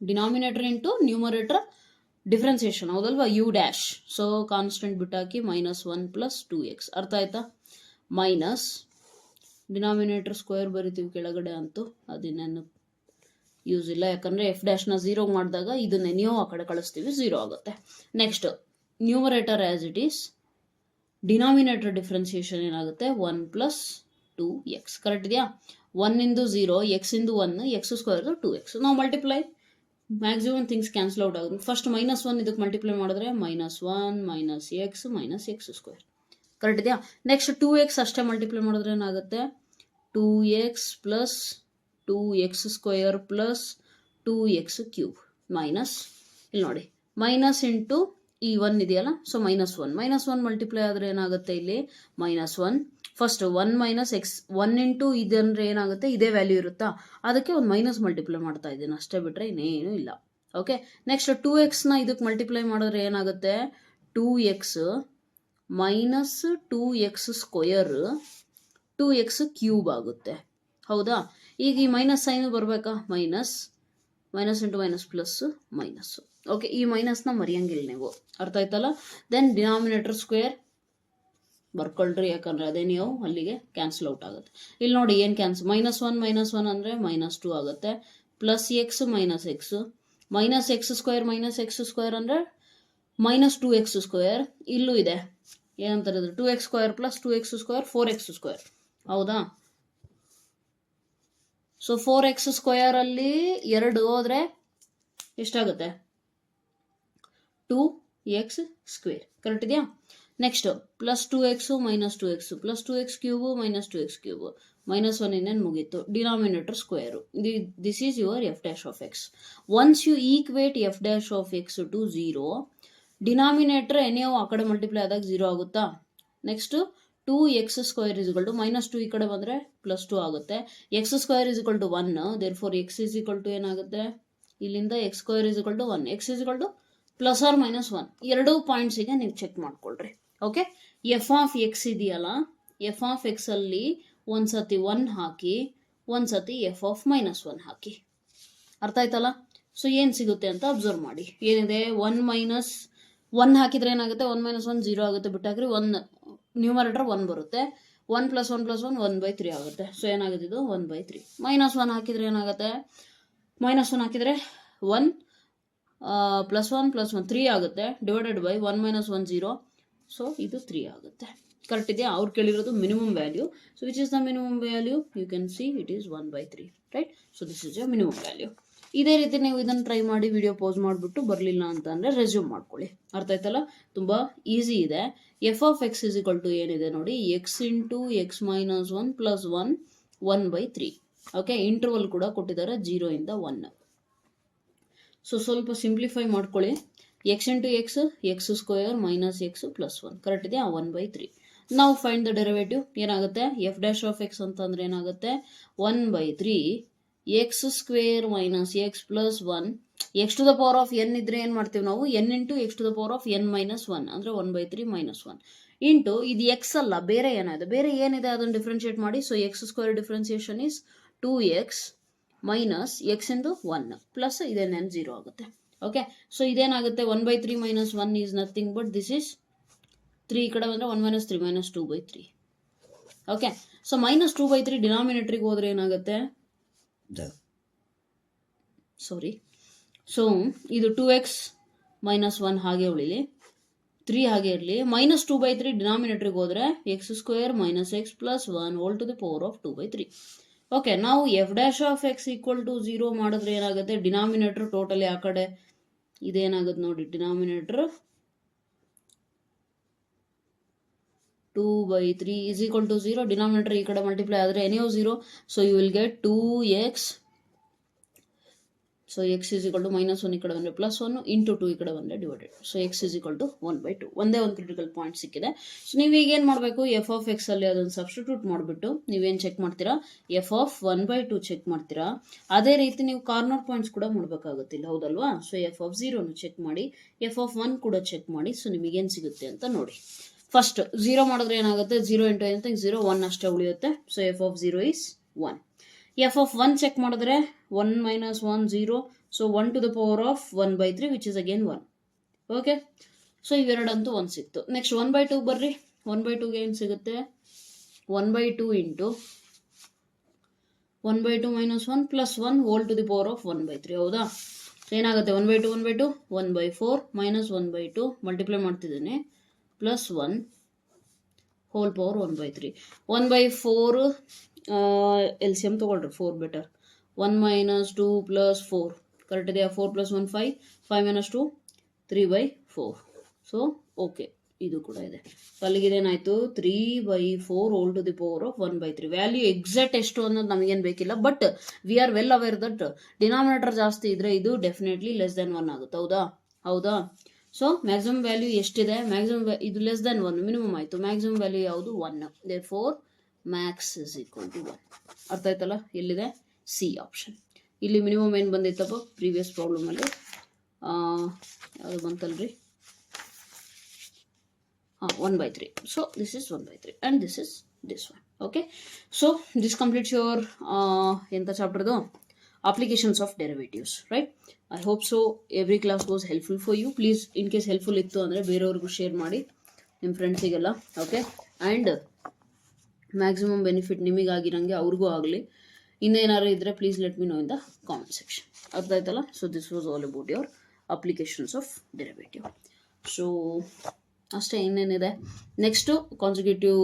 denominator into numerator differentiation, ಹೌದಲ್ವಾ, ಯು ಡ್ಯಾಶ್. ಸೊ ಕಾನ್ಸ್ಟೆಂಟ್ ಬಿಟ್ಟಾಕಿ -1 ಪ್ಲಸ್ 2x. ಅರ್ಥ ಆಯ್ತಾ? ಮೈನಸ್ ಡಿನಾಮಿನೇಟರ್ ಸ್ಕ್ವೇರ್ ಬರಿತೀವಿ ಕೆಳಗಡೆ ಅಂತೂ, ಅದಿನ್ನೇನು ಯೂಸ್ ಇಲ್ಲ, ಯಾಕಂದರೆ ಎಫ್ ಡ್ಯಾಶ್ನ 0 ಮಾಡಿದಾಗ ಇದನ್ನೇ ನೀವು ಆ ಕಡೆ ಕಳಿಸ್ತೀವಿ, 0 ಆಗುತ್ತೆ. Next numerator as it is, denominator differentiation ಏನಾಗುತ್ತೆ, 1 ಪ್ಲಸ್ 2x. ಕರೆಕ್ಟ್ ಇದೆಯಾ? 1 ಇಂದು 0, ಎಕ್ಸ್ ಇಂದು 1, ಎಕ್ಸ್ ಸ್ಕ್ವೇರ್ದು 2x. ನಾವು multiply, maximum things cancel out ಆಗುತ್ತೆ. ಫಸ್ಟ್ -1 ಇದಕ್ಕೆ ಮಲ್ಟಿಪ್ಲೈ ಮಾಡಿದ್ರೆ -1 ಮೈನಸ್ ಎಕ್ಸ್ ಸ್ಕ್ವೇರ್. ಕರೆಕ್ಟ್ ಇದೆಯಾ? ನೆಕ್ಸ್ಟ್ 2x ಅಷ್ಟೇ ಮಲ್ಟಿಪ್ಲೈ ಮಾಡಿದ್ರೆ ಏನಾಗುತ್ತೆ, 2x plus 2x square plus 2x cube minus, ಇಲ್ಲಿ ನೋಡಿ ಮೈನಸ್ ಇಂಟು ಈ 1 ಇದೆಯಲ್ಲ, ಸೊ -1 ಮಲ್ಟಿಪ್ಲೈ ಆದರೆ ಏನಾಗುತ್ತೆ ಇಲ್ಲಿ -1. ಫಸ್ಟ್ 1 ಮೈನಸ್ ಎಕ್ಸ್, 1 ಇಂಟು ಇದಂದರೆ ಏನಾಗುತ್ತೆ, ಇದೇ ವ್ಯಾಲ್ಯೂ ಇರುತ್ತಾ, ಅದಕ್ಕೆ ಒಂದು ಮೈನಸ್ ಮಲ್ಟಿಪ್ಲೈ ಮಾಡ್ತಾ ಇದ್ದೀನಿ ಅಷ್ಟೇ, ಬಿಟ್ಟರೆ ಇನ್ನೇನು ಇಲ್ಲ. ಓಕೆ, ನೆಕ್ಸ್ಟ್ 2xನ ಇದಕ್ಕೆ ಮಲ್ಟಿಪ್ಲೈ ಮಾಡಿದ್ರೆ ಏನಾಗುತ್ತೆ, 2x minus 2x square 2x cube ಆಗುತ್ತೆ. ಹೌದಾ? ಈಗ ಈ ಮೈನಸ್ ಸೈನು ಬರಬೇಕಾ, minus into minus plus minus. Okay, ಈ ಮೈನಸ್ನ ಮರೆಯಂಗಿಲ್ಲ ನೀವು. ಅರ್ಥ ಆಯ್ತಲ್ಲ? ದೆನ್ ಡಿನಾಮಿನೇಟರ್ ಸ್ಕ್ವೇರ್ ಬರ್ಕೊಳ್ರಿ, ಯಾಕಂದರೆ ಅದೇ ನೀವು ಅಲ್ಲಿಗೆ ಕ್ಯಾನ್ಸಲ್ ಔಟ್ ಆಗುತ್ತೆ. ಇಲ್ಲಿ ನೋಡಿ ಏನು ಕ್ಯಾನ್ಸಲ್, -1 ಅಂದರೆ -2 ಆಗುತ್ತೆ, plus x minus X square ಅಂದರೆ -2x ಸ್ಕ್ವೇರ್. ಇಲ್ಲೂ ಇದೆ ಏನಂತಾರೆ, 2x square plus 2x square 4x square. ಹೌದಾ? ಸೊ 4x ಸ್ಕ್ವೇರಲ್ಲಿ 2 ಹೋದರೆ ಎಷ್ಟಾಗುತ್ತೆ, 2x ಸ್ಕ್ವೇರ್. ಕರೆಕ್ಟ್ ಇದೆಯಾ? Next plus 2x minus 2x plus 2x cube minus 2x cube, -1 ಇನ್ನೇನು ಮುಗೀತು, denominator square. This is your f dash of x. Once you equate f dash of x to 0, denominator ಎನಿಯೋ ಆ ಕಡೆ ಮಲ್ಟಿಪ್ಲೈ ಆದಾಗ 0 ಆಗುತ್ತಾ. ನೆಕ್ಸ್ಟ್ 2x² = -2 ಈ ಕಡೆ ಬಂದರೆ +2 ಆಗುತ್ತೆ. x² = 1, therefore x = ಏನಾಗುತ್ತೆ, ಇಲ್ಲಿಂದ x² = 1, x = ±1. ಎರಡೂ ಪಾಯಿಂಟ್ಸಿಗೆ ನೀವು ಚೆಕ್ ಮಾಡ್ಕೊಳ್ರಿ. ಓಕೆ, ಎಫ್ ಆಫ್ ಎಕ್ಸ್ ಇದೆಯಲ್ಲ, ಎಫ್ ಆಫ್ ಎಕ್ಸ್ ಅಲ್ಲಿ ಒಂದ್ಸತಿ 1 ಹಾಕಿ, ಒಂದ್ಸತಿ ಎಫ್ ಆಫ್ -1 ಹಾಕಿ. ಅರ್ಥ ಆಯ್ತಲ್ಲ. ಸೊ ಏನು ಸಿಗುತ್ತೆ ಅಂತ ಅಬ್ಸರ್ವ್ ಮಾಡಿ. ಏನಿದೆ, 1 ಹಾಕಿದ್ರೆ ಏನಾಗುತ್ತೆ, 1 - 1 0 ಆಗುತ್ತೆ, ಬಿಟ್ಟಾಗ್ರಿ 1 ನ್ಯೂಮರೇಟರ್ 1 ಬರುತ್ತೆ. 1 + 1 + 1 1/3 ಆಗುತ್ತೆ. ಸೊ ಏನಾಗುತ್ತೆ, ಇದು 1/3. -1 ಹಾಕಿದ್ರೆ ಏನಾಗುತ್ತೆ, -1 ಹಾಕಿದ್ರೆ 1 + 1 + 1 3 ಆಗುತ್ತೆ, ಡಿವೈಡೆಡ್ ಬೈ 1 - 1 0. ಸೊ ಇದು 3 ಆಗುತ್ತೆ. ಕರೆಕ್ಟ್ ಇದೆಯಾ. ಅವ್ರು ಕೇಳಿರೋದು minimum value. So which is the minimum value, you can see it is 1/3, right. So this is your minimum value. ಇದೇ ರೀತಿ ನೀವು ಇದನ್ನು ಟ್ರೈ ಮಾಡಿ ವಿಡಿಯೋ ಪೋಸ್ ಮಾಡಿಬಿಟ್ಟು ಬರಲಿಲ್ಲ ಅಂತ ಅಂದರೆ ರೆಸ್ಯೂಮ್ ಮಾಡ್ಕೊಳ್ಳಿ. ಅರ್ಥ ಆಯ್ತಲ್ಲ, ತುಂಬ ಈಸಿ ಇದೆ. ಎಫ್ ಆಫ್ ಎಕ್ಸ್ = ಏನಿದೆ ನೋಡಿ, x × x - 1 + 1 1/3. ಓಕೆ, ಇಂಟರ್ವಲ್ ಕೂಡ ಕೊಟ್ಟಿದ್ದಾರೆ 0 ಇಂದ 1. ಸೊ ಸ್ವಲ್ಪ ಸಿಂಪ್ಲಿಫೈ ಮಾಡ್ಕೊಳ್ಳಿ. x × x x² - x + 1, correct ಇದೆಯಾ, 1/3. ನಾವು ಫೈಂಡ್ ದ ಡೆರಿವೇಟಿವ್. ಏನಾಗುತ್ತೆ, f' ಆಫ್ ಎಕ್ಸ್ ಅಂತಂದ್ರೆ ಏನಾಗುತ್ತೆ, 1/3 x² - x + 1. x⁴n ಇದ್ರೆ ಏನು ಮಾಡ್ತೀವಿ ನಾವು, n × x⁴n - 1 ಅಂದರೆ 1/3 - 1 ಇಂಟು ಇದು x ಅಲ್ಲ, ಬೇರೆ ಏನಾಗಿದೆ, ಬೇರೆ ಏನಿದೆ ಅದನ್ನು ಡಿಫ್ರೆನ್ಷಿಯೇಟ್ ಮಾಡಿ. So x² differentiation is 2x minus x × 1 plus ಇದೇನೇನು 0 ಆಗುತ್ತೆ. ಓಕೆ, ಸೊ ಇದೇನಾಗುತ್ತೆ, 1/3 - 1 is nothing but this is 3. ಈ ಕಡೆ ಬಂದರೆ 1 - 3 -2/3. ಓಕೆ, ಸೊ -2/3 ಡಿನಾಮಿನೇಟ್ರಿಗೆ ಹೋದ್ರೆ ಏನಾಗುತ್ತೆ, ಸಾರಿ. ಸೊ ಇದು 2x - 1 ಹಾಗೆ ಉಳಿಲಿ, 3 ಹಾಗೆ ಇರಲಿ. -2/3 ಡಿನಾಮಿನೇಟ್ರಿಗೆ ಹೋದರೆ x² - x + 1 ⁴ 2/3. ಓಕೆ, ನಾವು f' ಆಫ್ ಎಕ್ಸ್ = 0 ಮಾಡಿದ್ರೆ ಏನಾಗುತ್ತೆ, ಡಿನಾಮಿನೇಟರ್ ಟೋಟಲಿ ಆ ಕಡೆ ಇದೇನಾಗುತ್ತೆ ನೋಡಿ, ಡಿನಾಮಿನೇಟರ್ 2/3 = 0. ಡಿನಾಮಿನೇಟರ್ ಈ ಕಡೆ ಮಲ್ಟಿಪ್ಲೈ ಆದರೆ ಎನಿಯೋ 0. So you will get 2x. So x = -1 ಈ ಕಡೆ ಬಂದರೆ +1 ಇಂಟು 2 ಈ ಕಡೆ ಬಂದರೆ ಡಿವೈಡೆಡ್. So x = 1/2. ಒಂದೇ ಒಂದು ಕ್ರಿಟಿಕಲ್ ಪಾಯಿಂಟ್ ಸಿಕ್ಕಿದೆ. ಸೊ ನೀವು ಈಗ ಏನು ಮಾಡಬೇಕು, ಎಫ್ ಆಫ್ ಎಕ್ಸ್ ಅಲ್ಲಿ ಅದನ್ನು ಸಬ್ಸ್ಟಿಟ್ಯೂಟ್ ಮಾಡಿಬಿಟ್ಟು ನೀವೇನು ಚೆಕ್ ಮಾಡ್ತೀರಾ, ಎಫ್ ಆಫ್ 1/2 ಚೆಕ್ ಮಾಡ್ತೀರಾ. ಅದೇ ರೀತಿ ನೀವು ಕಾರ್ನರ್ ಪಾಯಿಂಟ್ಸ್ ಕೂಡ ಮಾಡಬೇಕಾಗುತ್ತಿಲ್ಲ, ಹೌದಲ್ವಾ. ಸೊ ಎಫ್ ಆಫ್ 0 ಚೆಕ್ ಮಾಡಿ, ಎಫ್ ಆಫ್ 1 ಕೂಡ ಚೆಕ್ ಮಾಡಿ. ಸೊ ನಿಮಗೇನು ಸಿಗುತ್ತೆ ಅಂತ ನೋಡಿ. ಫಸ್ಟ್ 0 ಮಾಡಿದ್ರೆ ಏನಾಗುತ್ತೆ, 0 × anything 0, 1 ಅಷ್ಟೇ ಉಳಿಯುತ್ತೆ. So F of 0 is 1. F of 1 check ಮಾಡಿದ್ರೆ 1 - 1 0. So 1 ⁴ 1/3 which is again 1. Okay, so ಇವೆರಡಂತೂ 1 ಸಿಕ್ತು. ನೆಕ್ಸ್ಟ್ 1/2 ಬರ್ರಿ. 1/2 ಏನು ಸಿಗುತ್ತೆ, 1/2 ಇಂಟು 1/2 - 1 + 1 ⁴ 1/3. ಹೌದಾ. ಏನಾಗುತ್ತೆ, 1/2 1/2 1/4 -1/2 ಮಲ್ಟಿಪ್ಲೈ ಮಾಡ್ತಿದ್ದೇನೆ +1 ⁴ 1/3. 1/4 LCM ತೊಗೊಳ್ರಿ, 4 ಬೆಟರ್. 1 - 2 + 4 ಕರೆಕ್ಟ್ ಇದೆಯಾ, 4 + 1 5, 5 - 2 3/4. ಸೊ ಓಕೆ, ಇದು ಕೂಡ ಇದೆ. ಅಲ್ಲಿಗಿದೇನಾಯಿತು, 3/4 ⁴ 1/3. ವ್ಯಾಲ್ಯೂ ಎಕ್ಸಾಕ್ಟ್ ಎಷ್ಟು ಅನ್ನೋದು ನಮಗೇನು ಬೇಕಿಲ್ಲ, but we are well aware that denominator ಜಾಸ್ತಿ ಇದ್ರೆ ಇದು ಡೆಫಿನೆಟ್ಲಿ <1 ಆಗುತ್ತೆ. ಹೌದಾ. ಸೊ ಮ್ಯಾಕ್ಸಿಮಮ್ ವ್ಯಾಲ್ಯೂ ಎಷ್ಟಿದೆ, ಮ್ಯಾಕ್ಸಿಮಮ್ ಇದು <1 ಮಿನಿಮಮ್ ಆಯಿತು. ಮ್ಯಾಕ್ಸಿಮಮ್ ವ್ಯಾಲ್ಯೂ ಯಾವುದು, 1. therefore Max = 1. ಅರ್ಥ ಆಯ್ತಲ್ಲ. ಎಲ್ಲಿದೆ, ಸಿ ಆಪ್ಷನ್. ಇಲ್ಲಿ ಮಿನಿಮಮ್ ಏನು ಬಂದಿತ್ತಪ್ಪ ಪ್ರೀವಿಯಸ್ ಪ್ರಾಬ್ಲಮಲ್ಲಿ, ಯಾವುದು ಬಂತಲ್ರಿ, 1/3. So this is 1/3 and this is this one. Okay, so this completes your ಎಂಥ ಚಾಪ್ಟರ್ದು, applications of derivatives, right. I hope so every class was helpful for you. Please in case helpful ಇತ್ತು ಅಂದರೆ ಬೇರೆಯವ್ರಿಗೂ ಶೇರ್ ಮಾಡಿ, ನಿಮ್ಮ ಫ್ರೆಂಡ್ಸಿಗೆಲ್ಲ. ಓಕೆ, ಆ್ಯಂಡ್ ಮ್ಯಾಕ್ಸಿಮಮ್ ಬೆನಿಫಿಟ್ ನಿಮಗಾಗಿರಂಗೆ ಅವ್ರಿಗೂ ಆಗಲಿ. ಇನ್ನೇನಾದ್ರು ಇದ್ದರೆ please let me know in the comment section. ಅರ್ಥ ಆಯ್ತಲ್ಲ. So this was all about your applications of derivative. So ಅಷ್ಟೇ, ಇನ್ನೇನಿದೆ ನೆಕ್ಸ್ಟು ಕಾನ್ಸಿಕ್ಯೂಟಿವ್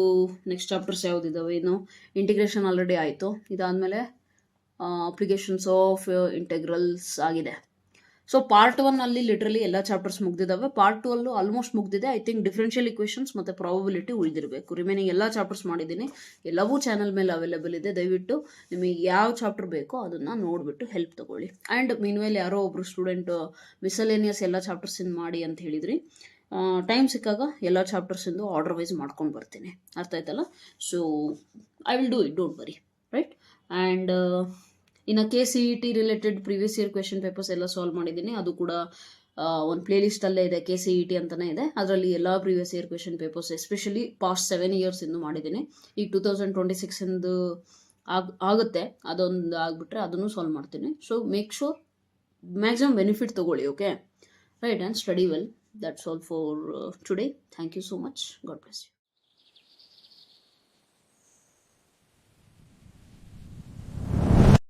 ನೆಕ್ಸ್ಟ್ ಚಾಪ್ಟರ್ಸ್ ಯಾವುದಿದ್ದಾವೆ, ಇನ್ನು ಇಂಟಿಗ್ರೇಷನ್ ಆಲ್ರೆಡಿ ಆಯಿತು. ಇದಾದಮೇಲೆ ಅಪ್ಲಿಕೇಶನ್ಸ್ ಆಫ್ ಇಂಟೆಗ್ರಲ್ಸ್ ಆಗಿದೆ. ಸೊ ಪಾರ್ಟ್ 1 ಅಲ್ಲಿ ಲಿಟ್ರಲಿ ಎಲ್ಲ ಚಾಪ್ಟರ್ಸ್ ಮುಗ್ದಿದ್ದಾವೆ. ಪಾರ್ಟ್ 2 ಅಲ್ಲೂ ಆಲ್ಮೋಸ್ಟ್ ಮುಗ್ದಿದೆ. ಐ ಥಿಂಕ್ ಡಿಫರೆನ್ಷಿಯಲ್ ಇಕ್ವೇಷನ್ಸ್ ಮತ್ತು ಪ್ರಾಬಬಿಲಿಟಿ ಉಳಿದಿರಬೇಕು. ರಿಮೈನಿಂಗ್ ಎಲ್ಲ ಚಾಪ್ಟರ್ಸ್ ಮಾಡಿದ್ದೀನಿ. ಎಲ್ಲವೂ ಚಾನಲ್ ಮೇಲೆ ಅವೈಲೇಬಲ್ ಇದೆ. ದಯವಿಟ್ಟು ನಿಮಗೆ ಯಾವ ಚಾಪ್ಟರ್ ಬೇಕೋ ಅದನ್ನು ನೋಡಿಬಿಟ್ಟು ಹೆಲ್ಪ್ ತೊಗೊಳ್ಳಿ. ಆ್ಯಂಡ್ ಮೀನ್ವೇಲ್ ಯಾರೋ ಒಬ್ಬರು ಸ್ಟೂಡೆಂಟ್ ಮಿಸಲೇನಿಯಸ್ ಎಲ್ಲ ಚಾಪ್ಟರ್ಸಿಂದ ಮಾಡಿ ಅಂತ ಹೇಳಿದ್ರಿ. ಟೈಮ್ ಸಿಕ್ಕಾಗ ಎಲ್ಲ ಚಾಪ್ಟರ್ಸಿಂದು ಆರ್ಡರ್ ವೈಸ್ ಮಾಡ್ಕೊಂಡು ಬರ್ತೀನಿ. ಅರ್ಥ ಆಯ್ತಲ್ಲ? So I will do it, don't worry, right? And ಇನ್ನು KCET related previous year question papers ಎಲ್ಲ ಸಾಲ್ವ್ ಮಾಡಿದ್ದೀನಿ. ಅದು ಕೂಡ ಒಂದು ಪ್ಲೇಲಿಸ್ಟಲ್ಲೇ ಇದೆ, KCET ಅಂತಲೇ ಇದೆ. ಅದರಲ್ಲಿ ಎಲ್ಲ previous year question papers especially past 7 ಇಯರ್ಸಿಂದು ಮಾಡಿದ್ದೀನಿ. ಈಗ 2026 ಆಗುತ್ತೆ, ಅದೊಂದು ಆಗಿಬಿಟ್ರೆ ಅದನ್ನು ಸಾಲ್ವ್ ಮಾಡ್ತೀನಿ. So make sure maximum benefit ತೊಗೊಳ್ಳಿ, okay? Right, and study well. That's all for today. Thank you so much. God bless you.